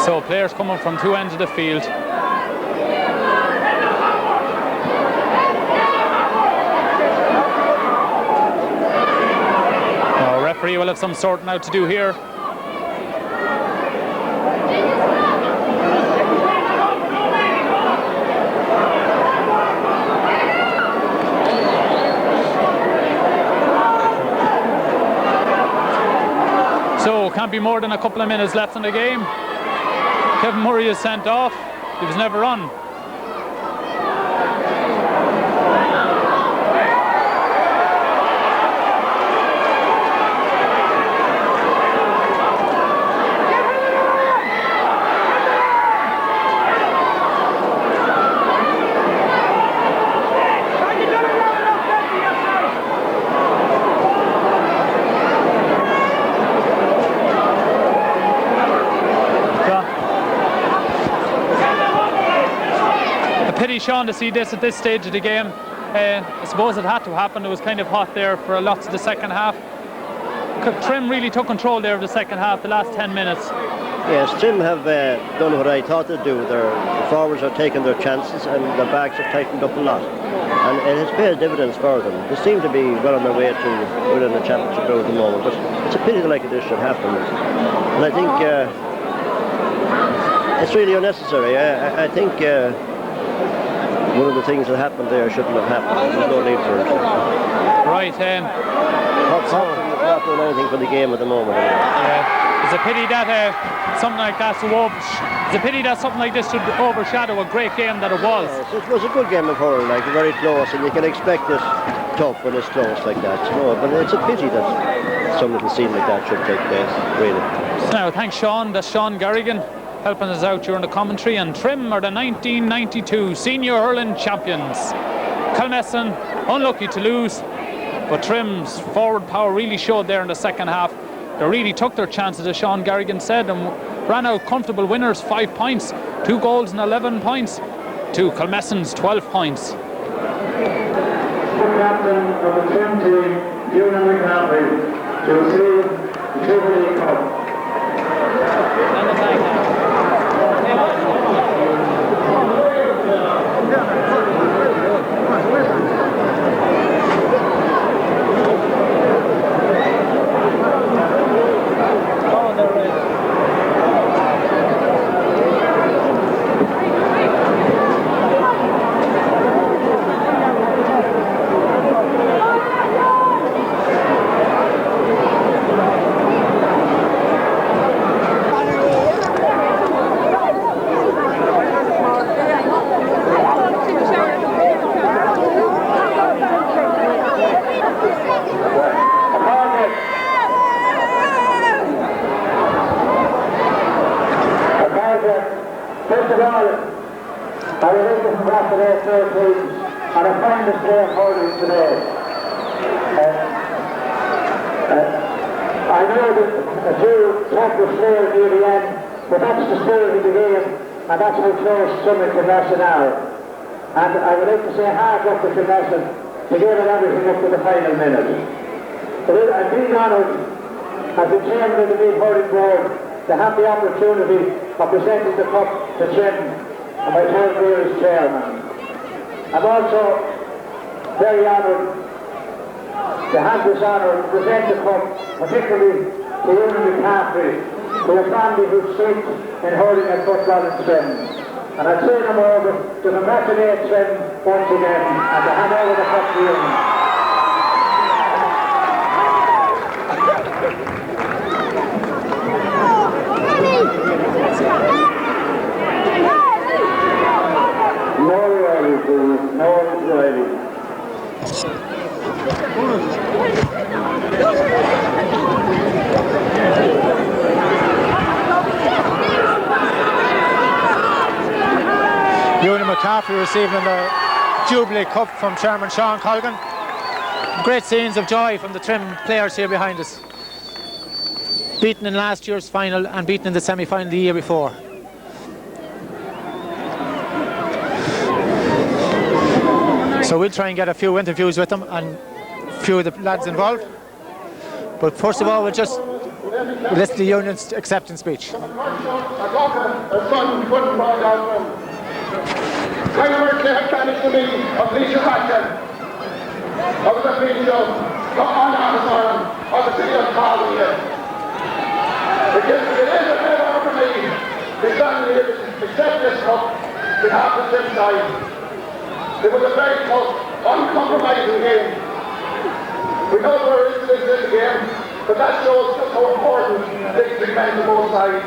So players coming from 2 ends of the field. Now, referee will have some sorting out to do here. So can't be more than a couple of minutes left in the game. Kevin Murray is sent off. He was never on. Sean, to see this at this stage of the game. I suppose it had to happen. It was kind of hot there for lots of the second half. Trim really took control there of the second half, the last 10 minutes. Yes, Trim have done what I thought they'd do. Their forwards are taking their chances and the backs have tightened up a lot. And it has paid dividends for them. They seem to be well on their way to winning the championship at the moment, but it's a pity that like this should happen. And I think it's really unnecessary. I think one of the things that happened there shouldn't have happened. There's no need for it. Right. Not doing anything for the game at the moment. It's a pity that something like that something like this should overshadow a great game that it was. Yes, it was a good game of hurling, like very close, and you can expect it tough when it's close like that. But it's a pity that some little scene like that should take place, really. Now, thanks Sean. That's Sean Garrigan helping us out during the commentary, and Trim are the 1992 Senior Hurling champions. Kilmessan unlucky to lose, but Trim's forward power really showed there in the second half. They really took their chances, as Sean Garrigan said, and ran out comfortable winners, 5 points, 2 goals and 11 points. to Kilmessan's 12 points. The captain of the Trim team, Ewan McCarthy, to receive the Jubilee Cup. First of all, I would like to congratulate their team on a fine display of hurling today. I know that a few had the players near the end, but that's the spirit of the game, and that's how close some of Kilmessan are. And I would like to say hard luck to Kilmessan to give it everything up to the final minute. I'm being honoured as the chairman of the Meath Hurling Board to have the opportunity of presenting the cup to Trim and my third year as chairman. I'm also very honoured to have this honour to present the cup, particularly to Ewan McCarthy, to a family who sleeps in hurling and football in Trim. And I'd say no more but to congratulate Trim once again and to hand over the cup to Ewan. Ewan McCarthy receiving the Jubilee Cup from Chairman Sean Colgan. Great scenes of joy from the Trim players here behind us. Beaten in last year's final and beaten in the semi-final the year before. So we'll try and get a few interviews with them and a few of the lads involved. But first of all, we'll just listen to the union's acceptance speech. I worked there managed to be a police captain. I was a official, not on officer of the city of Cardiff here. Because it is a bit over for me to stand here to accept this cup to have the Trim side. It was a very tough, uncompromising game. We know where it is in the game, but that shows just how important things are meant to both sides.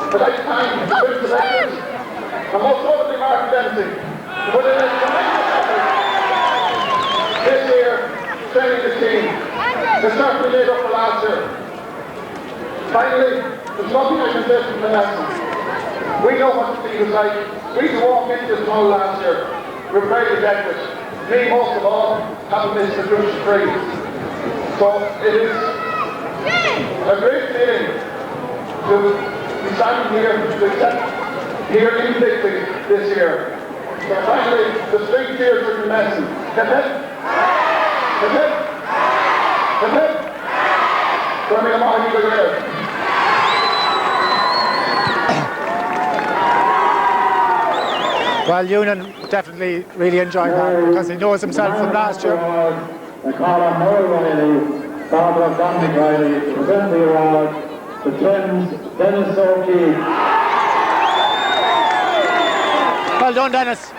But I thank the Trim selectors, and most notably Martin Dempsey, for putting in tremendous effort this year, training the team. They certainly made up for last year. Finally, there's nothing I can say from the lesson. We know what the field is like. We used to walk into this tunnel last year. We're very dejected. Me, most of all, having missed the crucial free. So it is a great feeling to be standing here to accept here in victory this year. So finally, the street cheers for Kilmessan. Hip hip! Hip hip! Hip hip! Birmingham Mcguire. Well, Ewan definitely really enjoyed that because he knows himself from last year. I call on Noel Riley, father of Dominic Riley, to present the award to Trim's Dennis O'Keefe. Well done, Dennis.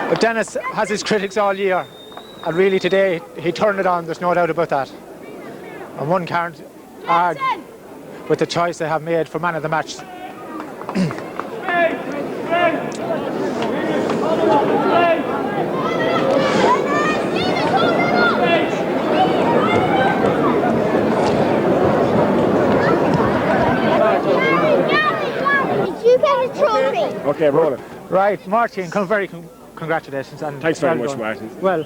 But Dennis has his critics all year, and really today he turned it on, there's no doubt about that. And one can't argue with the choice they have made for man of the match. Did you get a trophy? Okay, roll it. Right, Martin, congratulations. And thanks very much, Martin. Well,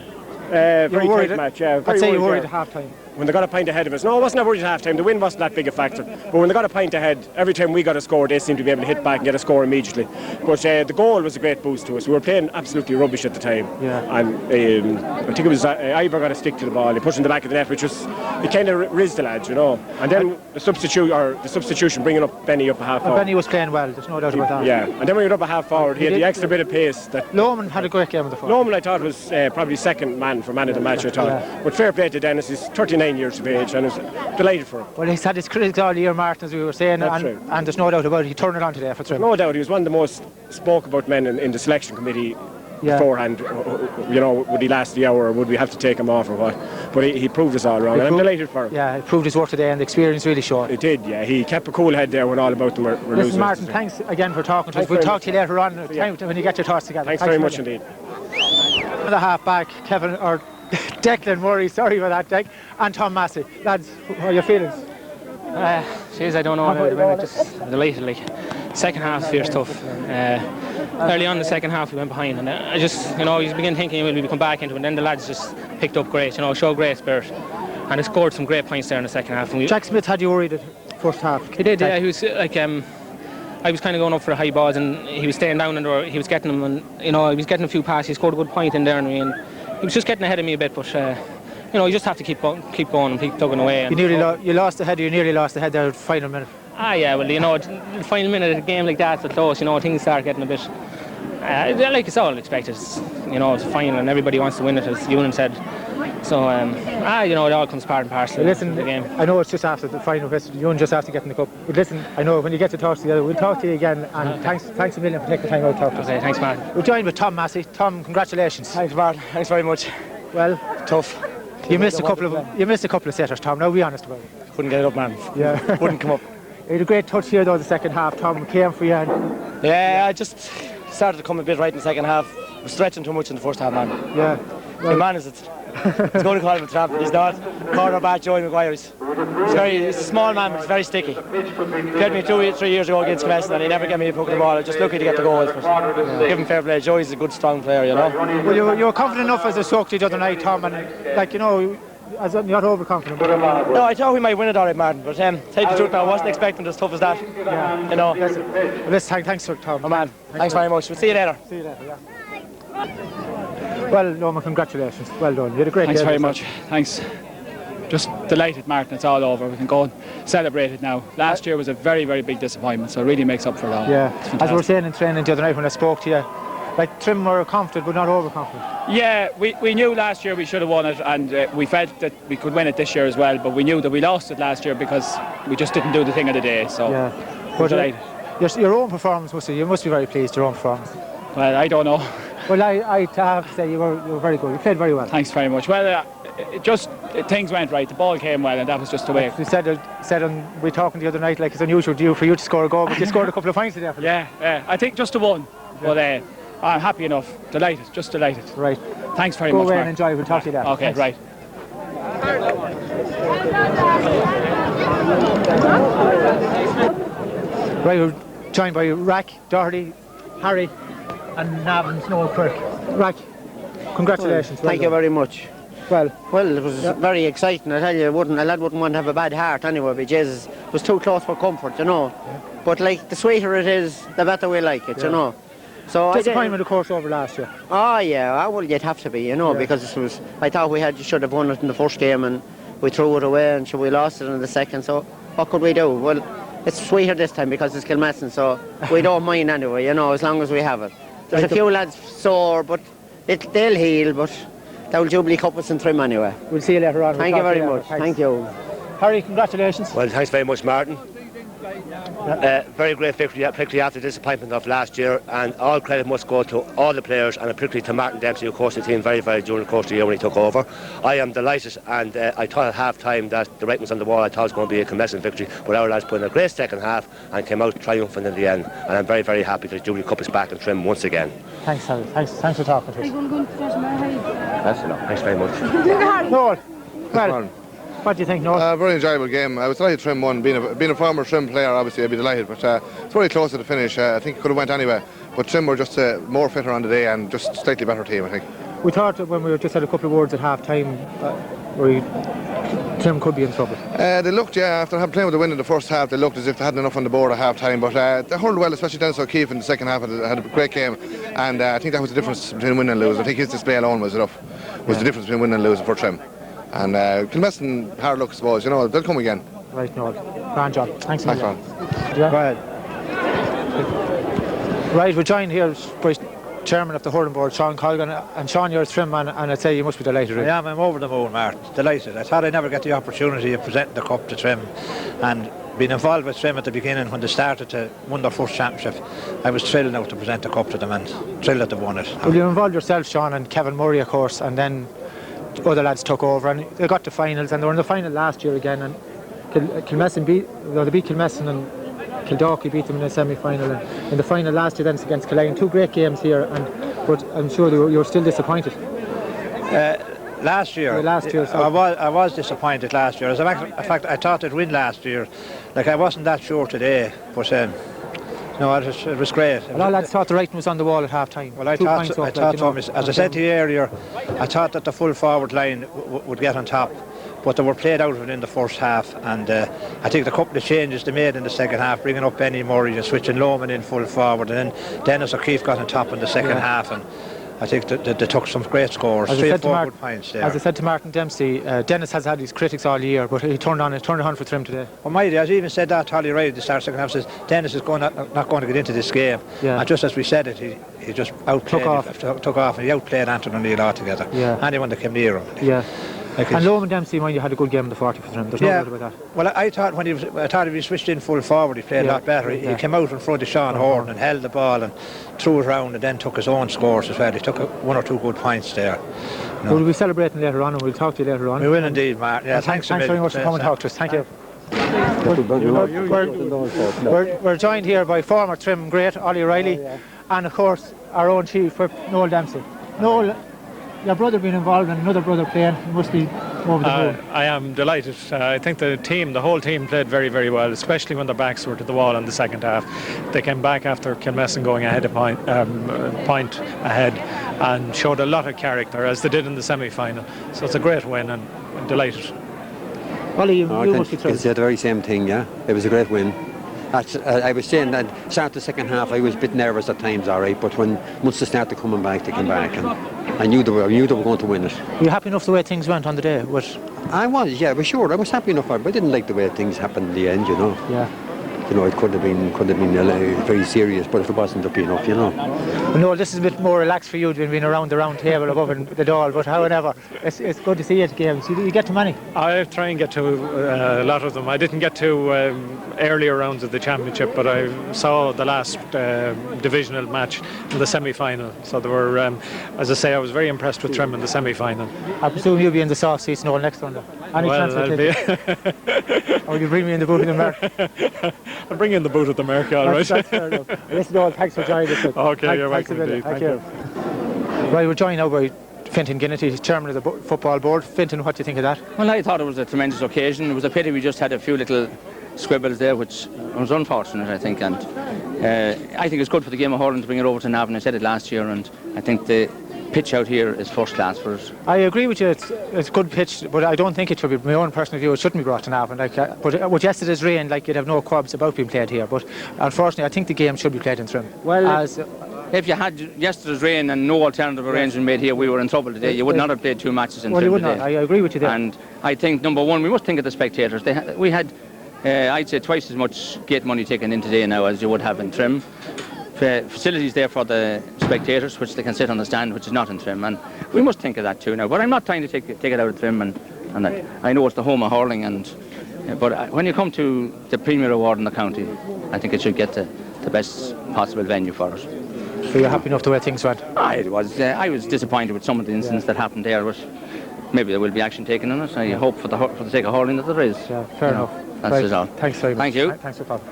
Very tight match, yeah. I'd say you were worried yeah. at half-time. When they got a pint ahead of us. No, I wasn't that worried at half-time. The wind wasn't that big a factor. But when they got a pint ahead, every time we got a score, they seemed to be able to hit back and get a score immediately. But the goal was a great boost to us. We were playing absolutely rubbish at the time. Yeah. And I think it was Ivor got a stick to the ball. He pushed in the back of the net, which was, it kind of rizzed the lads, you know. And then the substitution bringing up Benny up a half forward. Benny was playing well, there's no doubt about that. Yeah, and then when he went up a half forward, he had the extra bit of pace. That Lohman had a great game of the forward. Lohman, I thought, was probably second man for man of the match, I thought. Yeah. But fair play to Dennis, he's 39 years of age and I was delighted for him. Well, he's had his critics all year, Martin, as we were saying, and there's no doubt about it. He turned it on today for Trim. No doubt, he was one of the most spoke about men in the selection committee beforehand. You know, would he last the hour or would we have to take him off or what? But he proved us all wrong, and I'm delighted for him. Yeah, he proved his worth today and the experience really showed. It did, yeah. He kept a cool head there when all about them were losing. Listen, Martin, thanks again for talking to us. We'll talk to you later on when you get your thoughts together. Thanks very much indeed. The half back, Kevin, or Declan Murray, sorry about that, Dec, and Tom Massey. Lads, how are your feelings? Jeez, I don't know. At the minute, just delighted. Like, second half feels tough. Early on in the second half, we went behind, and I just, you know, you begin thinking will we come back into it, and then the lads just picked up great, you know, showed great spirit, and they scored some great points there in the second half. And Jack Smith had you worried at first half? He did, yeah. He was like, I was kind of going up for the high balls, and he was staying down, and he was getting them, and you know, he was getting a few passes. He scored a good point in there, and he was just getting ahead of me a bit, but. You know, you just have to keep going and keep tugging away. And you lost the head. You nearly lost the head there at the final minute. Yeah. Well, you know, the final minute of a game like that, so close. You know, things start getting a bit. Like it's all expected. You know, it's a final, and everybody wants to win it, as Ewan said. So, you know, it all comes part and parcel. Listen, the game. I know it's just after the final festival. Ewan just after getting the cup. But listen, I know when you get to talk together, we'll talk to you again. And thanks a million for taking the time out to talk to us. Okay, thanks, Mark. We're joined with Tom Massey. Tom, congratulations. Thanks, Mark. Thanks very much. Well, tough. You missed a couple of setters, Tom. Now be honest about it. Couldn't get it up, man. Yeah, wouldn't come up. You had a great touch here though the second half. Tom came for you. Yeah, I just started to come a bit right in the second half. I was stretching too much in the first half, man. Yeah. Well, man, is it? He's going to call him a trap, but he's not. Cornerback Joey Mcguire. He's a small man, but he's very sticky. He played me 3 years ago against Kilmessan, and he never gave me a poke in the ball. I was just lucky to get the goals. But give him fair play. Joey's a good, strong player, you know. Well, you were confident enough as a soak the other night, Tom, and like you know, as you're not overconfident. No, I thought we might win it all right, Martin. But tell you the truth, now I wasn't expecting it as tough as that. Yeah. You know. Listen, thanks for Tom. Oh man, thanks very much. We'll see you later. See you later. Yeah. Well, Norman, congratulations. Well done. You had a great Thanks day. Thanks very much. Thanks. Just delighted, Martin. It's all over. We can go and celebrate it now. Last year was a very, very big disappointment, so it really makes up for it all. Yeah. As we were saying in training the other night when I spoke to you, like Trim were confident but not overconfident. Yeah, we knew last year we should have won it, and we felt that we could win it this year as well, but we knew that we lost it last year because we just didn't do the thing of the day. So yeah. But delighted. Your own performance, you must be very pleased, your own performance. Well, I don't know. Well, I have to say you were very good. You played very well. Thanks very much. Well, things went right. The ball came well, and that was just the way. You said on we talking the other night, like it's unusual for you to score a goal, but you scored a couple of points today. Yeah. I think just the one. Yeah. But I'm happy enough. Delighted. Just delighted. Right. Thanks very much. Go away Mark. And enjoy. We'll talk to you there. Okay. Thanks. Right. We're joined by Rack, Doherty, Harry, and Nav and Snow Kirk. Rack, congratulations. Thank you very much. Well, it was very exciting. I tell you, a lad wouldn't want to have a bad heart anyway, but Jesus, it was too close for comfort, you know. Yeah. But like the sweeter it is, the better we like it, you know. So disappointment, of course, over last year. Oh yeah, well you'd have to be, you know, because I thought we should have won it in the first game, and we threw it away, and we lost it in the second. So what could we do? Well, it's sweeter this time because it's Kilmessan, so we don't mind anyway, you know, as long as we have it. There's a few lads sore, but they'll heal, but they'll Jubilee Cup us in Trim anyway. We'll see you later on. Thank you very much. Thank you. Harry, congratulations. Well, thanks very much, Martin. Very great victory after the disappointment of last year, and all credit must go to all the players, and particularly to Martin Dempsey, who coached the team very, very during the course of the year when he took over. I am delighted, and I thought at half time that the writing was on the wall. I thought it was going to be a Kilmessan victory, but our lads put in a great second half and came out triumphant in the end, and I'm very, very happy that the Jubilee Cup is back in Trim once again. Thanks, Harry. Thanks for talking to us. That's enough. Thanks very much. Noel, well, what do you think, Noel? Very enjoyable game. I was delighted Trim won. Being a former Trim player, obviously, I'd be delighted. But it's very close to the finish. I think it could have went anyway. But Trim were just more fitter on the day and just slightly better team, I think. We thought that when we just had a couple of words at half time, Trim could be in trouble. They looked, yeah, after playing with the wind in the first half, they looked as if they hadn't enough on the board at half time, but they hurled well, especially Dennis O'Keefe in the second half, had a great game, and I think that was the difference between win and lose. I think his display alone was enough, the difference between win and losing for Trim. And Kilmessan, hard luck, I suppose, they'll come again. Right, Noel. Grand job. Thanks, Ron. Yeah. Go ahead. Right, we're joined here by Chairman of the Hurling Board, Sean Colgan, and Sean, you're a Trim man, and I'd say you must be delighted. Really. I am. I'm over the moon, Martin. Delighted. I thought I'd never get the opportunity of presenting the cup to Trim, and being involved with Trim at the beginning when they started to win their first championship, I was thrilled now to present the cup to them, and thrilled that they won it. Well, you involved yourself, Sean, and Kevin Murray, of course, and then other lads took over, and they got to finals, and they were in the final last year again, and Kilmessan beat Kilmessan, and Kildalkey beat them in the semi-final, and in the final last year then against Killeen. Two great games here, but I'm sure you were still disappointed. Last year, I was disappointed last year. As a matter of fact, I thought they'd win last year. Like, I wasn't that sure today, but no, it was great. A lot of lads thought the writing was on the wall at half time. Well, I thought as I said to you earlier, I thought that the full forward line would get on top, but they were played out within the first half, and I think the couple of changes they made in the second half, bringing up Benny Murray and switching Loman in full forward, and then Dennis O'Keefe got on top in the second half, and I think that they took some great scores, 3 or 4 good points there. As I said to Martin Dempsey, Dennis has had his critics all year, but he turned on for Trim today. Well, Mighty, as he even said that, Holly Riley at the start of the second half says Dennis is not going to get into this game. Yeah. And just as we said it, he just outplayed, took off, and he outplayed Anton O'Neill altogether. Yeah. Anyone that came near him. Yeah. And Loman Dempsey, mind you, had a good game in the 40 for Trim. There's no doubt about that. Well, I thought if he switched in full forward, he played a lot better. He came out in front of Sean Horn and held the ball and threw it around, and then took his own scores as well. He took 1 or 2 good points there. We'll be celebrating later on, and we'll talk to you later on. We will indeed, Martin. Yeah, thanks very much for coming to talk to us. Thank you. We're joined here by former Trim great Ollie Riley, and of course our own chief, Noel Dempsey. Noel, your brother being involved and another brother playing, you must be over the moon. I am delighted. I think the whole team played very, very well, especially when their backs were to the wall in the second half. They came back after Kilmessan going ahead a point ahead, and showed a lot of character, as they did in the semi-final. So it's a great win, and I'm delighted. Ollie, you must be thrilled. It's the very same thing, yeah. It was a great win. I was saying that start the second half, I was a bit nervous at times, all right, but once they started coming back, they came back, and I knew they were going to win it. Were you happy enough the way things went on the day? I was, yeah, for sure. I was happy enough, but I didn't like the way things happened in the end, Yeah. It could have been very serious, but if it wasn't, it'd be enough, Well, no, this is a bit more relaxed for you than being around the round table above the Dáil, but however, it's good to see you at games. You get to many? I try and get to a lot of them. I didn't get to earlier rounds of the championship, but I saw the last divisional match in the semi-final. So there were, as I say, I was very impressed with Trim in the semi-final. I presume you'll be in the soft seats now next one. Any chance I'll be. Or will you bring me in the boot of the America? I'll bring in the boot of the America, all right. That's fair enough. Listen, Noel, thanks for joining us. Okay, you're welcome indeed. Thank you. Right, we're joined now by Fintan Ginnity, Chairman of the Football Board. Fintan, what do you think of that? Well, I thought it was a tremendous occasion. It was a pity we just had a few little squibbles there, which was unfortunate, I think. And I think it's good for the game of hurling to bring it over to Navan. I said it last year, and I think the pitch out here is first class for us. I agree with you. It's a good pitch, but I don't think it should be. My own personal view, it shouldn't be brought to Navan. But with yesterday's rain, you'd have no quabs about being played here. But unfortunately, I think the game should be played in Trim. Well, if you had yesterday's rain and no alternative arrangement made here, we were in trouble today. You would not have played 2 matches in Trim you would today. Not. I agree with you there. And I think, number one, we must think of the spectators. We had, I'd say, twice as much gate money taken in today now as you would have in Trim. Facilities there for the spectators, which they can sit on the stand, which is not in Trim, and we must think of that too now. But I'm not trying to take it out of Trim, and that. I know it's the home of hurling, but when you come to the Premier Award in the county, I think it should get the best possible venue for us. So you're happy enough the way things went? I was disappointed with some of the incidents that happened there, but maybe there will be action taken on it. I hope for the sake of hurling that there is. Yeah, fair enough. That's right. it all. Thanks very much. Thank you. Thanks for calling.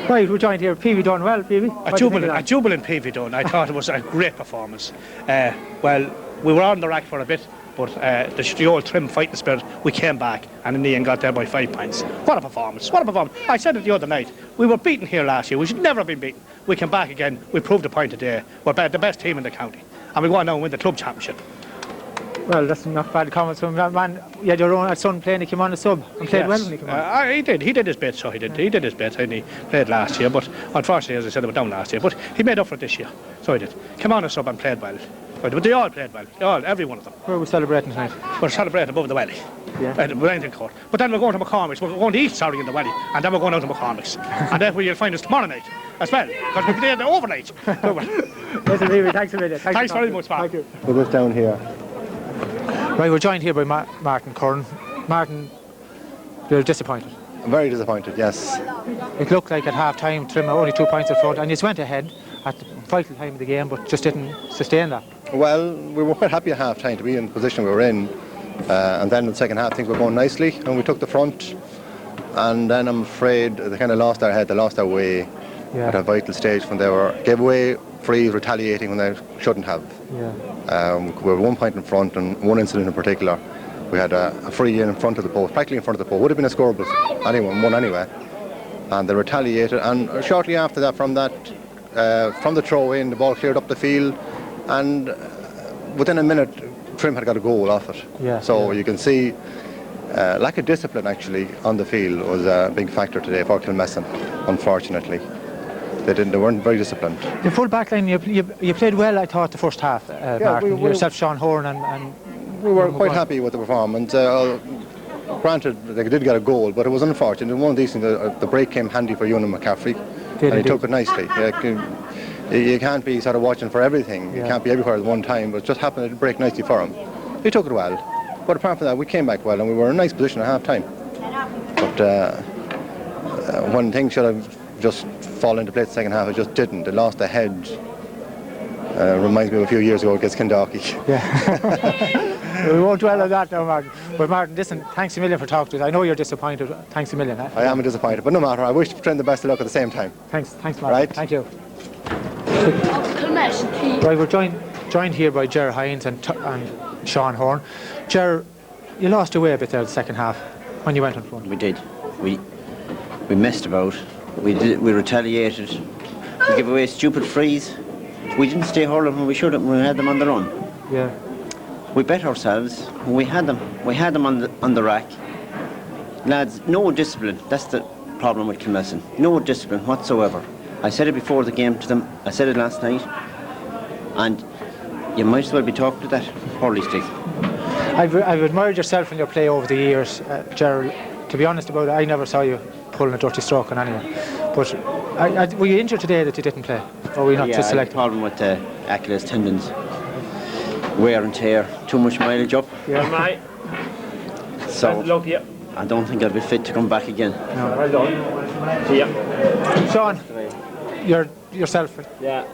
Right, we're joined here. Peavy done well, Peavy. A jubilant Peavy done. I thought it was a great performance. Well, we were on the rack for a bit, but the old Trim fighting spirit, we came back and in the end got there by 5 points. What a performance, what a performance. I said it the other night, we were beaten here last year, we should never have been beaten. We came back again, we proved the point today, we're the best team in the county, and we go on now and win the club championship. Well, that's not bad comments from that man. You had your own son playing, he came on a sub and played well when he came on. He did his bit, so he did his bit, and he played last year, but unfortunately, as I said, they were down last year, but he made up for it this year, so he did. Came on a sub and played well. But they all played well, every one of them. Where are we celebrating tonight? We're celebrating above the Welly, Wellington Court. But then we're going to McCormick's, we're going to eat, in the Welly, and then we're going out to McCormick's. And then you'll find us tomorrow night as well, because we'll be there overnight. Listen, Leary, thanks a million. Thanks very much, Mark. Thank you. With us down here. Right, we're joined here by Martin Curran. Martin, you're disappointed? I'm very disappointed, yes. It looked like at half-time Trim were only 2 points in front, and you went ahead at the vital time of the game, but just didn't sustain that. Well, we were quite happy at half-time to be in the position we were in, and then in the second half things were going nicely, and we took the front, and then I'm afraid they kind of lost their head, they lost their way at a vital stage when they gave away frees, retaliating when they shouldn't have. We were 1 point in front, and one incident in particular, we had a free in front of the post, practically in front of the post, would have been a score, but anyone won anyway, and they retaliated, and shortly after that, from the throw in, the ball cleared up the field, and within a minute Trim had got a goal off it. So you can see lack of discipline actually on the field was a big factor today for Kilmessan, unfortunately. They weren't very disciplined. The full back line, you played well, I thought, the first half, Martin. Yourself, Sean Horn, and we were quite happy with the performance. Granted, they did get a goal, but it was unfortunate. One of these things, the break came handy for Ewan McCaffrey, and he took it nicely. You can't be sort of watching for everything. You can't be everywhere at one time, but it just happened to break nicely for him. He took it well, but apart from that, we came back well, and we were in a nice position at half-time. But when things should have just fallen into place the second half, it just didn't. They lost their head. Reminds me of a few years ago against Kendalkey. We won't dwell on that now, Martin. But Martin, listen, thanks a million for talking to us. I know you're disappointed. Thanks a million. I am disappointed, but no matter. I wish Trent the best of luck at the same time. Thanks, Martin. Right? Thank you. Right, we're joined here by Ger Hines and Sean Horn. Ger, you lost away a bit there the second half when you went in front. We did. We messed about. We retaliated. We gave away stupid frees. We didn't stay hurling when we should have. We had them on the run. Yeah. We bet ourselves. We had them. We had them on the rack. Lads, no discipline. That's the problem with Kilmessan. No discipline whatsoever. I said it before the game to them. I said it last night. And you might as well be talking to that hurley stick. I've admired yourself in your play over the years, Gerald. To be honest about it, I never saw you pulling a dirty stroke on anyone. But were you injured today that you didn't play? Or were you not just selected? I had a problem with Achilles tendons. Wear and tear. Too much mileage up. Yeah. So I don't think I'll be fit to come back again. No. Well done. See ya. Sean, yourself. Yeah.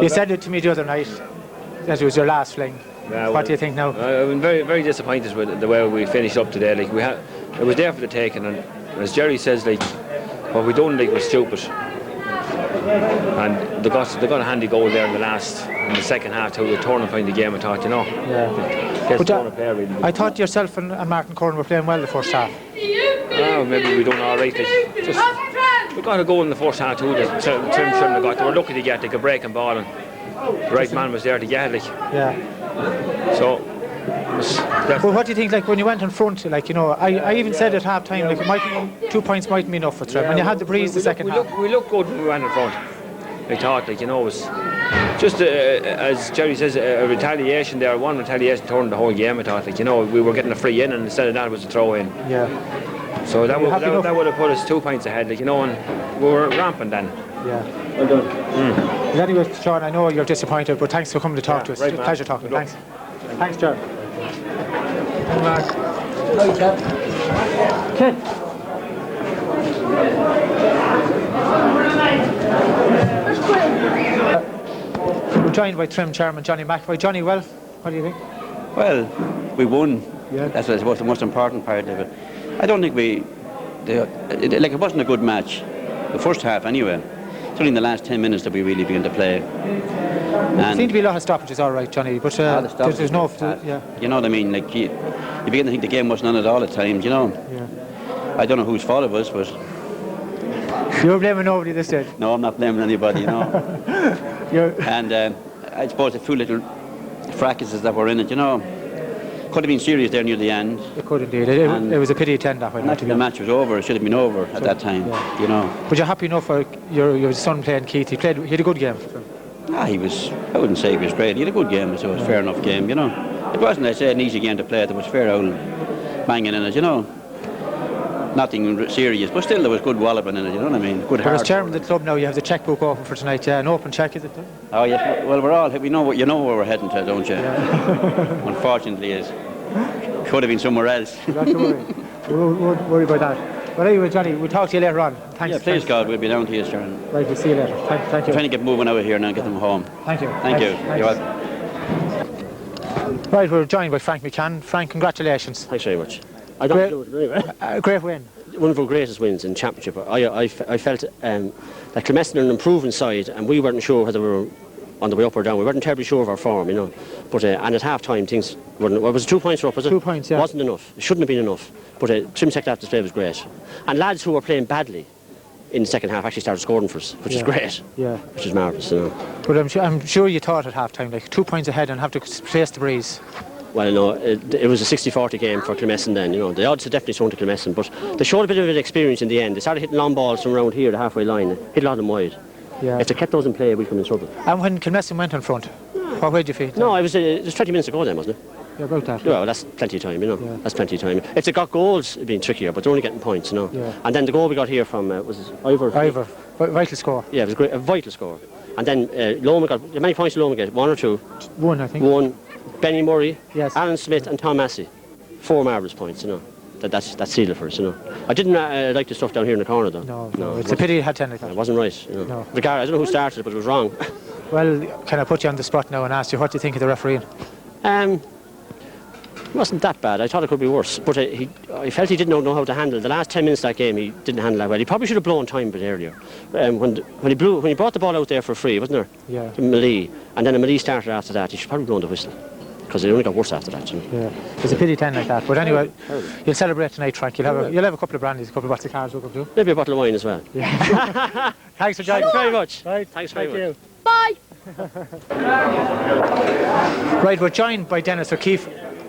You said it to me the other night that it was your last fling. Yeah, what do you think now? I've been very, very disappointed with the way we finished up today. Like it was there for the taking, and as Jerry says, like what we done was stupid. And they got a handy goal there in the second half to the turn and find the game. I thought, I thought yourself and Martin Curran were playing well the first half. Oh, maybe we done all right. We got a goal in the first half too. That Trim shouldn't have got. They were lucky to get like a breaking ball, and the right man was there to get it. So. Well, what do you think? Like when you went in front, I even said at half time, 2 points mightn't be enough for Trim. And you had the breeze the second half. We looked good when we went in front. I thought, it was just as Jerry says, a retaliation there. One retaliation turned the whole game. I thought, we were getting a free in, and instead of that, it was a throw in. Yeah. So that would have put us 2 points ahead, and we were rampant then. Yeah. Well done. But anyway, Sean, I know you're disappointed, but thanks for coming to talk to us. It's a pleasure talking. Thanks. Thanks, John. We're joined by Trim Chairman Johnny McEvoy. Johnny, well, what do you think? Well, we won. Yeah. That's what I suppose the most important part of it. I don't think it wasn't a good match, the first half anyway. It's only in the last 10 minutes that we really begin to play. There seem to be a lot of stoppages, all right, Johnny, but there's no... yeah. You know what I mean? Like you begin to think the game wasn't on at all at times, you know. Yeah. I don't know whose fault it was, but... You're blaming nobody this stage? No, I'm not blaming anybody, you know. And I suppose the few little fracases that were in it, you know, could have been serious there near the end. It could indeed. It was a pity to end that way. The match was over. It should have been over at that time, you know. But you're happy enough for your son playing Keith? He had a good game. I wouldn't say he was great. He had a good game, so it was a fair enough game, you know. It wasn't, I say, an easy game to play. There was fair old banging in it, you know. Nothing serious, but still there was good walloping in it, you know what I mean? Good But hard. as chairman of the club now, you have the checkbook open for tonight, yeah? An open check, is it? Oh, yeah. Well, we know you know where we're heading to, don't you? Yeah. Unfortunately, it could have been somewhere else. Not to worry. We won't worry about that. But anyway, Johnny, we'll talk to you later on. Thanks. Yeah, please, God, we'll be down to you, sir. Right, we'll see you later. Thank you. We're trying to get moving out of here now and get them home. Thank you. Thank you. Thanks. You're welcome. Right, we're joined by Frank McCann. Frank, congratulations. Thanks very much. I don't know it anyway. Great win. One of our greatest wins in championship. I felt that Kilmessan are an improving side, and we weren't sure whether we were on the way up or down. We weren't terribly sure of our form, you know. But and at half time things weren't. Well, was it 2 points for up? Was it? 2 points, yeah. Wasn't enough. It shouldn't have been enough. But Trim second half display was great, and lads who were playing badly in the second half actually started scoring for us, which is great. Yeah. Which is marvellous, you know. But I'm sure you thought at half time, like 2 points ahead and have to place the breeze. Well, no, it was a 60-40 game for Kilmessan then, you know. The odds had definitely swung to Kilmessan, but they showed a bit of an experience in the end. They started hitting long balls from around here, the halfway line, hit a lot of them wide. Yeah. If they kept those in play, we'd come in trouble. And when Kilmessan went in front, what way did you feel? No, it was 20 minutes ago then, wasn't it? Yeah, about that. Yeah, well, that's plenty of time, you know. Yeah. That's plenty of time. If they got goals, it'd been trickier, but they're only getting points, you know. Yeah. And then the goal we got here from, was it Ivor? Vital score. Yeah, it was a vital score. And then Loma got, how many points did Loma get? 1 or 2? 1, I think. 1. Benny Murray, yes. Alan Smith and Tom Massey. 4 marvellous points, you know. That's sealed it for us, you know. I didn't like the stuff down here in the corner, though. No, it's a pity it had 10 like that. It wasn't right, you know. No. I don't know who started it, but it was wrong. Well, can I put you on the spot now and ask you, what do you think of the refereeing? It wasn't that bad. I thought it could be worse. But I felt he didn't know how to handle. The last 10 minutes of that game, he didn't handle that well. He probably should have blown time a bit earlier. When he brought the ball out there for free, wasn't there? Yeah. To Meath, and then Meath started after that. He should probably blown the whistle, because it only got worse after that. You know? Yeah. It's a pity 10 like that. But anyway, you'll celebrate tonight, Frank. You'll have a couple of brandies, a couple of bottles of cars, we'll do. Maybe a bottle of wine as well. Yeah. Thanks for joining. Thanks very much. Right. Thanks very much. You. Bye. Right, we're joined by Dennis O'Keefe.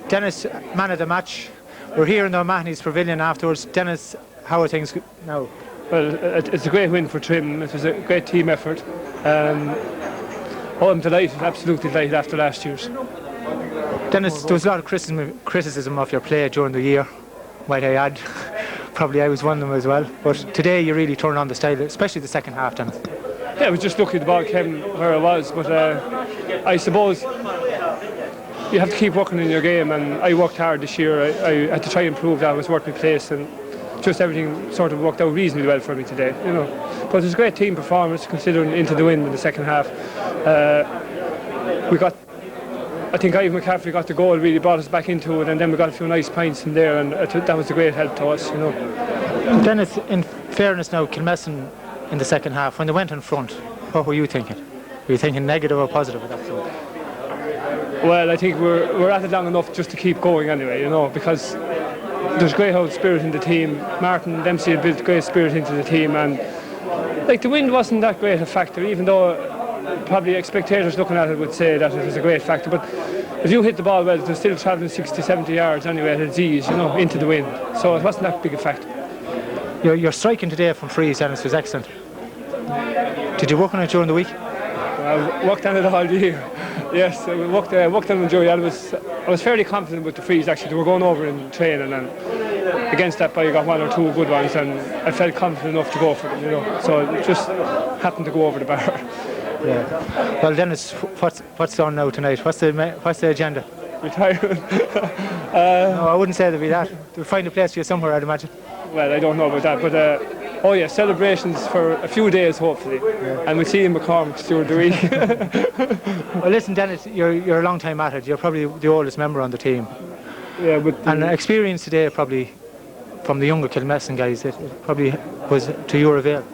Dennis, man of the match. We're here in the O'Mahony's Pavilion afterwards. Dennis, how are things now? Well, it's a great win for Trim. It was a great team effort. I'm delighted, absolutely delighted after last year's. Dennis, there was a lot of criticism of your play during the year, might I add. Probably I was one of them as well. But today you really turned on the style, especially the second half, Dennis. Yeah, I was just lucky the ball came where it was, but I suppose you have to keep working in your game, and I worked hard this year. I had to try and prove that I was worth my place, and just everything sort of worked out reasonably well for me today, you know. But it was a great team performance, considering into the win in the second half. I think Ivan McCaffrey got the goal, really brought us back into it, and then we got a few nice points in there, and that was a great help to us, you know. Dennis, in fairness now, Kilmessan in the second half, when they went in front, what were you thinking? Were you thinking negative or positive at that point? Well, I think we're at it long enough just to keep going anyway, you know, because there's great old spirit in the team. Martin Dempsey had built great spirit into the team, and like the wind wasn't that great a factor, even though probably spectators looking at it would say that it was a great factor. But if you hit the ball well, they're still travelling 60-70 yards anyway at its ease, you know, into the wind. So it wasn't that big a factor. Your striking today from frees, Dennis, was excellent. Did you work on it during the week? I worked on it all year. Yes, I worked on it during. I was fairly confident with the frees. Actually, they were going over in training, and against that, I got 1 or 2 good ones, and I felt confident enough to go for them. You know, so it just happened to go over the bar. Yeah. Well, Dennis, what's on now tonight? What's the agenda? Retirement. No, I wouldn't say there'd be that. They'll find a place for you somewhere, I'd imagine. Well, I don't know about that, but oh yeah, celebrations for a few days hopefully, and we'll see you in McCormick's during the week. Well, listen, Dennis, you're a long time at it. You're probably the oldest member on the team. Yeah, but and experience today probably from the younger Kilmessan guys, it probably was to your avail.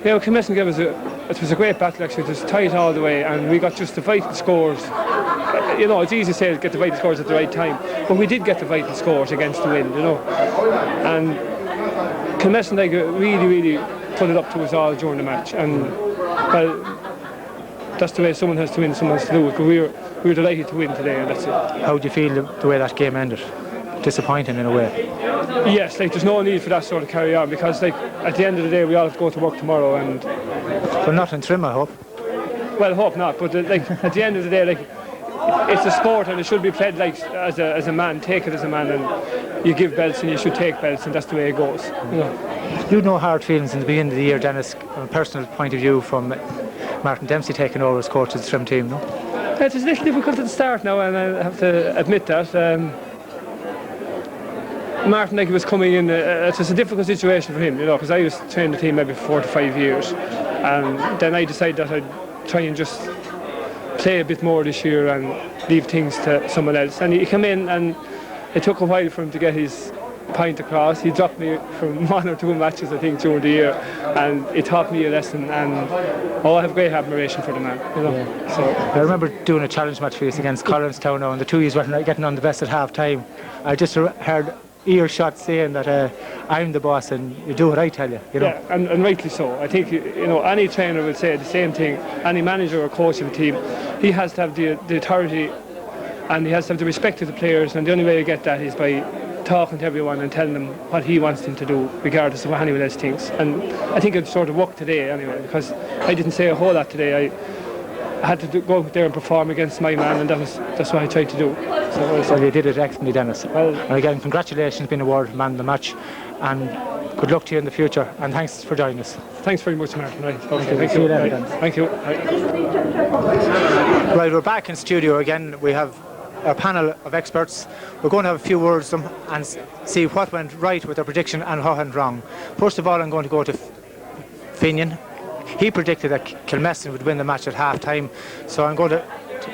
Yeah, well, Kilmessan gave us it was a great battle actually. It was tight all the way, and we got just the vital scores. You know, it's easy to say get the vital scores at the right time, but we did get the vital scores against the wind, you know. And Kilmessan really put it up to us all during the match, and well, that's the way someone has to win, someone has to lose. But we were delighted to win today, and that's it. How do you feel the way that game ended? Disappointing in a way. Yes, like there's no need for that sort of carry on, because like at the end of the day we all have to go to work tomorrow, and but not in trim, I hope. Well, I hope not, but like at the end of the day, like it's a sport and it should be played like as a man. Take it as a man, and you give belts and you should take belts, and that's the way it goes. You know. You know hard feelings in the beginning of the year, Dennis, from a personal point of view, from Martin Dempsey taking over as coach of the trim team, no? It was a little difficult at the start now, and I have to admit that. Martin, like, he was coming in, it was a difficult situation for him, you know, because I was training the team maybe for 4 to 5 years, and then I decided that I'd try and just play a bit more this year and leave things to someone else. And he came in, and it took a while for him to get his point across. He dropped me from 1 or 2 matches, I think, during the year, and it taught me a lesson, and I have great admiration for the man, you know. Yeah. So I remember doing a challenge match for us against Collinstown now, and the 2 years weren't getting on the best at half time. I just heard earshot saying that I'm the boss and you do what I tell you, you know. Yeah, and rightly so. I think, you know, any trainer will say the same thing. Any manager or coach of a team, he has to have the authority, and he has to have the respect of the players, and the only way you get that is by talking to everyone and telling them what he wants them to do, regardless of what anyone else thinks. And I think it sort of worked today anyway, because I didn't say a whole lot today. I had to go out there and perform against my man, and that's what I tried to do. Well, you did it excellently, Dennis. Well, and again, congratulations, being awarded man of the match, and good luck to you in the future, and thanks for joining us. Thanks very much, Martin. Right. Okay, thank you. Right. Thank you. Right, we're back in studio again. We have our panel of experts. We're going to have a few words with them and see what went right with their prediction and what went wrong. First of all, I'm going to go to Finian. He predicted that Kilmessan would win the match at half time, so I'm going to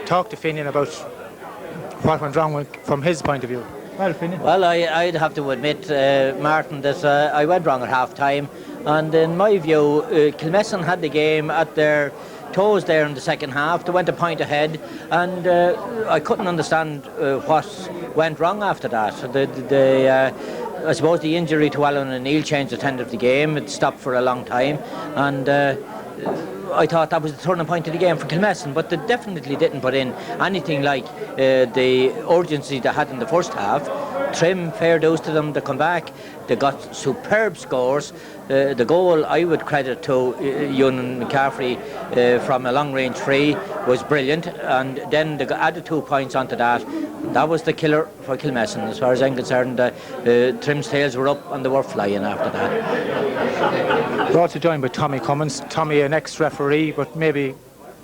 talk to Finian about what went wrong from his point of view. Well, Finian. Well, I'd have to admit, Martin, that I went wrong at half time, and in my view, Kilmessan had the game at their toes there in the second half. They went a point ahead, and I couldn't understand what went wrong after that. I suppose the injury to Alan O'Neill changed the trend of the game. It stopped for a long time, and I thought that was the turning point of the game for Kilmessan, but they definitely didn't put in anything like the urgency they had in the first half. Trim, fair dues to them, they come back, they got superb scores. The goal I would credit to Ewan McCaffrey from a long range free was brilliant, and then they added 2 points onto that. That was the killer for Kilmessan. As far as I'm concerned, Trim's tails were up and they were flying after that. We're also joined by Tommy Cummins. Tommy, an ex-referee, but maybe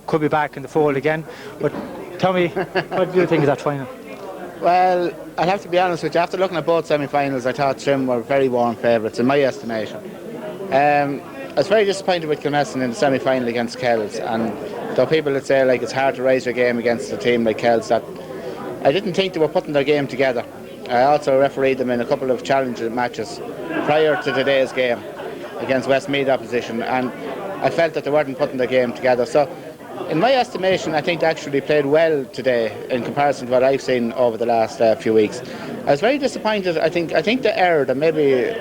could be back in the fold again. But Tommy, what do you think of that final? Well, I'd have to be honest with you, after looking at both semi-finals, I thought Trim were very warm favourites in my estimation. I was very disappointed with Kilmessan in the semi-final against Kells, and though people would say like it's hard to raise your game against a team like Kells, that I didn't think they were putting their game together. I also refereed them in a couple of challenging matches prior to today's game against Westmeath opposition, and I felt that they weren't putting their game together. So in my estimation, I think they actually played well today in comparison to what I've seen over the last few weeks. I was very disappointed. I think they erred, and maybe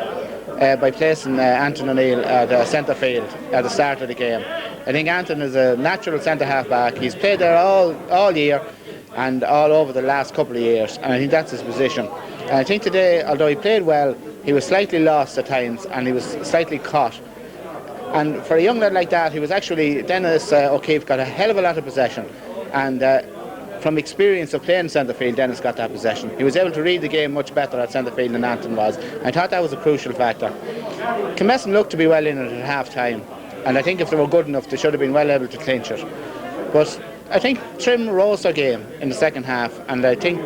by placing Anton O'Neill at centre field at the start of the game. I think Anton is a natural centre half back. He's played there all year and all over the last couple of years, and I think that's his position. And I think today, although he played well, he was slightly lost at times and he was slightly caught. And for a young lad like that, he was actually, Dennis O'Keefe got a hell of a lot of possession, and from experience of playing centre field, Dennis got that possession. He was able to read the game much better at centre field than Anton was. I thought that was a crucial factor. Kilmessan looked to be well in it at half time, and I think if they were good enough, they should have been well able to clinch it. But I think Trim rose their game in the second half, and I think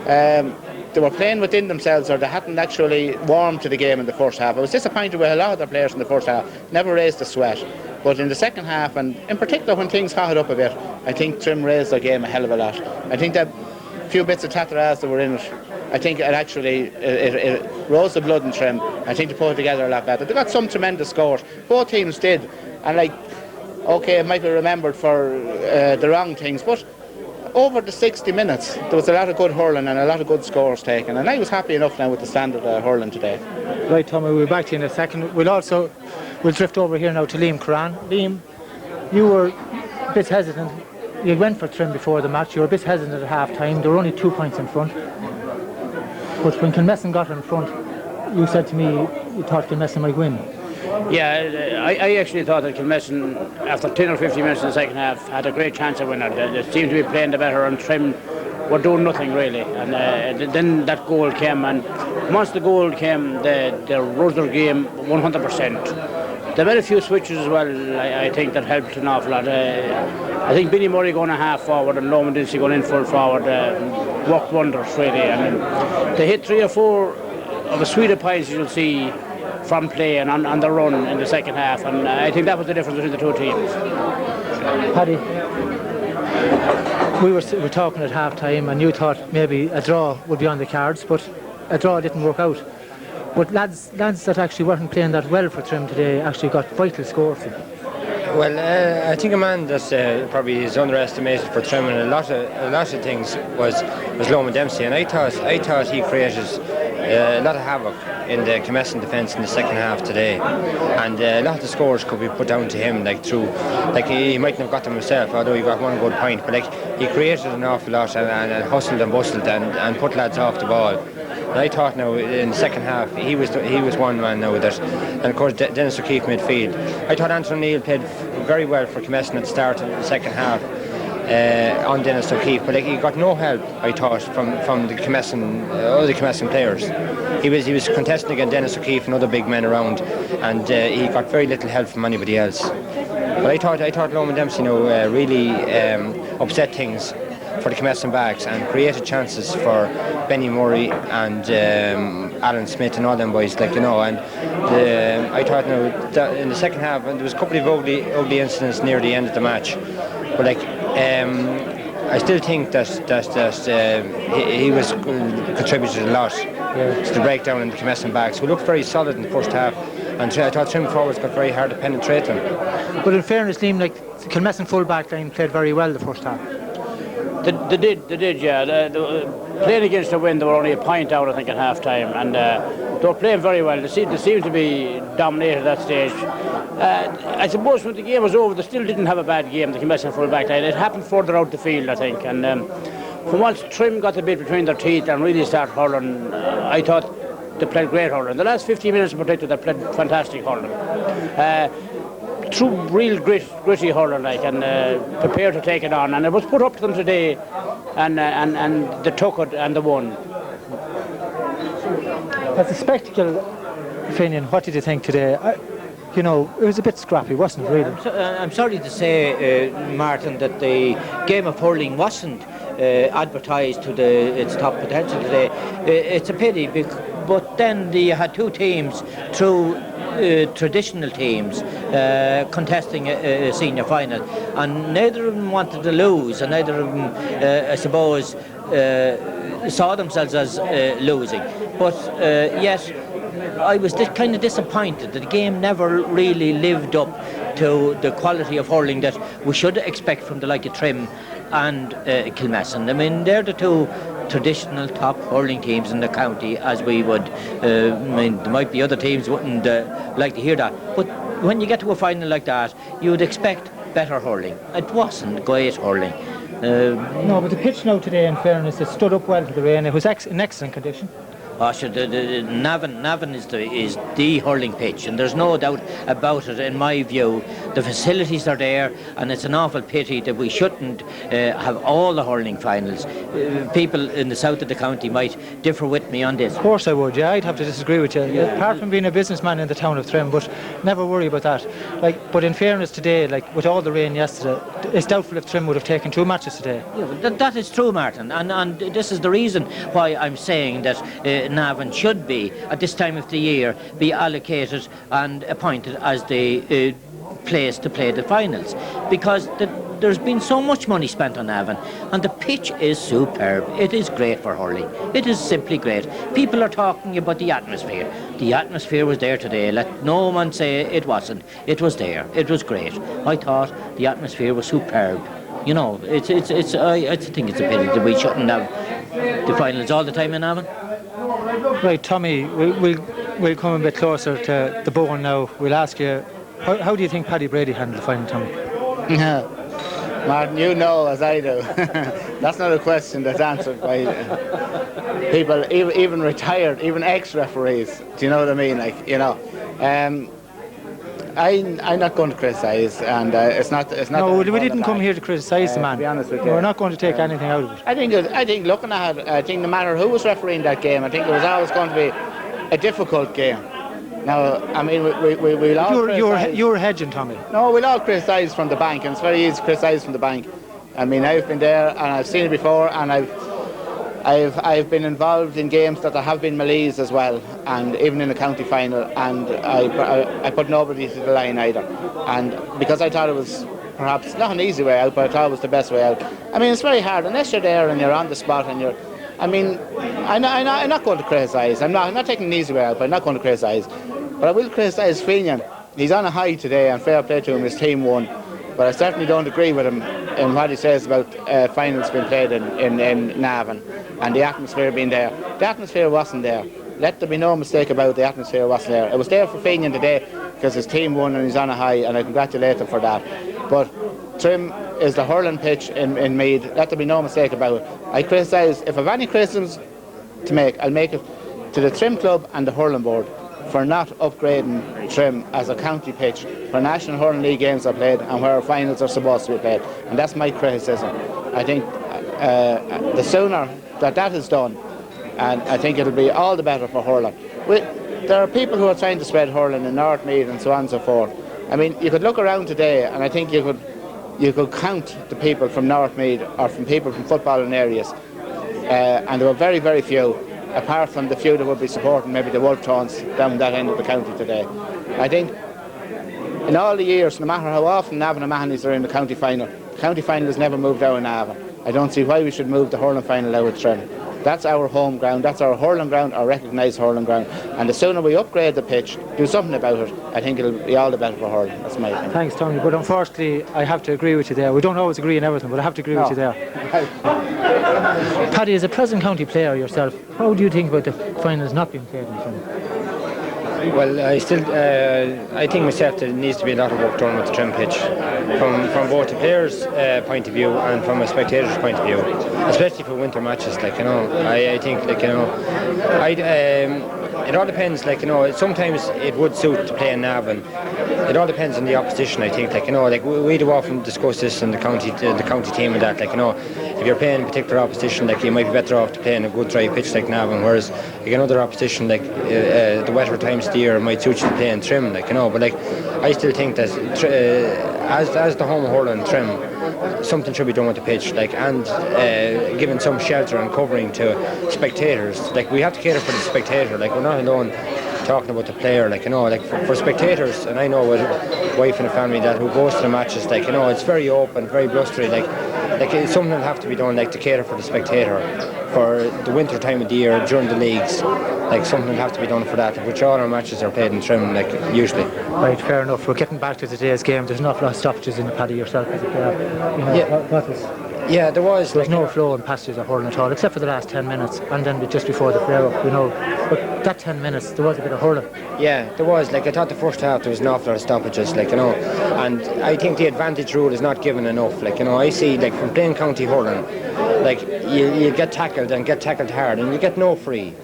they were playing within themselves, or they hadn't actually warmed to the game in the first half. I was disappointed with a lot of their players in the first half, never raised a sweat. But in the second half, and in particular when things hotted up a bit, I think Trim raised their game a hell of a lot. I think that few bits of tatteras that were in it. I think it actually it rose the blood in Trim. I think they put it together a lot better. They got some tremendous scores. Both teams did. And okay, it might be remembered for the wrong things, but over the 60 minutes, there was a lot of good hurling and a lot of good scores taken. And I was happy enough now with the standard hurling today. Right, Tommy, we'll be back to you in a second. We'll drift over here now to Liam Curran. Liam, you were a bit hesitant. You went for Trim before the match. You were a bit hesitant at half-time. There were only 2 points in front. But when Kilmessan got in front, you said to me you thought Kilmessan might win. Yeah, I actually thought that Kilmessan, after 10 or 15 minutes in the second half, had a great chance of winning. They seemed to be playing the better, and Trim were doing nothing really. And then that goal came, and once the goal came, they rose their game 100%. They made a few switches as well, I think, that helped an awful lot. I think Billy Murray going a half forward and Loman Dempsey going in full forward worked wonders really. And they hit 3 or 4 of a suite of pies you'll see from play and on the run in the second half, and I think that was the difference between the two teams. Paddy, we were talking at half time and you thought maybe a draw would be on the cards, but a draw didn't work out. But lads that actually weren't playing that well for Trim today actually got vital scores. Well, I think a man that probably is underestimated for Trim in a lot of things was Loman Dempsey, and I thought he created a lot of havoc in the Kilmessan defence in the second half today, and a lot of the scores could be put down to him. He mightn't have got them himself, although he got one good point, but he created an awful lot and hustled and bustled and put lads off the ball. And I thought now in the second half he was one man now that, and of course Dennis O'Keefe midfield. I thought Anthony Neal played very well for Kilmessan at the start of the second half on Dennis O'Keefe, but he got no help, I thought, from the other Kilmessan players. He was contesting against Dennis O'Keefe and other big men around, and he got very little help from anybody else. But I thought Loman Dempsey really upset things for the Kilmessan backs and created chances for Benny Murray and Alan Smith and all them boys, and I thought that in the second half, and there was a couple of ugly incidents near the end of the match, but I still think that he was contributed a lot to the breakdown in the Kilmessan backs, who looked very solid in the first half, and I thought Trim forwards got very hard to penetrate them. But in fairness, Liam, the Kilmessan full back line played very well the first half. They did, yeah. Playing against the wind, they were only a point out, I think, at half time, and they were playing very well. They seemed to be dominated at that stage. I suppose when the game was over, they still didn't have a bad game, the Kilmessan full back line. It happened further out the field, I think, and from once Trim got the bit between their teeth and really started hurling, I thought they played great hurling. The last 15 minutes in particular, they played fantastic hurling. True, real gritty hurling, and prepared to take it on, and it was put up to them today, and they took it and they won. As a spectacle, Finian, what did you think today? It was a bit scrappy, wasn't it, really? I'm sorry to say, Martin, that the game of hurling wasn't advertised to its top potential today. It's a pity, but then you had two teams through traditional teams contesting a senior final, and neither of them wanted to lose, and neither of them, I suppose, saw themselves as losing. But yet, I was kind of disappointed that the game never really lived up to the quality of hurling that we should expect from the like of Trim and Kilmessan. I mean, they're the two traditional top hurling teams in the county, as we would. There might be other teams wouldn't like to hear that, but when you get to a final like that, you would expect better hurling. It wasn't great hurling. No, but the pitch now today, in fairness, it stood up well to the rain. It was in excellent condition. Navan is the hurling pitch, and there's no doubt about it. In my view, the facilities are there, and it's an awful pity that we shouldn't have all the hurling finals. People in the south of the county might differ with me on this. Of course I would, yeah. I'd have to disagree with you. Apart from being a businessman in the town of Trim, but never worry about that. But in fairness today, with all the rain yesterday, it's doubtful if Trim would have taken 2 matches today. Yeah, that is true, Martin, and this is the reason why I'm saying that Navan should be, at this time of the year, be allocated and appointed as the place to play the finals, because the there's been so much money spent on Navan, and the pitch is superb. It is great for hurling. It is simply great. People are talking about the atmosphere. The atmosphere was there today. Let no one say it wasn't. It was there. It was great. I thought the atmosphere was superb. You know, I think it's a pity that we shouldn't have the finals all the time in Navan. Right, Tommy, we'll come a bit closer to the bone now. We'll ask you, how do you think Paddy Brady handled the final, Tommy? Martin, you know as I do. That's not a question that's answered by people, even retired, even ex-referees. Do you know what I mean? Like, you know, I'm not going to criticise, and it's not. No, we didn't come here to criticise the man. To be honest with you, we're not going to take anything out of it. I think looking at it, I think no matter who was refereeing that game, I think it was always going to be a difficult game. Now, I mean, we'll all you're hedging, Tommy. No, we'll all criticise from the bank, and it's very easy to criticise from the bank. I mean, I've been there, and I've seen it before, and I've been involved in games that there have been melees as well, and even in the county final, and I put nobody to the line either. And because I thought it was perhaps not an easy way out, but I thought it was the best way out. I mean, it's very hard unless you're there and you're on the spot and you're. I mean, I'm not going to criticise. I'm not taking the easy way out, but I'm not going to criticise. But I will criticise Fenian. He's on a high today, and fair play to him. His team won, but I certainly don't agree with him in what he says about finals being played in Navan and the atmosphere being there. The atmosphere wasn't there. Let there be no mistake about it, the atmosphere wasn't there. It was there for Fenian today because his team won and he's on a high, and I congratulate him for that. But Trim is the hurling pitch in Meath. Let there be no mistake about it. I criticise, if I have any criticisms to make, I'll make it to the Trim Club and the hurling board for not upgrading Trim as a county pitch where National Hurling League games are played and where finals are supposed to be played. And that's my criticism. I think the sooner that is done, and I think it'll be all the better for hurling. There are people who are trying to spread hurling in North Meath and so on and so forth. I mean, you could look around today, and I think you could count the people from North Meath or from people from footballing areas, and there were very, very few, apart from the few that would be supporting maybe the Wolf Tones down that end of the county today. I think in all the years, no matter how often Navan and Mahonys are in the county final has never moved out of Navan. I don't see why we should move the hurling final out of Trim. That's our home ground, that's our hurling ground, our recognised hurling ground. And the sooner we upgrade the pitch, do something about it, I think it'll be all the better for hurling. That's my opinion. Thanks, Tony, but unfortunately I have to agree with you there. We don't always agree on everything, but I have to agree with you there. Paddy, as a present county player yourself, how do you think about the finals not being played in Trim? Well, I think myself there needs to be a lot of work done with the Trim pitch, from both the players' point of view and from a spectator's point of view, especially for winter matches. Like, you know, I think, like, you know, it all depends. Like, you know, sometimes it would suit to play in Navan. It all depends on the opposition. I think, like, you know, like we do often discuss this in the county team and that. Like, you know, if you're playing a particular opposition, like, you might be better off to play in a good dry pitch like Navan, whereas like another opposition, like the wetter times of the year might suit you to play in Trim, like, you know. But like, I still think that as the home hurling Trim, something should be done with the pitch, like, and giving some shelter and covering to spectators. Like, we have to cater for the spectator. Like, we're not alone talking about the player, like, you know, like for spectators. And I know with a wife and a family that who goes to the matches, like, you know, it's very open, very blustery, like something will have to be done, like, to cater for the spectator for the winter time of the year during the leagues. Like, something will have to be done for that, which all our matches are played in Trim, like, usually. Right, fair enough. We're getting back to today's game. There's an awful lot of stoppages in the Paddy yourself as a player. You know, yeah, there was. There's no flow and passages of hurling at all, except for the last 10 minutes, and then just before the flare-up, you know. But that 10 minutes, there was a bit of hurling. Yeah, there was. Like, I thought the first half there was an awful lot of stoppages, like, you know. And I think the advantage rule is not given enough. Like, you know, I see, like, from playing county hurling, like, you get tackled and get tackled hard, and you get no free.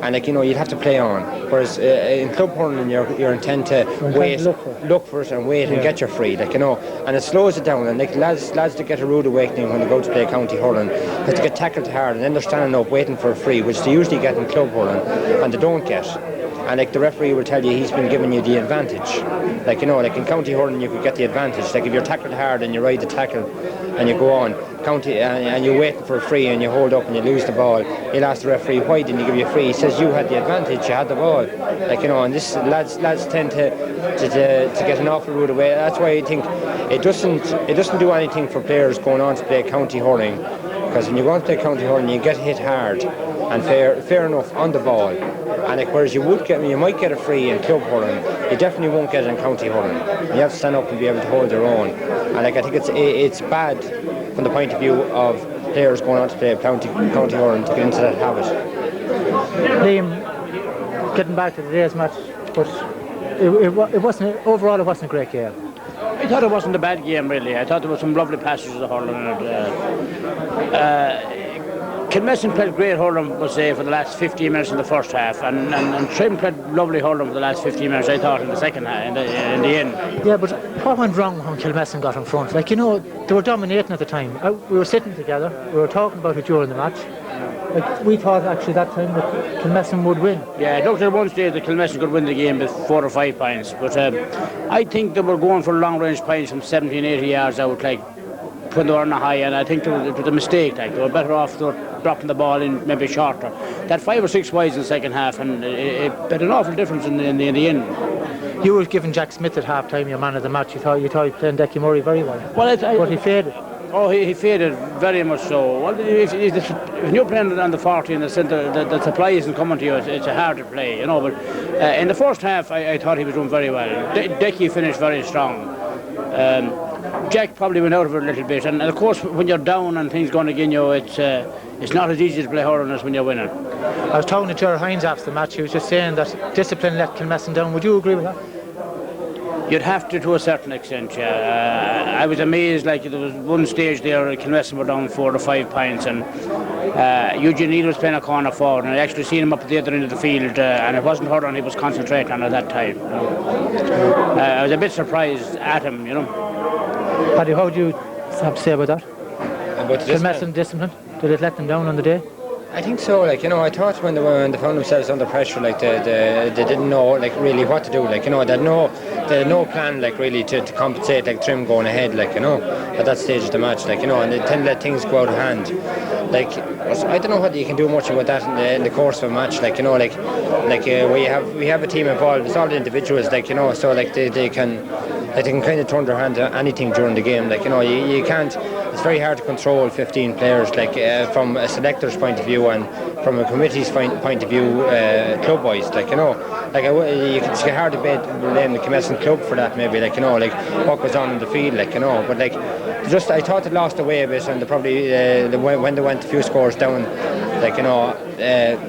And, like, you know, you'd have to play on. Whereas in club hurling, you're intent to wait, look for it and wait and get your free, like, you know. And it slows it down. And, like, lads that get a rude awakening when they go to play county hurling, have to get tackled hard, and then they're standing up waiting for a free, which they usually get in club hurling, and they don't get. and like the referee will tell you he's been giving you the advantage. Like, you know, like in county hurling you could get the advantage. Like if you're tackled hard and you ride the tackle and you go on, county and you're waiting for a free and you hold up and you lose the ball, he'll ask the referee, why didn't he give you a free? He says you had the advantage, you had the ball. Like, you know, and this lads tend to get an awful rude away. That's why I think it doesn't do anything for players going on to play county hurling, because when you go on to play county hurling you get hit hard and fair enough on the ball, and like, whereas you might get a free in club hurling, you definitely won't get it in county hurling. You have to stand up and be able to hold your own, and like I think it's bad from the point of view of players going on to play county hurling to get into that habit. Liam, getting back to today's match, but it wasn't overall. It wasn't a great game. I thought it wasn't a bad game, really. I thought there were some lovely passages of hurling in it. Kilmessan played great hurling, we'll say, for the last 15 minutes in the first half, and Trim played lovely hurling for the last 15 minutes, I thought, in the second half, in the end. Yeah, but what went wrong when Kilmessan got in front? Like, you know, they were dominating at the time. We were sitting together, we were talking about it during the match. Like, we thought actually that time that Kilmessan would win. Yeah, it looked at one stage that Kilmessan could win the game with 4 or 5 points, but I think they were going for long range points from 70 and 80 yards out, like, when they were on a high, and I think it was a mistake. Like, they were better off dropping the ball in maybe shorter. That 5 or 6 wides in the second half, and it made an awful difference in the end. You were giving Jack Smith at half time your man of the match. You thought he played Decky Murray very well. But he faded. Oh, he faded very much so. Well, if you're playing on the 40 in the centre, the supply isn't coming to you. It's hard to play, you know. But in the first half, I thought he was doing very well. Decky finished very strong. Jack probably went out of it a little bit, and of course when you're down and things going against you, it's not as easy to play hurling as when you're winning. I was talking to Gerard Hines after the match. He was just saying that discipline let Kilmessan down. Would you agree with that? You'd have to a certain extent, yeah. I was amazed, like there was one stage there Kilmessan were down 4 or 5 points, and Eugene Neal was playing a corner forward, and I actually seen him up at the other end of the field, and it wasn't hurling he was concentrating on at that time. I was a bit surprised at him, you know. Paddy, how do you have to say about that? About Kilmessan discipline? Did it let them down on the day? I think so. Like, you know, I thought when they found themselves under pressure, like they didn't know like really what to do. Like, you know, they had no plan like really to compensate like Trim going ahead. Like, you know, at that stage of the match, like, you know, and they tend to let things go out of hand. Like, I don't know whether you can do much about that in the course of a match. Like, you know, like we have a team involved. It's all individuals. Like, you know, so like they can kind of turn their hand to anything during the game. Like, you know, you can't. It's very hard to control 15 players. Like from a selector's point of view and from a committee's point of view, club-wise. Like, you know, like it's hard to blame the Kilmessan club for that. Maybe, like, you know, like what goes on in the field. Like, you know, but like just I thought they lost away a bit, and they probably when they went a few scores down, like, you know,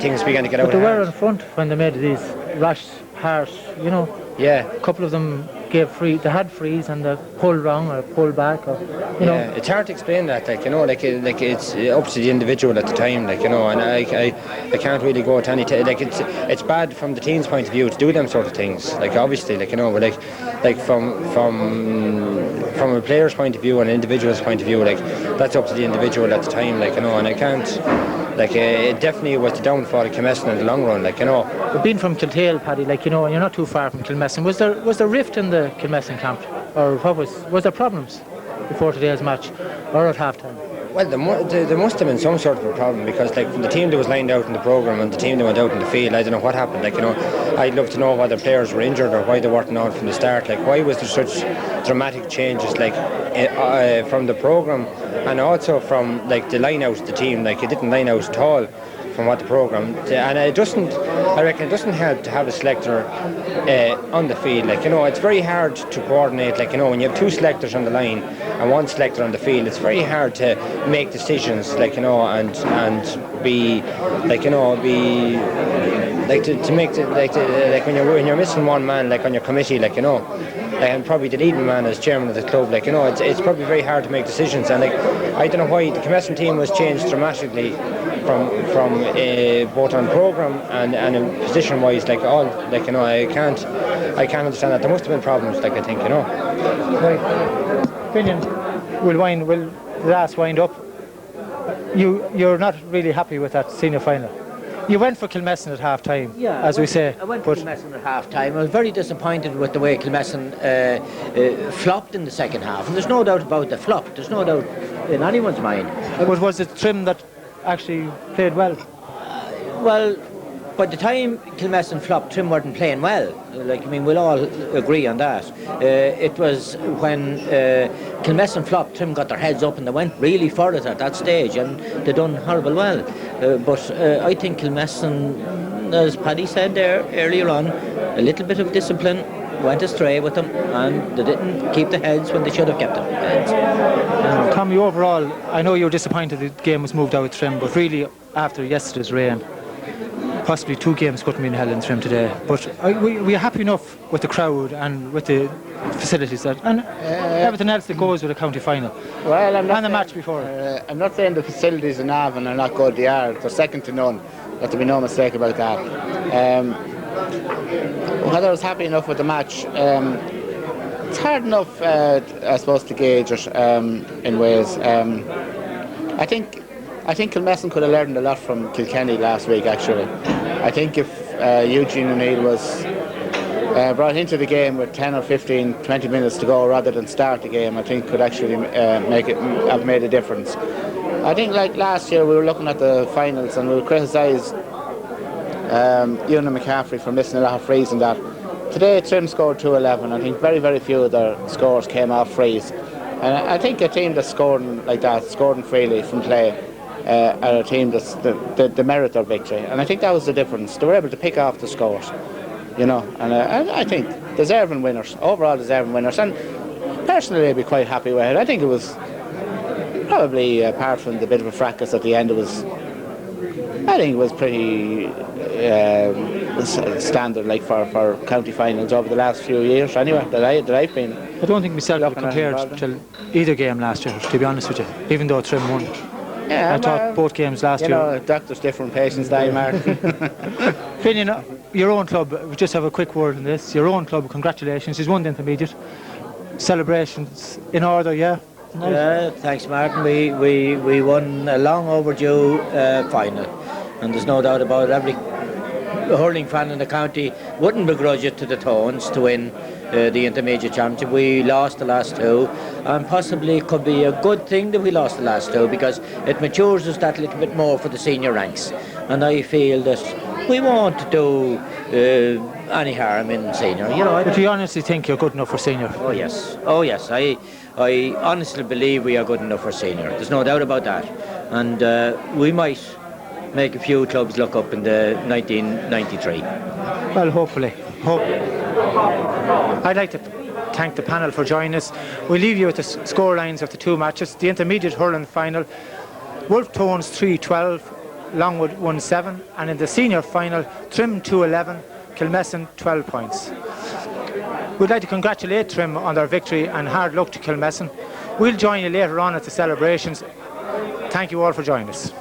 things began to get out of hand. But they were in front when they made these rash, harsh, you know. Yeah. A couple of them gave free. They had frees and they pulled wrong or pulled back, or you know. Yeah, it's hard to explain that. Like, you know, like it's up to the individual at the time. Like, you know, and I can't really go to any. Like it's bad from the team's point of view to do them sort of things. Like, obviously, like, you know, but like from a player's point of view and an individual's point of view, like that's up to the individual at the time. Like, you know, and I can't. Like, it definitely was the downfall of Kilmessan in the long run, like, you know. But being from Kiltale, Paddy, like, you know, and you're not too far from Kilmessan, was there rift in the Kilmessan camp? Or what was there problems before today's match, or at half-time? Well, there must have been some sort of a problem, because like from the team that was lined out in the programme and the team that went out in the field, I don't know what happened. Like, you know, I'd love to know whether players were injured or why they weren't on from the start. Like, why was there such dramatic changes, like from the programme and also from like the line out of the team? Like, it didn't line out at all from what the programme, and I reckon it doesn't help to have a selector on the field. Like, you know, it's very hard to coordinate. Like, you know, when you have 2 selectors on the line and 1 selector on the field, it's very hard to make decisions. Like, you know, and be like, you know, be like to make like when you're missing one man, like on your committee, like, you know, and probably the leading man as chairman of the club, like, you know, it's probably very hard to make decisions. And like, I don't know why the Kilmessan team was changed dramatically from both on programme and in position wise, like all, like, you know, I can't understand that. There must have been problems, like, I think, you know. Right. Finian, will the last wind up. You're not really happy with that senior final. You went for Kilmessan at half time, as we say. I went for Kilmessan at half time. I was very disappointed with the way Kilmessan flopped in the second half. And there's no doubt about the flop. There's no doubt in anyone's mind. But was it Trim that actually played well? Well, by the time Kilmessan flopped, Trim weren't playing well. Like, I mean, we'll all agree on that. It was when Kilmessan flopped, Trim got their heads up and they went really for it at that stage, and they done horrible well. But I think Kilmessan, as Paddy said there earlier on, a little bit of discipline went astray with them, and they didn't keep the heads when they should have kept them heads. Tommy, overall, I know you were disappointed the game was moved out with Trim, but really after yesterday's rain, possibly 2 games couldn't be in hell in Trim today. But we are happy enough with the crowd and with the facilities and everything else that goes with a county final. Well, I'm not and the match before. I'm not saying the facilities in Navan are not good. They are. They're second to none. Let there be no mistake about that. Whether I was happy enough with the match, it's hard enough, I suppose, to gauge it in ways. I think Kilmessan could have learned a lot from Kilkenny last week, actually. I think if Eugene O'Neill was brought into the game with 10 or 15, 20 minutes to go rather than start the game, I think could actually have made a difference. I think like last year we were looking at the finals and we would criticise Ewan McCaffrey for missing a lot of frees and that. Today Trim scored 211. I think very, very few of their scores came off frees. And I think a team that's scoring like that, scoring freely from play, are a team that's the merit their victory, and I think that was the difference. They were able to pick off the scores, you know, and I think deserving winners, overall deserving winners, and personally I'd be quite happy with it. I think it was probably, apart from the bit of a fracas at the end, I think it was pretty standard, like for county finals over the last few years anyway, that I've been. I don't think myself would compared to either game last year, to be honest with you, even though Trim won. Yeah, I thought both games last year. You know, doctors different, patients die, Martin. Finian, your own club, we just have a quick word on this. Your own club, congratulations, he's won the intermediate. Celebrations in order, yeah? Nice. Yeah, thanks, Martin. We won a long overdue final, and there's no doubt about it. Every hurling fan in the county wouldn't begrudge it to the Tones to win the intermediate championship. We lost the last 2, and possibly it could be a good thing that we lost the last 2, because it matures us that little bit more for the senior ranks, and I feel that we won't do any harm in senior. You know, but do you honestly think you're good enough for senior? Oh yes, oh yes. I honestly believe we are good enough for senior. There's no doubt about that, and we might make a few clubs look up in the 1993. Well, hopefully. I'd like to thank the panel for joining us. We'll leave you with the score lines of the 2 matches. The intermediate hurling final, Wolf Tones 3-12, Longwood 1-7, and in the senior final, Trim 2-11, Kilmessan 12 points. We'd like to congratulate Trim on their victory and hard luck to Kilmessan. We'll join you later on at the celebrations. Thank you all for joining us.